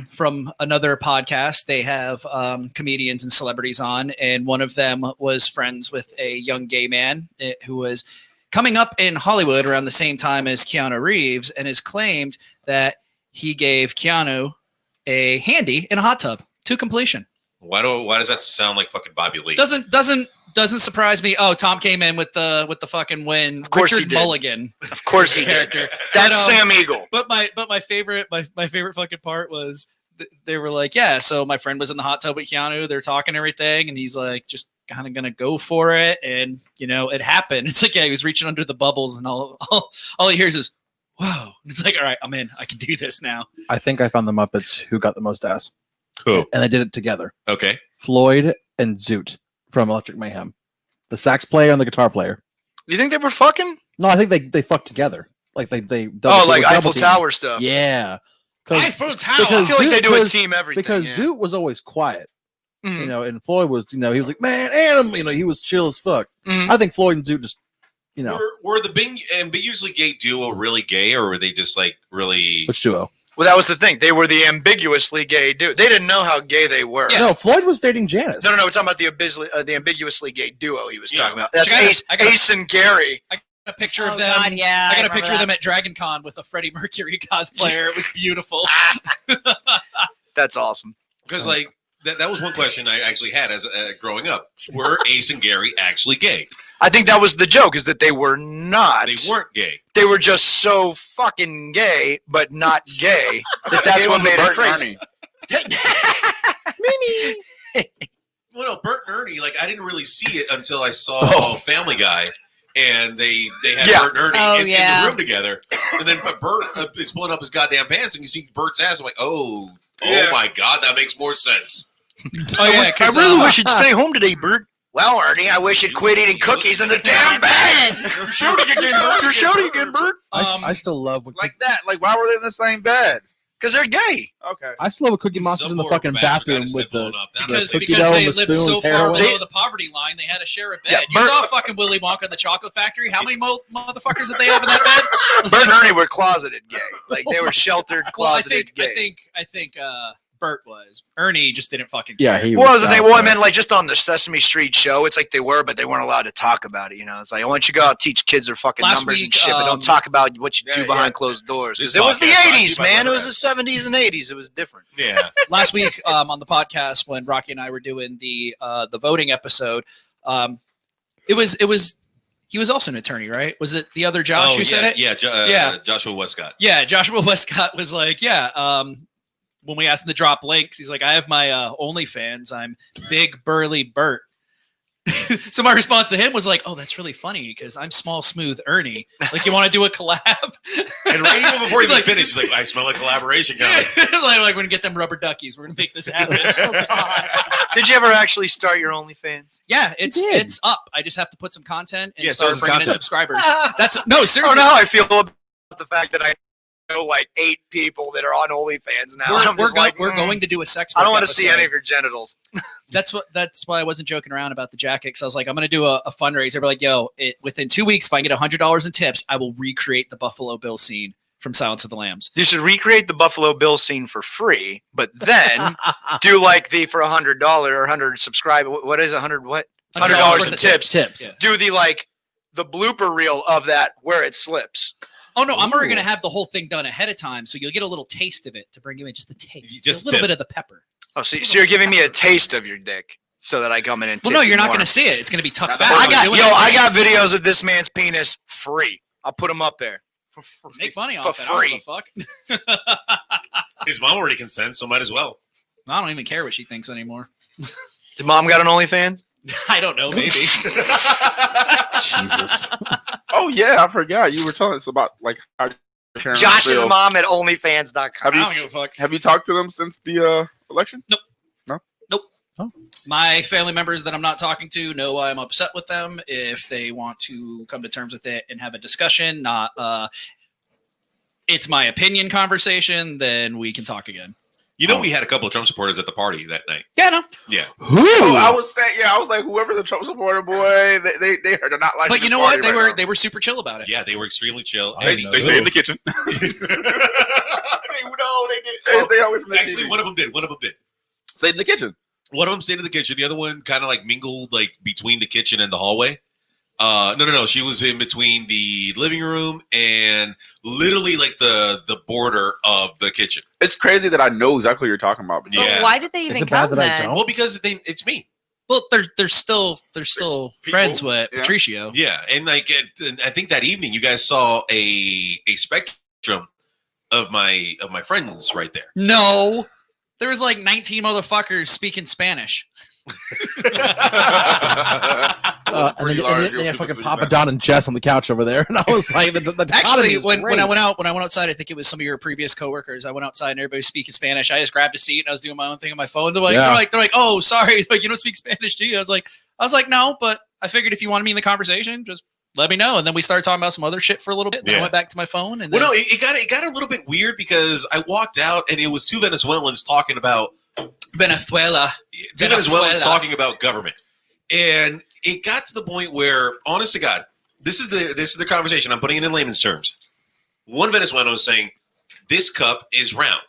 Speaker 5: From another podcast. They have comedians and celebrities on, and one of them was friends with a young gay man who was coming up in Hollywood around the same time as Keanu Reeves, and has claimed that he gave Keanu a handy in a hot tub to completion.
Speaker 6: Why does that sound like fucking Bobby Lee?
Speaker 5: Doesn't surprise me. Oh, Tom came in with the fucking win.
Speaker 12: Of course he
Speaker 5: Richard
Speaker 12: did.
Speaker 5: Mulligan.
Speaker 12: Of course he did.
Speaker 5: character.
Speaker 12: That's
Speaker 5: But,
Speaker 12: Sam Eagle.
Speaker 5: But my favorite fucking part was they were like, yeah, so my friend was in the hot tub with Keanu, they're talking everything, and he's like just kind of gonna go for it, and you know it happened. It's like, yeah, he was reaching under the bubbles, and all he hears is whoa. And it's like, all right, I'm in, I can do this now.
Speaker 1: I think I found the Muppets who got the most ass,
Speaker 6: Who?
Speaker 1: and they did it together.
Speaker 6: Okay.
Speaker 1: Floyd and Zoot from Electric Mayhem, the sax player and the guitar player.
Speaker 12: You think they were fucking?
Speaker 1: No, I think they fucked together. Like they
Speaker 12: Oh, like
Speaker 1: double
Speaker 12: Eiffel
Speaker 1: team.
Speaker 12: Tower stuff.
Speaker 1: Yeah.
Speaker 5: Eiffel Tower.
Speaker 12: I feel like they do a
Speaker 1: because-
Speaker 12: team everything.
Speaker 1: because
Speaker 12: yeah.
Speaker 1: Zoot was always quiet,
Speaker 12: Mhm.
Speaker 1: you know, and Floyd was, you know, he was like, man, Animal, you know, he was chill as fuck.
Speaker 12: Mhm.
Speaker 1: I think Floyd and Zoot just, you know,
Speaker 6: Were the Bing ambiguously gay duo really gay, or were they just like really?
Speaker 1: which duo?
Speaker 12: Well, that was the thing. They were the ambiguously gay dude. They didn't know how gay they were.
Speaker 1: No, Floyd was dating Janice.
Speaker 12: No. We're talking about the ambiguously gay duo he was
Speaker 5: Yeah.
Speaker 12: talking about. That's
Speaker 5: I got
Speaker 12: Ace and Gary.
Speaker 5: A picture
Speaker 4: Oh,
Speaker 5: of them.
Speaker 4: God, yeah,
Speaker 5: I got
Speaker 4: I
Speaker 5: a picture
Speaker 4: remember
Speaker 5: of them at Dragon Con with a Freddie Mercury cosplayer. It was beautiful.
Speaker 12: That's awesome.
Speaker 6: Because like that was one question I actually had as growing up. Were Ace and Gary actually gay?
Speaker 12: I think that was the joke, is that they were not.
Speaker 6: They weren't gay.
Speaker 12: They were just so fucking gay, but not gay, that's what made it crazy.
Speaker 6: Well, no, Bert and Ernie, like I didn't really see it until I saw Family Guy, and they had Bert and Ernie in the room together, and then Bert is pulling up his goddamn pants, and you see Bert's ass. I'm like, oh my god, that makes more sense.
Speaker 12: I really wish you'd stay home today, Bert. Well, Ernie, I wish you'd quit eating cookies in the damn bed.
Speaker 6: You're shooting again, Bert.
Speaker 12: You're shooting again, Bert.
Speaker 1: I still love when
Speaker 3: Like that. Like, why were they in the same bed?
Speaker 12: Because they're gay.
Speaker 3: Okay.
Speaker 1: I still love when Cookie Monster's in the fucking bathroom with the
Speaker 5: Because
Speaker 1: cookie
Speaker 5: they
Speaker 1: dough and the
Speaker 5: lived so
Speaker 1: spoons,
Speaker 5: far
Speaker 1: heroin.
Speaker 5: below the poverty line, they had to share a bed.
Speaker 12: Yeah,
Speaker 5: You
Speaker 12: Bert-
Speaker 5: saw fucking Willy Wonka and the Chocolate Factory. How many motherfuckers did they have in that bed?
Speaker 12: Bert and Ernie were closeted gay. Like, they were sheltered,
Speaker 5: Well,
Speaker 12: closeted gay.
Speaker 5: I think Bert was. Ernie just didn't fucking
Speaker 1: Yeah,
Speaker 5: care.
Speaker 1: he
Speaker 12: What
Speaker 1: was.
Speaker 12: was the thing?
Speaker 1: out
Speaker 12: Well, I
Speaker 1: there.
Speaker 12: meant like just on the Sesame Street show, it's like they were, but they weren't allowed to talk about it. You know, it's like, I want you to go out teach kids their fucking
Speaker 5: Last
Speaker 12: numbers
Speaker 5: week,
Speaker 12: and shit, but don't talk about what you do behind closed doors.
Speaker 6: This
Speaker 12: Because it was the
Speaker 6: podcast brought to you
Speaker 12: 80s,
Speaker 6: by
Speaker 12: man. It was the
Speaker 6: Lemongrass.
Speaker 12: 70s and 80s. It was different.
Speaker 6: Yeah.
Speaker 5: Last week on the podcast when Rocky and I were doing the voting episode, he was also an attorney, right? Was it the other Josh who said it?
Speaker 6: Yeah, Joshua Westcott.
Speaker 5: Yeah, Joshua Westcott was like, when we asked him to drop links, he's like, I have my OnlyFans. I'm Big Burly Bert. So my response to him was like, oh, that's really funny because I'm Small Smooth Ernie. Like, you want to do a collab?
Speaker 6: And right even before
Speaker 5: He's
Speaker 6: he's
Speaker 5: like-
Speaker 6: finished, he's like, I smell like collaboration coming.
Speaker 5: It's like we're going to get them rubber duckies. We're going to make this happen.
Speaker 12: Did you ever actually start your OnlyFans?
Speaker 5: Yeah,
Speaker 1: did.
Speaker 5: it's up. I just have to put some content and
Speaker 6: Yeah,
Speaker 5: start
Speaker 6: so it's
Speaker 5: bringing in
Speaker 6: content.
Speaker 5: subscribers. That's no,
Speaker 12: I
Speaker 5: seriously.
Speaker 12: don't know how I feel about the fact that I know like 8 people that are on OnlyFans now. I'm just
Speaker 5: We're going to do a sex.
Speaker 12: I don't
Speaker 5: work
Speaker 12: want to see
Speaker 5: episode.
Speaker 12: any of your genitals.
Speaker 5: That's why I wasn't joking around about the jacket. Because I was like, I'm going to do a fundraiser. But like, within 2 weeks, if I can get $100 in tips, I will recreate the Buffalo Bill scene from Silence of the Lambs.
Speaker 12: You should recreate the Buffalo Bill scene for free, but then do like the for $100 or 100 subscribe. What is 100? What? $100
Speaker 5: worth
Speaker 12: in
Speaker 5: of
Speaker 12: tips.
Speaker 5: Yeah.
Speaker 12: Do the blooper reel of that where it slips.
Speaker 5: Oh no, I'm already going to have the whole thing done ahead of time, so you'll get a little taste of it to bring you in, just the taste,
Speaker 6: Just
Speaker 5: a little
Speaker 6: tip.
Speaker 5: bit of the pepper.
Speaker 12: Oh, so you're giving me a taste of your dick so that I come in and
Speaker 5: Well,
Speaker 12: tip
Speaker 5: no,
Speaker 12: you
Speaker 5: you're not
Speaker 12: more.
Speaker 5: going to see it. It's going to be tucked
Speaker 6: Now,
Speaker 5: back.
Speaker 12: I got videos of this man's penis free. I'll put them up there.
Speaker 5: make money
Speaker 12: for
Speaker 5: off it. I don't
Speaker 12: free.
Speaker 5: give a fuck.
Speaker 6: His mom already consents, so might as well.
Speaker 5: I don't even care what she thinks anymore.
Speaker 12: Did mom got an OnlyFans?
Speaker 5: I don't know, maybe.
Speaker 1: Jesus.
Speaker 8: Oh yeah, I forgot. You were telling us about like how Sharon
Speaker 12: Josh's
Speaker 8: feels.
Speaker 12: mom at OnlyFans.com.
Speaker 8: Have
Speaker 5: I
Speaker 8: you
Speaker 5: don't give a fuck.
Speaker 8: have you talked to them since the election?
Speaker 5: My family members that I'm not talking to know I'm upset with them. If they want to come to terms with it and have a discussion, not it's my opinion conversation, then we can talk again.
Speaker 6: You know, we had a couple of Trump supporters at the party that night.
Speaker 5: Yeah, no.
Speaker 6: Yeah.
Speaker 8: Oh, I was saying, I was like, whoever the Trump supporter boy, they are not like.
Speaker 5: But you know what? They were super chill about it.
Speaker 6: Yeah, they were extremely chill.
Speaker 8: They stay in the kitchen.
Speaker 6: No, they did.
Speaker 8: They stay away from the
Speaker 6: Actually,
Speaker 8: TV.
Speaker 6: one of them did.
Speaker 8: Stay in the kitchen.
Speaker 6: One of them stayed in the kitchen. The other one kind of like mingled like between the kitchen and the hallway. No. She was in between the living room and literally like the border of the kitchen.
Speaker 8: It's crazy that I know exactly what you're talking about.
Speaker 4: But why did they even come then?
Speaker 6: Well, because it's me.
Speaker 5: Well, they're still friends with
Speaker 6: Yeah.
Speaker 5: Patricio.
Speaker 6: Yeah, and like and I think that evening you guys saw a spectrum of my friends right there.
Speaker 5: No, there was like 19 motherfuckers speaking Spanish.
Speaker 1: And then you have fucking Papa Don and Jess on the couch over there, and I was like, the dichotomy
Speaker 5: Actually,
Speaker 1: is
Speaker 5: when
Speaker 1: great.
Speaker 5: I went outside, I think it was some of your previous coworkers. I went outside and everybody was speaking Spanish. I just grabbed a seat and I was doing my own thing on my phone. They're like, oh, sorry, like you don't speak Spanish, do you? I was like, no, but I figured if you wanted me in the conversation, just let me know. And then we started talking about some other shit for a little bit. Then I
Speaker 6: Yeah.
Speaker 5: went back to my phone. And
Speaker 6: Well,
Speaker 5: then,
Speaker 6: no, it got a little bit weird because I walked out and it was two Venezuelans talking about
Speaker 5: Venezuela.
Speaker 6: Two Venezuelans talking about government, and it got to the point where, honest to God, this is the conversation. I'm putting it in layman's terms. One Venezuelan was saying, this cup is round.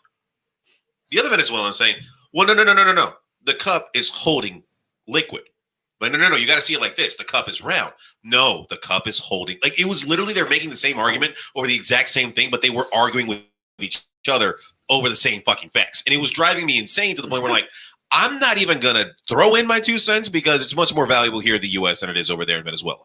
Speaker 6: The other Venezuelan is saying, well, no. The cup is holding liquid. Like, no, you got to see it like this. The cup is round. No, the cup is holding. Like, it was literally, they're making the same argument over the exact same thing, but they were arguing with each other over the same fucking facts. And it was driving me insane to the point where, like, I'm not even going to throw in my 2 cents because it's much more valuable here in the U.S. than it is over there in Venezuela.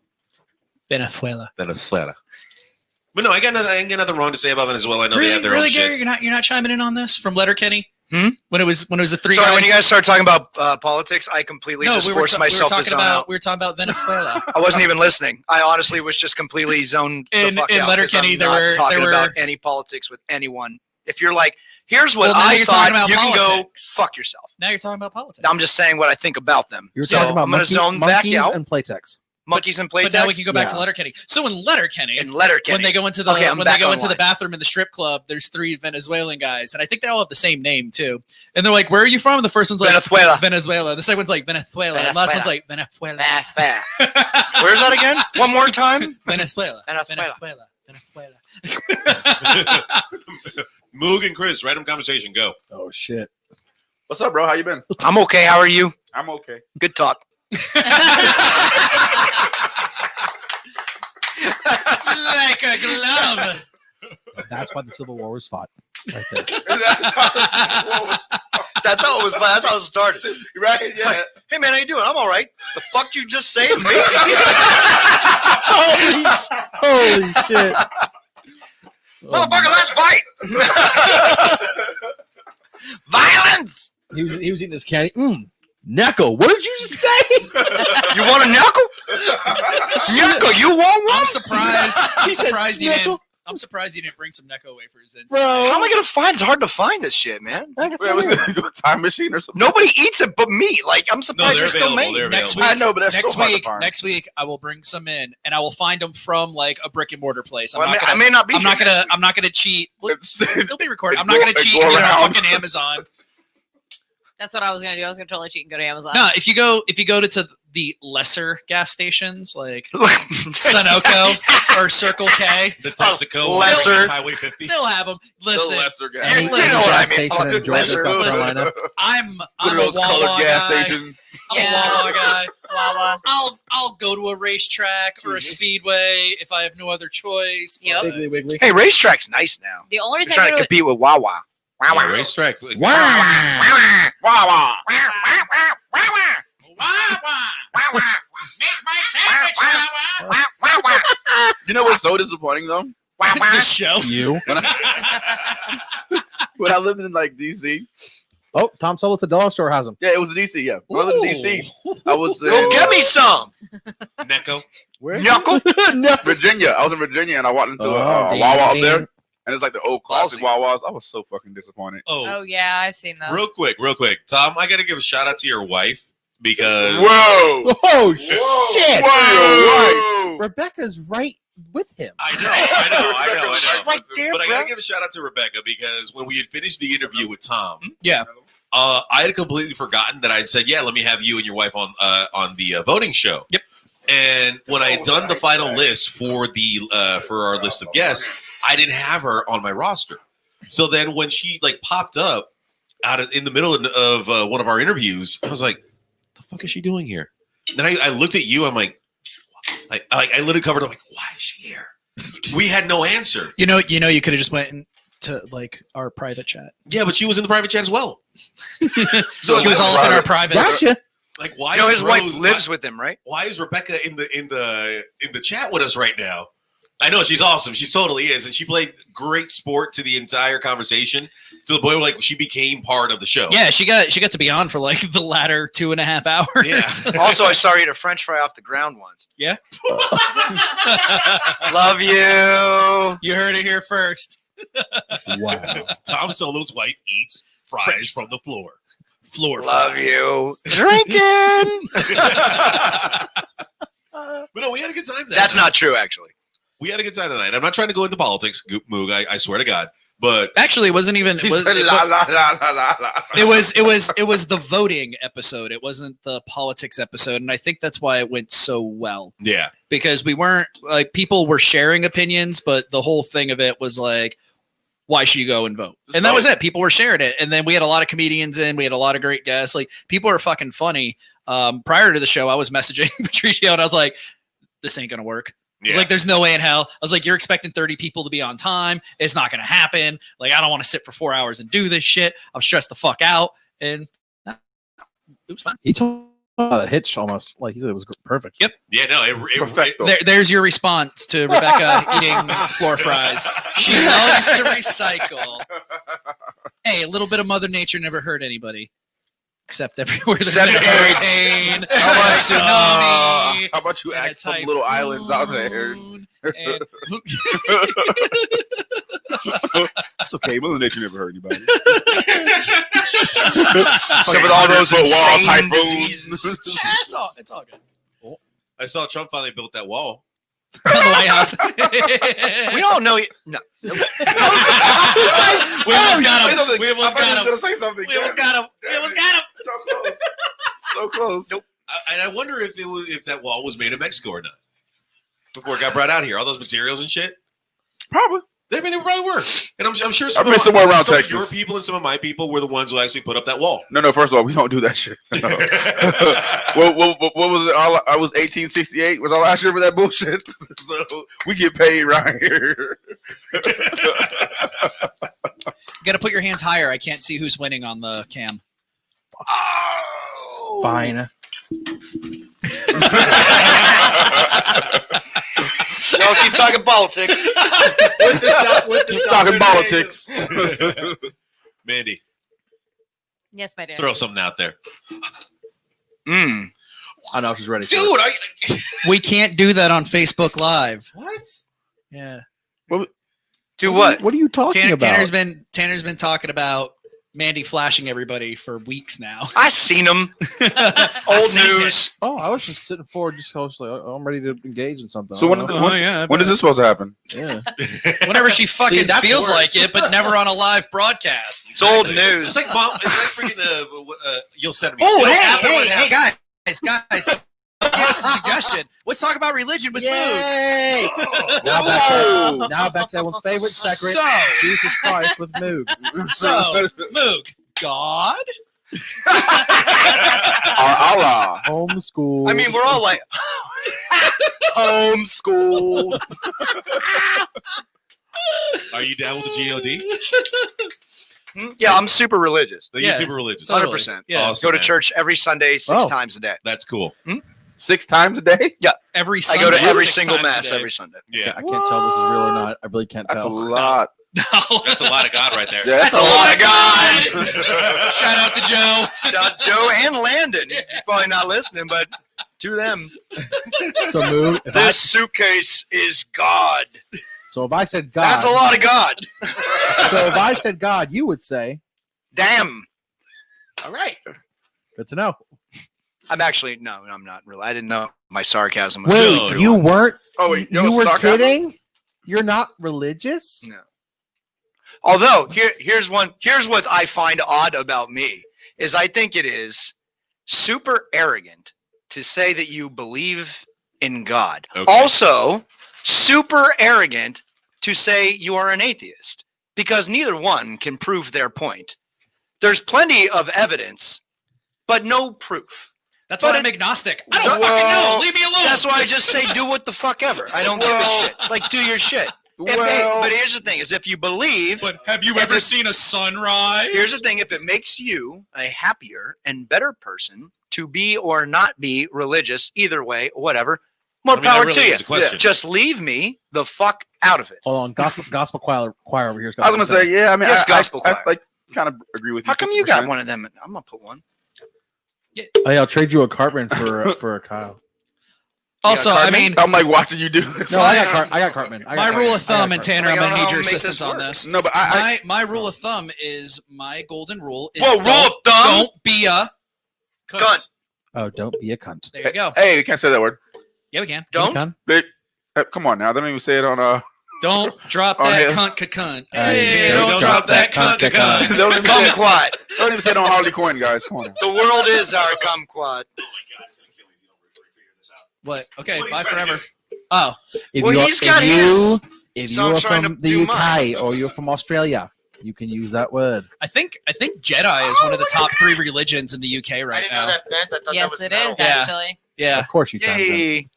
Speaker 5: Venezuela.
Speaker 6: But no, I got nothing wrong to say about Venezuela. I know they have their
Speaker 5: really,
Speaker 6: own
Speaker 5: Gary,
Speaker 6: shit.
Speaker 5: you're not chiming in on this from Letterkenny? When it was the three
Speaker 12: Sorry,
Speaker 5: guys.
Speaker 12: when you guys started talking about politics, I completely just forced myself to zone out.
Speaker 5: We were talking about Venezuela.
Speaker 12: I wasn't even listening. I honestly was just completely zoned the fuck out.
Speaker 5: Letterkenny,
Speaker 12: I'm not talking about any politics with anyone. If you're like, here's what I thought, you can go fuck yourself.
Speaker 5: Now you're talking about politics.
Speaker 12: I'm just saying what I think about them.
Speaker 1: You're talking about
Speaker 12: I'm going to zone back
Speaker 1: monkeys
Speaker 12: out.
Speaker 1: and Playtex.
Speaker 12: Monkeys and Playtex.
Speaker 5: But now we can go back to Letterkenny. So in Letterkenny,
Speaker 12: when
Speaker 5: they go into the the bathroom in the strip club, there's 3 Venezuelan guys, and I think they all have the same name too. And they're like, "Where are you from?" And the first one's like Venezuela. The second one's like Venezuela. And the last one's like Venezuela.
Speaker 12: Where's that again? One more time.
Speaker 5: Venezuela.
Speaker 12: Venezuela.
Speaker 6: Moog and Chris, random conversation, go.
Speaker 1: Oh shit.
Speaker 3: What's up, bro? How you been?
Speaker 12: I'm okay. How are you?
Speaker 3: I'm okay.
Speaker 12: Good talk.
Speaker 5: Like a glove.
Speaker 1: That's why the Civil War was fought. Right there.
Speaker 12: That's how it was. That's how it started.
Speaker 3: Right? Yeah.
Speaker 12: Like, hey man, how you doing? I'm all right. The fuck you just say?
Speaker 1: Holy shit.
Speaker 12: Motherfucker, let's fight. Violence.
Speaker 1: He was eating his candy. Necco. What did you just say?
Speaker 12: You want a knuckle? Knuckle, you want one?
Speaker 5: I'm surprised you didn't bring some Necco wafers in.
Speaker 12: Bro, how am I gonna find? It's hard to find this shit, man.
Speaker 3: Was it a time machine or something?
Speaker 12: Nobody eats it but me. Like, I'm surprised you're still made.
Speaker 5: Next week,
Speaker 3: I know, but that's so hard to find.
Speaker 5: Next week, I will bring some in, and I will find them from like a brick and mortar place.
Speaker 12: I may not be.
Speaker 5: I'm not gonna cheat. It'll be recorded. I'm not gonna cheat and get on fucking Amazon.
Speaker 4: That's what I was gonna do. I was gonna totally cheat and go to Amazon.
Speaker 5: No, if you go to the lesser gas stations like Sunoco or Circle K,
Speaker 6: the Texaco,
Speaker 12: lesser
Speaker 6: Highway 50,
Speaker 5: they'll have them. Listen,
Speaker 3: the lesser gas.
Speaker 1: Any gas station in Georgia, South Carolina.
Speaker 5: I'm a
Speaker 3: those
Speaker 5: Wawa
Speaker 3: colored gas
Speaker 5: guy.
Speaker 3: stations.
Speaker 5: I'm a Wawa guy.
Speaker 4: Wawa.
Speaker 5: I'll go to a racetrack or a speedway if I have no other choice.
Speaker 4: Yep.
Speaker 1: Wiggly Wiggly.
Speaker 12: Hey, racetrack's nice now.
Speaker 4: The only
Speaker 12: You're
Speaker 4: reason
Speaker 12: trying to compete with Wawa.
Speaker 6: Yeah, racetrack.
Speaker 3: Wawa.
Speaker 5: Make my sandwich, Wawa.
Speaker 3: You know what's so disappointing though?
Speaker 5: This show.
Speaker 1: You.
Speaker 3: When I lived in like DC.
Speaker 1: Oh, Tom Solis, the dollar store has them.
Speaker 3: Yeah, it was DC. Yeah, when I lived in DC. I was
Speaker 12: Go get me some.
Speaker 6: Necco.
Speaker 1: Where?
Speaker 12: Knuckle.
Speaker 3: Virginia. I was in Virginia and I walked into a
Speaker 1: Oh,
Speaker 3: Wawa up
Speaker 1: damn.
Speaker 3: there. And it's like the old classic Wawas. I was so fucking disappointed.
Speaker 4: Oh yeah, I've seen those.
Speaker 6: Real quick. Tom, I got to give a shout out to your wife because.
Speaker 3: Whoa!
Speaker 1: Oh shit!
Speaker 3: Whoa!
Speaker 1: Rebecca's right with him.
Speaker 6: I know.
Speaker 12: She's right there,
Speaker 6: But I
Speaker 12: bro.
Speaker 6: got to give a shout out to Rebecca because when we had finished the interview with Tom,
Speaker 5: Yeah.
Speaker 6: I had completely forgotten that I had said, yeah, let me have you and your wife on the voting show.
Speaker 5: Yep.
Speaker 6: And when I had done the final list for our list of guests, I didn't have her on my roster. So then when she like popped up in the middle of one of our interviews, I was like, the fuck is she doing here? Then I looked at you. I'm like I literally covered. I'm like, why is she here? We had no answer.
Speaker 5: You know, you could have just went into like our private chat.
Speaker 6: Yeah, but she was in the private chat as well.
Speaker 5: So she was all in our private.
Speaker 1: Gotcha.
Speaker 6: Like, why?
Speaker 12: You know,
Speaker 6: is
Speaker 12: his wife
Speaker 6: Rose-
Speaker 12: lives with him, right?
Speaker 6: Why is Rebecca in the chat with us right now? I know she's awesome. She totally is, and she played great sport to the entire conversation to the point where like she became part of the show.
Speaker 5: Yeah, she got to be on for like the latter 2.5 hours.
Speaker 6: Yeah.
Speaker 12: Also, I saw her eat a French fry off the ground once.
Speaker 5: Yeah.
Speaker 12: Love you.
Speaker 5: You heard it here first.
Speaker 1: Wow.
Speaker 6: Tom Solo's wife eats fries from the floor.
Speaker 12: Love you. Drinking.
Speaker 6: But no, we had a good time.
Speaker 12: That's not true, actually.
Speaker 6: We had a good time tonight. I'm not trying to go into politics, Moog. I swear to God. But
Speaker 5: actually, it wasn't even.
Speaker 3: He said, la, la, la, la, la, la.
Speaker 5: It was the voting episode. It wasn't the politics episode, and I think that's why it went so well.
Speaker 6: Yeah,
Speaker 5: because we weren't like people were sharing opinions, but the whole thing of it was like, why should you go and vote? And that was it. People were sharing it. And then we had a lot of comedians in. We had a lot of great guests. Like, people are fucking funny. Prior to the show, I was messaging Patricio and I was like, this ain't going to work. I was like, there's no way in hell. I was like, you're expecting 30 people to be on time. It's not going to happen. Like, I don't want to sit for 4 hours and do this shit. I'm stressed the fuck out. And it was fun.
Speaker 1: He told that hitch almost like he said it was perfect.
Speaker 5: Yep.
Speaker 6: Yeah, no,
Speaker 5: There's your response to Rebecca eating floor fries. She loves to recycle. Hey, a little bit of Mother Nature never hurt anybody. Except everywhere there's been a hurricane, a tsunami.
Speaker 3: How about you act some little islands out there?
Speaker 8: It's okay. Mother Nature never hurt anybody.
Speaker 12: Some of all those insane diseases.
Speaker 5: It's all good.
Speaker 6: I saw Trump finally built that wall.
Speaker 5: The White House.
Speaker 12: We don't know. No.
Speaker 5: We almost got him. We almost got him.
Speaker 3: Gonna say something.
Speaker 5: We almost got him. We almost got him.
Speaker 3: So close. So close.
Speaker 6: Nope. And I wonder if that wall was made in Mexico or not before it got brought out here. All those materials and shit.
Speaker 3: Probably.
Speaker 6: I mean, they probably were. And I'm sure
Speaker 3: I've been somewhere around
Speaker 6: some
Speaker 3: Texas.
Speaker 6: of your people and some of my people were the ones who actually put up that wall.
Speaker 3: No. First of all, we don't do that shit. No. what was it? I was 1868. Was our last year for that bullshit? So we get paid right here.
Speaker 5: You got to put your hands higher. I can't see who's winning on the cam.
Speaker 3: Oh.
Speaker 1: Fine.
Speaker 12: Y'all keep talking politics.
Speaker 3: Keep talking politics.
Speaker 6: Mandy,
Speaker 4: Yes, my dear.
Speaker 6: throw something out there.
Speaker 3: Mm.
Speaker 1: I know she's ready.
Speaker 6: Dude,
Speaker 5: We can't do that on Facebook Live.
Speaker 6: What?
Speaker 5: Yeah.
Speaker 12: Do what?
Speaker 1: What are you talking about?
Speaker 5: Tanner's been talking about Mandy flashing everybody for weeks now.
Speaker 12: I seen them. Old news.
Speaker 1: Oh, I was just sitting forward, just like, oh, I'm ready to engage in something.
Speaker 3: So when is this supposed to happen?
Speaker 1: Yeah.
Speaker 5: Whenever she fucking
Speaker 1: that's
Speaker 5: feels
Speaker 1: worse.
Speaker 5: like it, but never on a live broadcast.
Speaker 12: It's old news.
Speaker 6: It's like mom. It's like freaking Yosemite.
Speaker 5: Oh, hey, guys. Give us a suggestion. Let's talk about religion with
Speaker 1: Yay!
Speaker 5: Moog.
Speaker 1: Now back to everyone's favorite segment, Jesus Christ with Moog.
Speaker 5: So, Moog, God?
Speaker 3: Allah.
Speaker 1: Homeschool.
Speaker 12: I mean, we're all like,
Speaker 3: homeschool.
Speaker 6: Are you down with the GOD?
Speaker 12: Yeah, I'm super religious.
Speaker 6: You're super religious.
Speaker 12: 100%.
Speaker 5: Yeah.
Speaker 6: Awesome,
Speaker 12: Go to
Speaker 6: man.
Speaker 12: church every Sunday, 6 times a day.
Speaker 6: That's cool.
Speaker 3: 6 times a day?
Speaker 12: Yeah.
Speaker 5: Every
Speaker 12: I
Speaker 5: Sunday.
Speaker 12: go to every
Speaker 5: 6
Speaker 12: single
Speaker 5: times a
Speaker 12: mass
Speaker 5: day.
Speaker 12: every Sunday.
Speaker 6: Yeah.
Speaker 1: I can't tell if this is real or not. I really can't
Speaker 3: That's a
Speaker 1: tell.
Speaker 3: lot.
Speaker 6: That's a lot of God right there.
Speaker 3: That's
Speaker 12: a lot of God.
Speaker 5: Shout out to Joe.
Speaker 12: Shout out Joe and Landon. He's probably not listening, but to them.
Speaker 1: So Moog,
Speaker 12: This suitcase is God.
Speaker 1: so if I said God,
Speaker 12: That's a lot of God.
Speaker 1: So if I said God, you would say,
Speaker 12: Damn.
Speaker 1: all right. Good to know.
Speaker 12: I'm actually, no, I'm not really. I didn't know my sarcasm was
Speaker 1: Wait,
Speaker 12: through
Speaker 1: you
Speaker 12: on.
Speaker 1: weren't?
Speaker 3: Oh, wait,
Speaker 1: You were kidding? You're not religious?
Speaker 12: No. Although here's what I find odd about me is I think it is super arrogant to say that you believe in God.
Speaker 6: Okay.
Speaker 12: Also, super arrogant to say you are an atheist because neither one can prove their point. There's plenty of evidence, but no proof.
Speaker 5: That's why I'm agnostic. I don't
Speaker 12: So-
Speaker 5: fucking know. Leave me alone.
Speaker 12: That's why I just say do what the fuck ever. I don't give a shit. Like, do your shit. But here's the thing: is if you believe.
Speaker 5: But have you ever seen a sunrise?
Speaker 12: Here's the thing: if it makes you a happier and better person to be or not be religious, either way, whatever, more
Speaker 6: I mean, that
Speaker 12: power
Speaker 6: really
Speaker 12: to you.
Speaker 6: is a question.
Speaker 12: Just leave me the fuck out of it.
Speaker 1: Hold on. Gospel choir over here.
Speaker 3: I was gonna say, yeah. I mean,
Speaker 12: Yes,
Speaker 3: I
Speaker 12: gospel choir.
Speaker 3: like kind of agree with you.
Speaker 12: How come you got
Speaker 3: 50%.
Speaker 12: one of them? I'm gonna put one.
Speaker 1: Hey, I'll trade you a Cartman for a Kyle.
Speaker 5: Also, I mean,
Speaker 3: I'm like watching you do this.
Speaker 1: No, I got Cartman.
Speaker 5: my rule of thumb, and Tanner, I'm
Speaker 12: I don't
Speaker 5: gonna
Speaker 12: know
Speaker 5: need
Speaker 12: how
Speaker 5: your
Speaker 12: to make this
Speaker 5: assistance on
Speaker 12: work.
Speaker 5: this.
Speaker 3: No, but
Speaker 5: My rule of thumb is my golden rule is
Speaker 12: Whoa, rule of thumb?
Speaker 5: don't be a
Speaker 12: Cunt.
Speaker 1: Oh, don't be a cunt.
Speaker 5: There you go.
Speaker 3: Hey, you can't say that word.
Speaker 5: Yeah, we can.
Speaker 12: Don't.
Speaker 1: Cunt?
Speaker 3: Hey, come on now. They don't even say it on
Speaker 5: Don't drop
Speaker 3: On
Speaker 5: that
Speaker 3: him.
Speaker 5: cunt.
Speaker 1: Hey,
Speaker 5: Don't drop that cunt.
Speaker 3: don't even say it.
Speaker 12: Kumquat.
Speaker 3: Don't even say it on Harley Quinn, guys. Come on. Now.
Speaker 12: The world is our kumquat.
Speaker 5: What? Okay,
Speaker 6: What he's
Speaker 5: bye
Speaker 6: trying to
Speaker 5: forever. Oh,
Speaker 1: If
Speaker 12: Well,
Speaker 1: you,
Speaker 12: he's got
Speaker 1: if you
Speaker 12: his.
Speaker 1: If
Speaker 12: So I'm
Speaker 1: you're
Speaker 12: trying
Speaker 1: from
Speaker 12: to
Speaker 1: the
Speaker 12: do
Speaker 1: UK
Speaker 12: mine.
Speaker 1: or you're from Australia, you can use that word.
Speaker 5: I think Jedi is one of the top 3 religions in the UK right now.
Speaker 12: meant. I thought
Speaker 4: Yes, it is
Speaker 5: Yeah.
Speaker 4: actually.
Speaker 5: Yeah.
Speaker 1: Of course, you chimes in.
Speaker 12: Yay.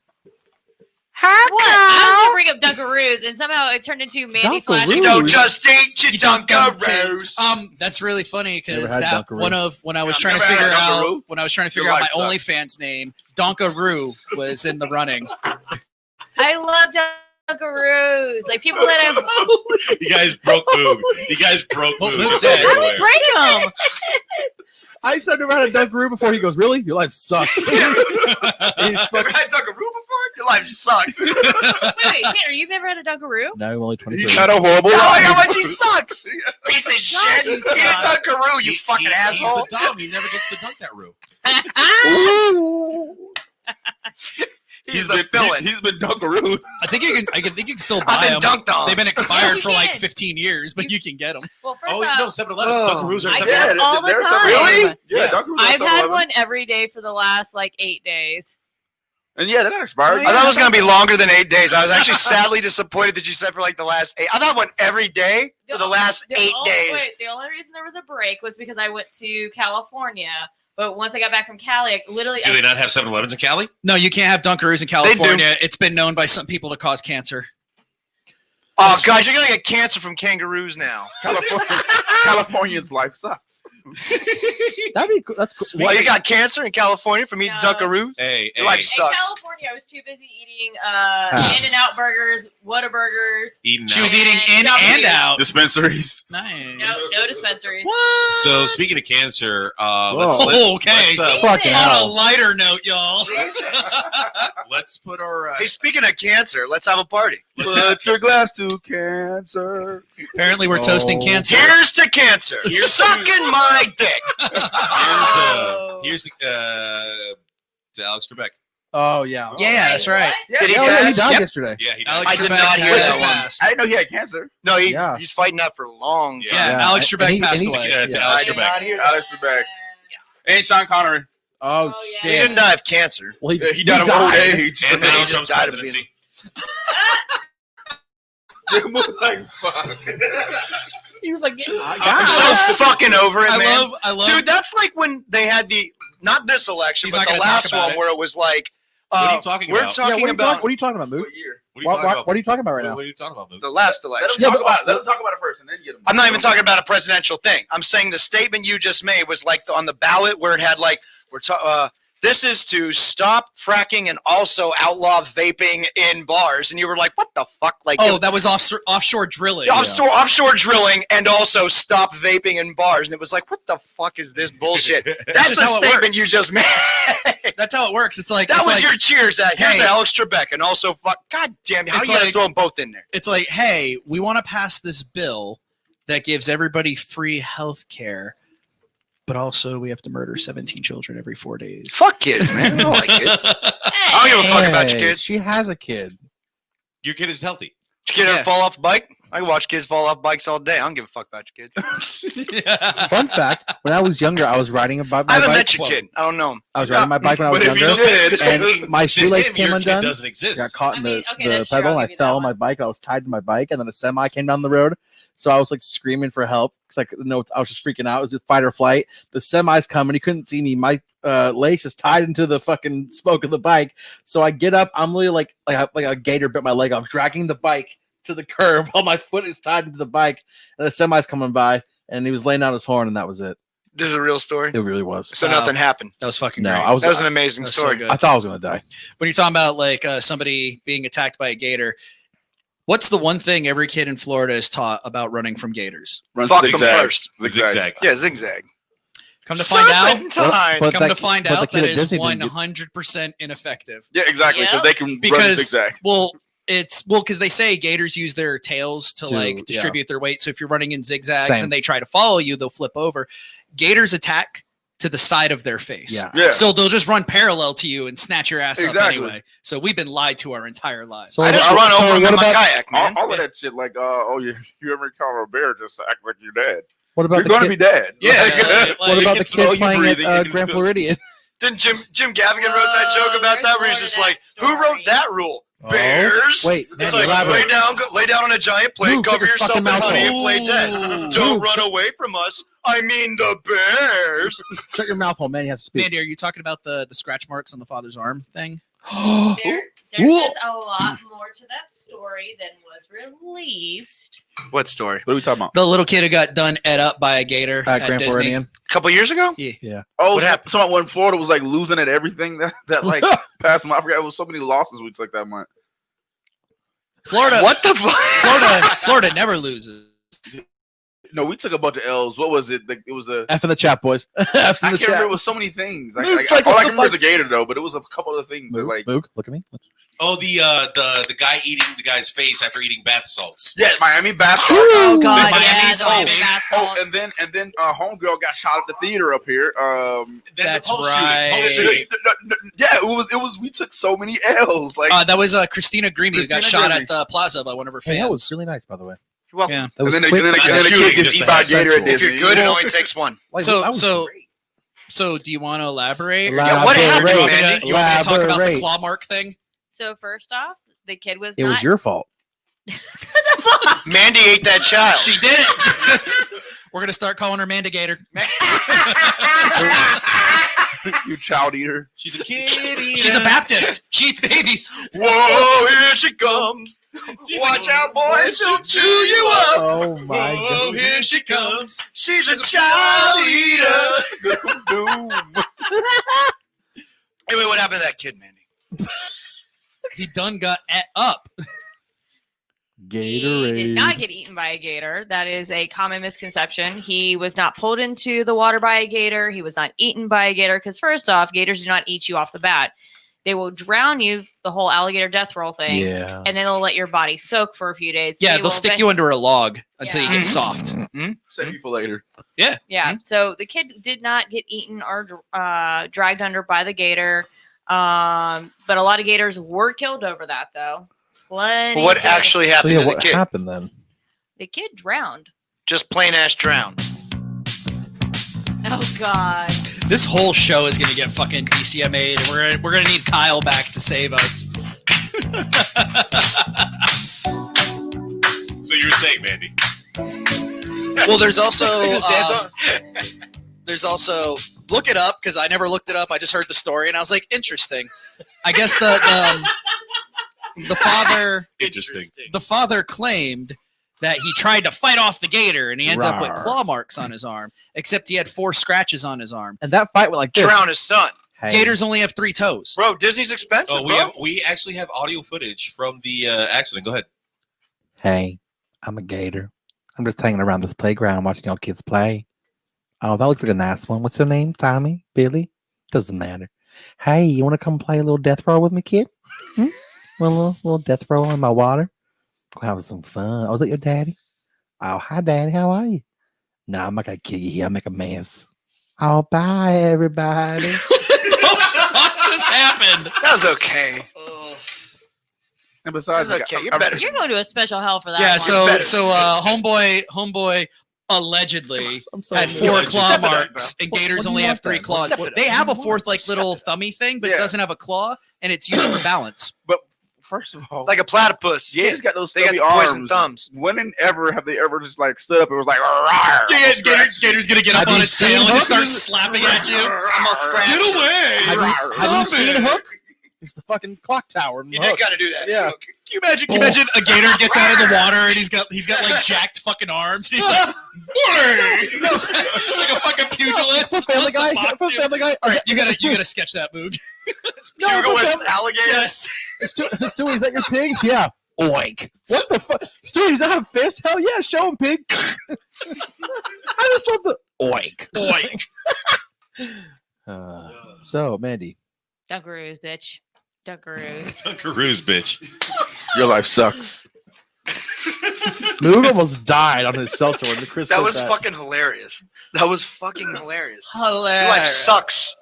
Speaker 4: What? I was gonna bring up Dunkaroos, and somehow it turned into Mandy Flash.
Speaker 1: Dunkaroos?
Speaker 12: No, just eat your Dunkaroos.
Speaker 5: That's really funny because
Speaker 1: Never had
Speaker 5: that
Speaker 1: Dunkaroo.
Speaker 5: one of when I was
Speaker 3: I've
Speaker 5: trying to
Speaker 3: never had
Speaker 5: figure
Speaker 3: a
Speaker 5: out
Speaker 3: Dunkaroo.
Speaker 5: when I was trying to figure
Speaker 3: Your
Speaker 5: out my
Speaker 3: life sucks.
Speaker 5: OnlyFans name, Donkaroo was in the running.
Speaker 4: I love Dunkaroos. Like people that have
Speaker 6: You guys broke Moog. You guys broke
Speaker 5: What
Speaker 6: Moog.
Speaker 5: Moog said.
Speaker 4: How do we break them?
Speaker 1: I said never had a Dunkaroo before. He goes, "Really? Your life sucks." He's
Speaker 12: Never
Speaker 1: fucking-
Speaker 12: had Dunkaroo before? Your life sucks.
Speaker 4: Wait, Tanner, you've never had a Dunkaroo?
Speaker 1: No, I'm only 23.
Speaker 3: He's had a horrible
Speaker 12: Oh,
Speaker 3: life.
Speaker 12: how much he sucks. Piece of
Speaker 4: God,
Speaker 12: shit.
Speaker 4: you
Speaker 12: Eat a
Speaker 4: suck.
Speaker 12: Dunkaroo, you fucking asshole.
Speaker 6: He's the dom. He never gets to dunk that room.
Speaker 12: He's the villain.
Speaker 3: He's been Dunkaroo.
Speaker 5: I think you can still
Speaker 12: I've
Speaker 5: buy
Speaker 12: been
Speaker 5: them.
Speaker 12: dunked on.
Speaker 5: They've been expired
Speaker 4: you
Speaker 5: for like
Speaker 4: can.
Speaker 5: 15 years, but you can get them.
Speaker 4: Well, first
Speaker 6: Oh,
Speaker 4: off,
Speaker 6: no, 7-Eleven.
Speaker 1: Oh.
Speaker 6: Dunkaroos are
Speaker 4: I
Speaker 6: 7-Eleven.
Speaker 4: get them all the
Speaker 3: there's some-
Speaker 4: time.
Speaker 12: Really?
Speaker 3: Yeah, Dunkaroos.
Speaker 4: I've had one every day for the last like 8 days.
Speaker 3: And yeah, they're not expired.
Speaker 12: I thought it was going to be longer than 8 days. I was actually sadly disappointed that you said for like the last 8. I thought one every day for the last 8 days.
Speaker 4: Wait, the only reason there was a break was because I went to California. But once I got back from Cali, I literally
Speaker 6: Do they not have 7-Elevens in Cali?
Speaker 5: No, you can't have Dunkaroos in California. It's been known by some people to cause cancer.
Speaker 12: Oh, God, you're going to get cancer from kangaroos now.
Speaker 3: Californians' life sucks.
Speaker 1: That'd be cool. That's cool.
Speaker 12: Well, you got cancer in California from eating
Speaker 4: No.
Speaker 12: Dunkaroos?
Speaker 6: Hey,
Speaker 12: Your life
Speaker 4: in
Speaker 12: sucks.
Speaker 4: California, I was too busy eating In-N-Out burgers, Whataburgers.
Speaker 6: Eating
Speaker 5: She was
Speaker 6: out.
Speaker 5: eating in and out.
Speaker 3: Dispensaries.
Speaker 5: Nice.
Speaker 4: No dispensaries.
Speaker 6: So speaking of cancer,
Speaker 5: Oh, okay.
Speaker 1: Fucking
Speaker 5: On a
Speaker 1: hell.
Speaker 5: lighter note, y'all.
Speaker 6: let's put our
Speaker 12: Hey, speaking of cancer, let's have a party.
Speaker 3: Put your glass to cancer.
Speaker 5: Apparently, we're toasting
Speaker 1: Oh.
Speaker 5: cancer.
Speaker 12: Here's to cancer. You're
Speaker 6: Here's to-
Speaker 12: sucking my dick.
Speaker 6: here's to Alex Trebek.
Speaker 1: Oh yeah.
Speaker 5: Yeah, that's right.
Speaker 12: Did he
Speaker 1: Yeah, yeah, he
Speaker 12: pass?
Speaker 1: died
Speaker 12: Yep.
Speaker 1: yesterday.
Speaker 6: Yeah, he
Speaker 5: Alex
Speaker 12: I did
Speaker 5: Trebek
Speaker 12: not hear
Speaker 5: has
Speaker 12: that one.
Speaker 5: passed.
Speaker 3: I didn't know he had cancer.
Speaker 12: No,
Speaker 1: Yeah.
Speaker 12: he's fighting that for a long time.
Speaker 5: Yeah,
Speaker 1: Yeah,
Speaker 5: Alex
Speaker 1: and
Speaker 5: Trebek
Speaker 1: he- and
Speaker 5: passed
Speaker 1: he's-
Speaker 5: away.
Speaker 6: it's
Speaker 1: Yeah.
Speaker 6: Alex
Speaker 12: I did
Speaker 6: Trebek.
Speaker 12: not hear that.
Speaker 3: Alex Trebek. And Sean Connery.
Speaker 1: Oh,
Speaker 4: Oh, yeah.
Speaker 12: He
Speaker 1: shit.
Speaker 12: didn't die of cancer.
Speaker 1: Well,
Speaker 3: He died of old age.
Speaker 6: And
Speaker 12: He
Speaker 6: Donald
Speaker 12: just
Speaker 6: Trump's
Speaker 12: died of
Speaker 6: presidency.
Speaker 3: It was like, fuck.
Speaker 1: He was like,
Speaker 12: I'm so fucking over it, man.
Speaker 5: I love.
Speaker 12: Dude, that's like when they had not this election,
Speaker 5: He's
Speaker 12: but
Speaker 5: not
Speaker 12: the
Speaker 5: gonna talk
Speaker 12: last
Speaker 5: about
Speaker 12: one
Speaker 5: it.
Speaker 12: where it was like,
Speaker 6: What are you talking
Speaker 12: we're
Speaker 6: about?
Speaker 1: Yeah,
Speaker 12: talking about
Speaker 1: what are you talking about, Moot?
Speaker 3: What year?
Speaker 6: What are you talking about?
Speaker 1: What are you talking about right now?
Speaker 6: What are you talking about, Moog?
Speaker 12: the last
Speaker 3: Let
Speaker 12: election.
Speaker 3: him
Speaker 1: Yeah,
Speaker 3: talk
Speaker 1: but-
Speaker 3: about it. Let him talk about it first, and then get him.
Speaker 12: I'm not even talking about a presidential thing. I'm saying the statement you just made was like on the ballot where it had like this is to stop fracking and also outlaw vaping in bars, and you were like, what the fuck? Like,
Speaker 5: Oh, that was offshore drilling.
Speaker 12: offshore drilling and also stop vaping in bars, and it was like, what the fuck is this bullshit? That's
Speaker 5: just
Speaker 12: the
Speaker 5: how it
Speaker 12: statement
Speaker 5: works.
Speaker 12: you just made.
Speaker 5: That's how it works. It's like
Speaker 12: That
Speaker 5: it's
Speaker 12: was
Speaker 5: like,
Speaker 12: your cheers at. Here's
Speaker 5: Hey.
Speaker 12: Alex Trebek, and also fuck. God damn it! How
Speaker 5: It's
Speaker 12: you gotta
Speaker 5: like-
Speaker 12: throw them both in there?
Speaker 5: It's like, hey, we want to pass this bill that gives everybody free health care, but also we have to murder 17 children every 4 days.
Speaker 12: Fuck kids, man. I don't like kids. I don't give a fuck about your
Speaker 1: Hey,
Speaker 12: kids.
Speaker 1: She has a kid.
Speaker 6: Your kid is healthy.
Speaker 12: Did your kid
Speaker 5: Yeah.
Speaker 12: ever fall off a bike? I can watch kids fall off bikes all day. I don't give a fuck about your kids.
Speaker 1: Fun fact: when I was younger, I was riding a bike.
Speaker 12: I haven't met your kid. I don't know him.
Speaker 1: I was riding my bike when I was
Speaker 3: But if you
Speaker 1: younger,
Speaker 3: did,
Speaker 1: and my
Speaker 6: To
Speaker 1: shoelace
Speaker 6: him,
Speaker 1: came
Speaker 6: your kid
Speaker 1: undone.
Speaker 6: doesn't exist.
Speaker 1: Got caught in
Speaker 4: I mean, okay,
Speaker 1: the
Speaker 4: that's true,
Speaker 1: pedal,
Speaker 4: I'll
Speaker 1: and I
Speaker 4: give you
Speaker 1: fell
Speaker 4: that
Speaker 1: on my
Speaker 4: one.
Speaker 1: bike. I was tied to my bike, and then a semi came down the road. So I was like screaming for help because I was just freaking out. It was just fight or flight. The semi's coming. He couldn't see me. My lace is tied into the fucking spoke of the bike. So I get up. I'm literally like a gator bit my leg off, dragging the bike to the curb while my foot is tied into the bike. And the semi's coming by, and he was laying out his horn, and that was it.
Speaker 12: This is a real story.
Speaker 1: It really was.
Speaker 12: So
Speaker 5: Wow.
Speaker 12: nothing happened.
Speaker 5: That was fucking
Speaker 1: No,
Speaker 5: great.
Speaker 1: I was.
Speaker 12: That was an amazing
Speaker 5: That's so
Speaker 12: story.
Speaker 5: good.
Speaker 1: I thought I was gonna die.
Speaker 5: When you're talking about like somebody being attacked by a gator, what's the one thing every kid in Florida is taught about running from gators?
Speaker 3: Run
Speaker 12: Fuck them
Speaker 3: zigzag.
Speaker 12: first.
Speaker 6: Zigzag.
Speaker 12: Yeah, zigzag.
Speaker 5: Come to find out,
Speaker 12: Serpentine.
Speaker 1: But
Speaker 5: come
Speaker 1: that-
Speaker 5: to find
Speaker 1: but the
Speaker 5: out
Speaker 1: kid
Speaker 5: that
Speaker 1: at
Speaker 5: is
Speaker 1: Disney didn't get-
Speaker 5: 100% ineffective.
Speaker 3: Yeah, exactly.
Speaker 4: Yep.
Speaker 3: So they can run
Speaker 5: Because
Speaker 3: zigzag.
Speaker 5: because they say gators use their tails to
Speaker 1: To-
Speaker 5: like
Speaker 1: yeah.
Speaker 5: distribute their weight. So if you're running in zigzags
Speaker 1: Same.
Speaker 5: and they try to follow you, they'll flip over. Gators attack to the side of their face.
Speaker 1: Yeah.
Speaker 3: Yeah.
Speaker 5: So they'll just run parallel to you and snatch your ass up
Speaker 3: Exactly.
Speaker 5: anyway. So we've been lied to our entire lives.
Speaker 1: So
Speaker 12: I just
Speaker 1: so-
Speaker 12: run
Speaker 1: so
Speaker 12: over him
Speaker 1: what
Speaker 12: in my
Speaker 1: about
Speaker 12: kayak, man.
Speaker 3: All of that shit, like, you ever encounter a bear, just act like you're dead.
Speaker 1: what about
Speaker 3: You're
Speaker 1: the
Speaker 3: going to
Speaker 1: kid,
Speaker 3: be dead.
Speaker 5: Yeah,
Speaker 3: Like,
Speaker 1: what
Speaker 3: they
Speaker 1: about
Speaker 3: can
Speaker 1: the
Speaker 3: smell
Speaker 1: kid
Speaker 3: you
Speaker 1: playing
Speaker 3: breathing
Speaker 1: at
Speaker 3: in
Speaker 1: Grand
Speaker 3: the-
Speaker 1: Floridian?
Speaker 12: Didn't Jim Gaffigan wrote that joke about
Speaker 4: Oh,
Speaker 12: that where he's
Speaker 4: there's
Speaker 12: just
Speaker 4: more to
Speaker 12: like,
Speaker 4: that
Speaker 12: who wrote
Speaker 4: story.
Speaker 12: that rule? Bears.
Speaker 1: Wait,
Speaker 12: It's
Speaker 1: Mandy,
Speaker 12: like
Speaker 1: elaborate.
Speaker 12: lay down on a giant plate,
Speaker 1: Luke,
Speaker 12: cover
Speaker 1: shut your
Speaker 12: yourself
Speaker 1: fucking
Speaker 12: in
Speaker 1: mouth
Speaker 12: honey,
Speaker 1: hole.
Speaker 12: and play dead. Don't run away from us. I mean the Bears.
Speaker 1: Shut your mouth hole, man. You have to speak.
Speaker 5: Mandy, are you talking about the scratch marks on the father's arm thing?
Speaker 4: There's just a lot more to that story than was released.
Speaker 12: What story?
Speaker 3: What are we talking about?
Speaker 5: The little kid who got done ed up by a gator at
Speaker 1: Grand
Speaker 5: Disney.
Speaker 1: Floridian.
Speaker 12: A couple years ago?
Speaker 5: Yeah.
Speaker 3: Oh,
Speaker 12: What happened?
Speaker 3: talking about when Florida was like losing at everything that like past month. I forgot it was so many losses we took that month.
Speaker 5: Florida.
Speaker 12: What the fuck?
Speaker 5: Florida never loses.
Speaker 3: No, we took a bunch of L's. What was it? It was a.
Speaker 1: F in the chat, boys. F in
Speaker 3: I
Speaker 1: the
Speaker 3: can't remember.
Speaker 1: chat.
Speaker 3: It was so many things. Like,
Speaker 1: It's like
Speaker 3: all
Speaker 1: what
Speaker 3: I
Speaker 1: the
Speaker 3: can remember is a
Speaker 1: fuck?
Speaker 3: gator though, but it was a couple of things that like.
Speaker 1: Mook, look at me.
Speaker 6: Oh, the guy eating the guy's face after eating bath salts.
Speaker 3: Yeah, Miami bath salts.
Speaker 4: Oh God, yeah,
Speaker 5: Miami's
Speaker 4: the
Speaker 5: all
Speaker 4: Miami
Speaker 5: big.
Speaker 4: bath salts.
Speaker 3: and then homegirl got shot at the theater up here.
Speaker 6: Then
Speaker 5: That's
Speaker 6: the Pulse
Speaker 5: right.
Speaker 6: shooting.
Speaker 3: Yeah, it was. We took so many L's. Like
Speaker 5: That was Christina Grimmie who got
Speaker 3: Christina
Speaker 5: shot
Speaker 3: Grimmie.
Speaker 5: at the plaza by one of her fans.
Speaker 1: Hey, that was really nice, by the way.
Speaker 12: Well,
Speaker 5: Yeah.
Speaker 1: That was
Speaker 3: and then,
Speaker 1: quick.
Speaker 3: and then a
Speaker 6: Shooting,
Speaker 3: kid gets
Speaker 6: just
Speaker 3: eaten
Speaker 6: a
Speaker 3: by a gator at
Speaker 1: sexual.
Speaker 12: if
Speaker 3: Disney.
Speaker 12: you're good, it only takes one.
Speaker 1: Like,
Speaker 5: So-
Speaker 1: that was
Speaker 5: so-
Speaker 1: great.
Speaker 5: So, do you want to elaborate?
Speaker 1: Elaborate.
Speaker 12: what happened,
Speaker 5: You want me to-
Speaker 12: Mandy?
Speaker 5: you want me to talk about the
Speaker 1: Elaborate.
Speaker 5: claw mark thing?
Speaker 4: So first off, the kid was
Speaker 1: It
Speaker 4: not.
Speaker 1: was your fault.
Speaker 12: Mandy ate that child.
Speaker 5: She did it. We're gonna start calling her Mandigator.
Speaker 3: You child eater.
Speaker 6: She's a kid eater.
Speaker 5: She's a Baptist. She eats babies.
Speaker 12: Whoa, here she comes. Watch out, boys, she'll chew you up.
Speaker 1: Oh my
Speaker 6: Oh,
Speaker 1: god.
Speaker 6: here she comes.
Speaker 12: She's a child eater.
Speaker 3: Doom.
Speaker 12: Anyway, what happened to that kid, Mandy?
Speaker 5: He done got ate up.
Speaker 4: He
Speaker 1: Gatorade.
Speaker 4: did not get eaten by a gator. That is a common misconception. He was not pulled into the water by a gator. He was not eaten by a gator. Because first off, gators do not eat you off the bat. They will drown you, the whole alligator death roll thing,
Speaker 1: Yeah.
Speaker 4: and then they'll let your body soak for a few days.
Speaker 5: Yeah,
Speaker 4: They
Speaker 5: they'll
Speaker 4: will
Speaker 5: stick
Speaker 4: event-
Speaker 5: you under a log until you
Speaker 4: Yeah.
Speaker 5: get soft.
Speaker 3: Save you for later.
Speaker 5: Yeah.
Speaker 4: Yeah. So the kid did not get eaten or dragged under by the gator. But a lot of gators were killed over that, though. Plenty.
Speaker 12: What
Speaker 4: of gators.
Speaker 12: actually
Speaker 1: So
Speaker 12: happened
Speaker 1: yeah,
Speaker 12: to the
Speaker 1: what
Speaker 12: kid?
Speaker 1: happened then?
Speaker 4: The kid drowned.
Speaker 12: Just plain ass drowned.
Speaker 4: Oh God.
Speaker 5: This whole show is gonna get fucking DCMA'd, and we're gonna need Kyle back to save us.
Speaker 6: So you were saying, Mandy?
Speaker 5: Well, there's also look it up because I never looked it up. I just heard the story and I was like, interesting. I guess the father
Speaker 6: Interesting.
Speaker 5: the father claimed that he tried to fight off the gator and he ended up with
Speaker 1: Rawr.
Speaker 5: claw marks on his arm, except he had 4 scratches on his arm.
Speaker 1: And that fight went like this.
Speaker 12: Drown his son.
Speaker 1: Hey.
Speaker 5: Gators only have 3 toes.
Speaker 12: Bro, Disney's expensive,
Speaker 6: Oh,
Speaker 12: bro.
Speaker 6: we actually have audio footage from the accident. Go ahead.
Speaker 1: Hey, I'm a gator. I'm just hanging around this playground watching y'all kids play. Oh, that looks like a nice one. What's your name? Tommy? Billy? Doesn't matter. Hey, you want to come play a little death row with me, kid? Hmm? A little death row in my water? Go have some fun. Oh, is that your daddy? Oh, hi, daddy. How are you? No, I'm not going to kill you here. I'll make a mess. Oh, bye, everybody.
Speaker 5: What just happened?
Speaker 12: That was okay.
Speaker 3: And besides,
Speaker 12: That's okay. You're better.
Speaker 4: You're going to a special hell for that.
Speaker 5: Yeah,
Speaker 4: one.
Speaker 5: so homeboy allegedly
Speaker 1: I'm sorry.
Speaker 5: had 4
Speaker 3: Allegedly.
Speaker 5: claw marks, and
Speaker 1: What-
Speaker 5: gators
Speaker 1: what do
Speaker 5: only
Speaker 1: you
Speaker 5: have
Speaker 1: want
Speaker 5: 3
Speaker 1: then?
Speaker 5: claws.
Speaker 1: Step it up.
Speaker 5: They have a
Speaker 1: What do you
Speaker 5: 4th like
Speaker 1: want?
Speaker 5: little thummy thing, but it
Speaker 3: Yeah.
Speaker 5: doesn't have a claw, and it's used for balance.
Speaker 3: But first of all,
Speaker 12: Like a platypus.
Speaker 3: Gators got those
Speaker 12: They got
Speaker 3: stubby
Speaker 12: the poison
Speaker 3: arms.
Speaker 12: thumbs.
Speaker 3: When ever have they ever just like stood up and was like, "Rawr, I'm gonna scratch you."
Speaker 5: Gator's gonna get up
Speaker 1: Have
Speaker 5: on
Speaker 1: you
Speaker 5: its
Speaker 1: seen
Speaker 5: tail and just
Speaker 1: Hook?
Speaker 5: start slapping at you.
Speaker 12: I'm gonna scratch
Speaker 5: Get
Speaker 12: you.
Speaker 5: away!
Speaker 1: Have you seen
Speaker 5: it.
Speaker 1: Hook? It's the fucking clock tower. in
Speaker 12: You
Speaker 1: Hook.
Speaker 12: did gotta do that.
Speaker 1: Yeah.
Speaker 5: Can you imagine a gator gets out of the water and he's got like jacked fucking arms and he's like, like a fucking pugilist.
Speaker 1: It's the Family
Speaker 5: Wants to
Speaker 1: Guy.
Speaker 5: box
Speaker 1: It's the
Speaker 5: you.
Speaker 1: Family Guy.
Speaker 5: All right, you gotta sketch that, Moog.
Speaker 1: No,
Speaker 12: You
Speaker 1: it's
Speaker 12: go
Speaker 1: the
Speaker 12: with
Speaker 1: Family-
Speaker 12: alligator.
Speaker 5: Yes.
Speaker 1: Stewie, is that your pig? Yeah. Oink. What the fuck? Stewie, does that have fists? Hell yeah, show him, pig. I just love the oink.
Speaker 5: Oink.
Speaker 1: So, Mandy.
Speaker 4: Dunkaroos, bitch. Dunkaroos.
Speaker 6: Dunkaroos, bitch.
Speaker 3: Your life sucks.
Speaker 1: Moog almost died on his seltzer when Chris
Speaker 12: That
Speaker 1: said
Speaker 12: was
Speaker 1: that.
Speaker 12: fucking hilarious. That was fucking hilarious. Your
Speaker 5: Hilarious.
Speaker 12: life sucks.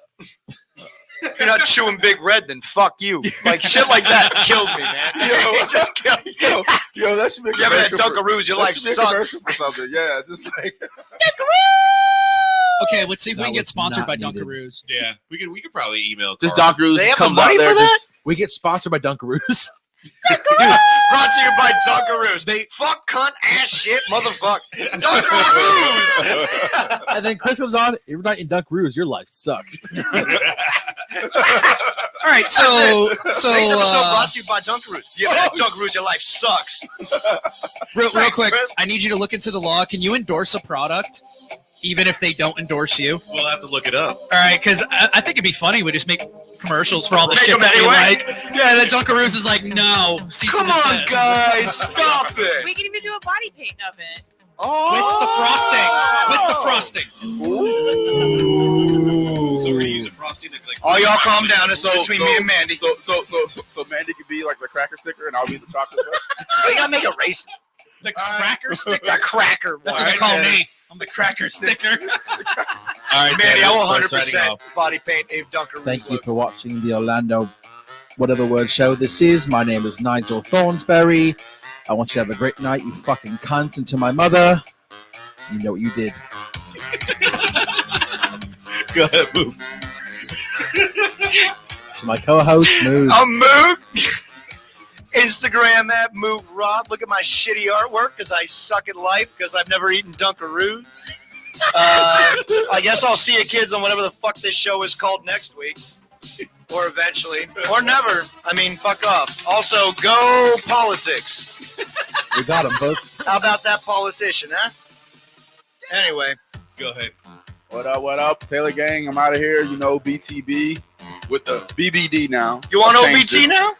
Speaker 12: If you're not chewing Big Red, then fuck you. Like shit like that kills me, man. It just kills me.
Speaker 3: Yo, that should be a
Speaker 12: You ever had
Speaker 3: commercial for-
Speaker 12: Dunkaroos? Your
Speaker 3: that
Speaker 12: life
Speaker 3: should be a
Speaker 12: sucks.
Speaker 3: commercial for something. Yeah, just like
Speaker 5: Okay, let's see if we
Speaker 1: That
Speaker 5: can get
Speaker 1: was
Speaker 5: sponsored
Speaker 1: not
Speaker 5: by
Speaker 1: needed.
Speaker 5: Dunkaroos.
Speaker 6: Yeah, we could probably email.
Speaker 3: just
Speaker 6: Carl.
Speaker 3: Dunkaroos
Speaker 12: They have
Speaker 3: comes
Speaker 12: the money
Speaker 3: out there.
Speaker 12: for that?
Speaker 3: Just,
Speaker 1: We get sponsored by Dunkaroos.
Speaker 12: Dude, brought to you by Dunkaroos. They fuck, cunt, ass, shit, motherfucker. Dunkaroos.
Speaker 1: And then Chris comes on. If you're not in Dunkaroos, your life sucks.
Speaker 5: All right, so
Speaker 12: Today's episode brought to you by Dunkaroos. Yeah, Dunkaroos, your life sucks.
Speaker 5: real quick, I need you to look into the law. Can you endorse a product even if they don't endorse you?
Speaker 6: We'll have to look it up.
Speaker 5: All right, because I think it'd be funny. We just make commercials for all the
Speaker 12: Make
Speaker 5: shit
Speaker 12: them
Speaker 5: that we
Speaker 12: anyway.
Speaker 5: like. Yeah, then Dunkaroos is like, no. cease
Speaker 12: Come
Speaker 5: and
Speaker 12: on,
Speaker 5: desist.
Speaker 12: guys, stop it.
Speaker 4: We can even do a body paint of it.
Speaker 5: With the frosting.
Speaker 6: So we're gonna use a frosting to like.
Speaker 12: All y'all calm down. It's between me and Mandy.
Speaker 3: So Mandy could be like the cracker sticker, and I'll be the chocolate.
Speaker 12: You gotta make it racist.
Speaker 5: The cracker sticker.
Speaker 12: The cracker.
Speaker 5: That's
Speaker 12: one.
Speaker 5: what they call me. I'm the cracker sticker.
Speaker 6: All right,
Speaker 12: Mandy, I will
Speaker 6: Daniel, start signing
Speaker 12: 100%
Speaker 6: off.
Speaker 12: body paint a Dunkaroos.
Speaker 1: Thank you for watching the Orlando whatever word show this is. My name is Nigel Thornsberry. I want you to have a great night, you fucking cunt. And to my mother, you know what you did.
Speaker 6: Go ahead, move.
Speaker 1: To my co-host, Mood.
Speaker 12: I'm Moog. Instagram at Moog Rob. Look at my shitty artwork because I suck at life because I've never eaten Dunkaroos. I guess I'll see you kids on whatever the fuck this show is called next week. Or eventually. Or never. I mean, fuck off. Also, go politics.
Speaker 1: We got them both.
Speaker 12: How about that politician, huh? Anyway.
Speaker 6: Go ahead.
Speaker 3: What up, Taylor Gang? I'm out of here. You know, BTB with the BBD now.
Speaker 12: You want
Speaker 3: I changed
Speaker 12: OBT
Speaker 3: it.
Speaker 12: now?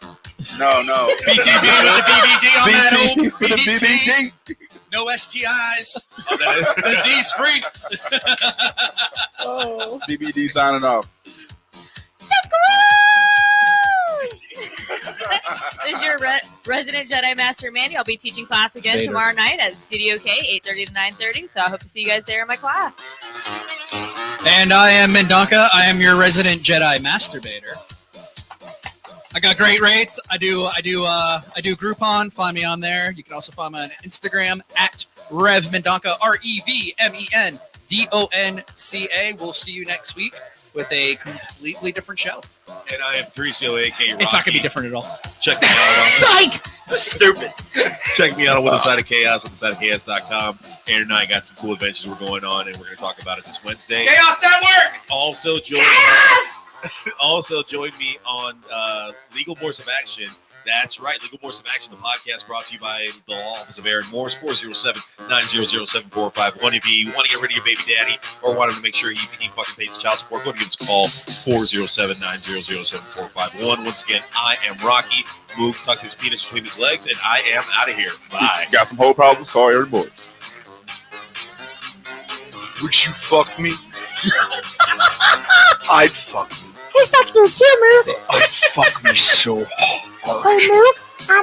Speaker 3: No.
Speaker 5: BTB with the BBD on that old
Speaker 3: BT with the
Speaker 5: BT.
Speaker 3: BBD.
Speaker 5: No STIs. Disease free.
Speaker 3: BBD signing off.
Speaker 4: This is your resident Jedi Master Mandy. I'll be teaching class again
Speaker 1: Vader.
Speaker 4: tomorrow night at Studio K, 8:30 to 9:30. So I hope to see you guys there in my class.
Speaker 5: And I am Mendonca. I am your resident Jedi masturbator. I got great rates. I do Groupon. Find me on there. You can also find me on Instagram at Rev Mendonca, RevMendonca. We'll see you next week with a completely different show.
Speaker 6: And I am Patricio, aka Rocky.
Speaker 5: It's not gonna be different at all.
Speaker 6: Check me out on
Speaker 12: Stupid.
Speaker 6: Check me out on With the Side of Chaos, withthesideofchaos.com. Aaron and I got some cool adventures we're going on, and we're going to talk about it this Wednesday.
Speaker 5: Chaos Network.
Speaker 6: Also join me on Legal Morse of Action. That's right, Legal Morse of Action, the podcast brought to you by the Law Office of Aaron Morse, 407-900-7451. If you want to get rid of your baby daddy or want him to make sure he fucking pays child support, go ahead and give us a call, 407-900-7451. Once again, I am Rocky. Moog tucked his penis between his legs, and I am out of here. Bye.
Speaker 3: Got some whole problems? Call Aaron Morse.
Speaker 12: Would you fuck me? I'd fuck you.
Speaker 9: Hey, fuck you too, Moog.
Speaker 12: I'd fuck me so hard.
Speaker 9: Hey, Moog.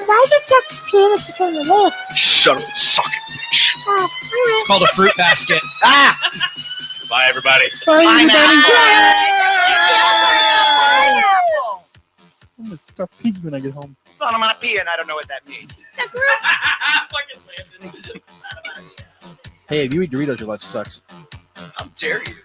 Speaker 9: Why did you tuck the penis between your legs?
Speaker 12: Shut up and suck it, bitch.
Speaker 9: Oh, all right.
Speaker 5: It's called a fruit basket.
Speaker 12: Ah!
Speaker 6: Bye, everybody.
Speaker 9: Bye, everybody.
Speaker 1: I'm going to start peeing when I get home.
Speaker 12: It's not onomatopoeia, and I don't know what that means.
Speaker 1: Hey, if you eat Doritos, your life sucks.
Speaker 12: How dare you?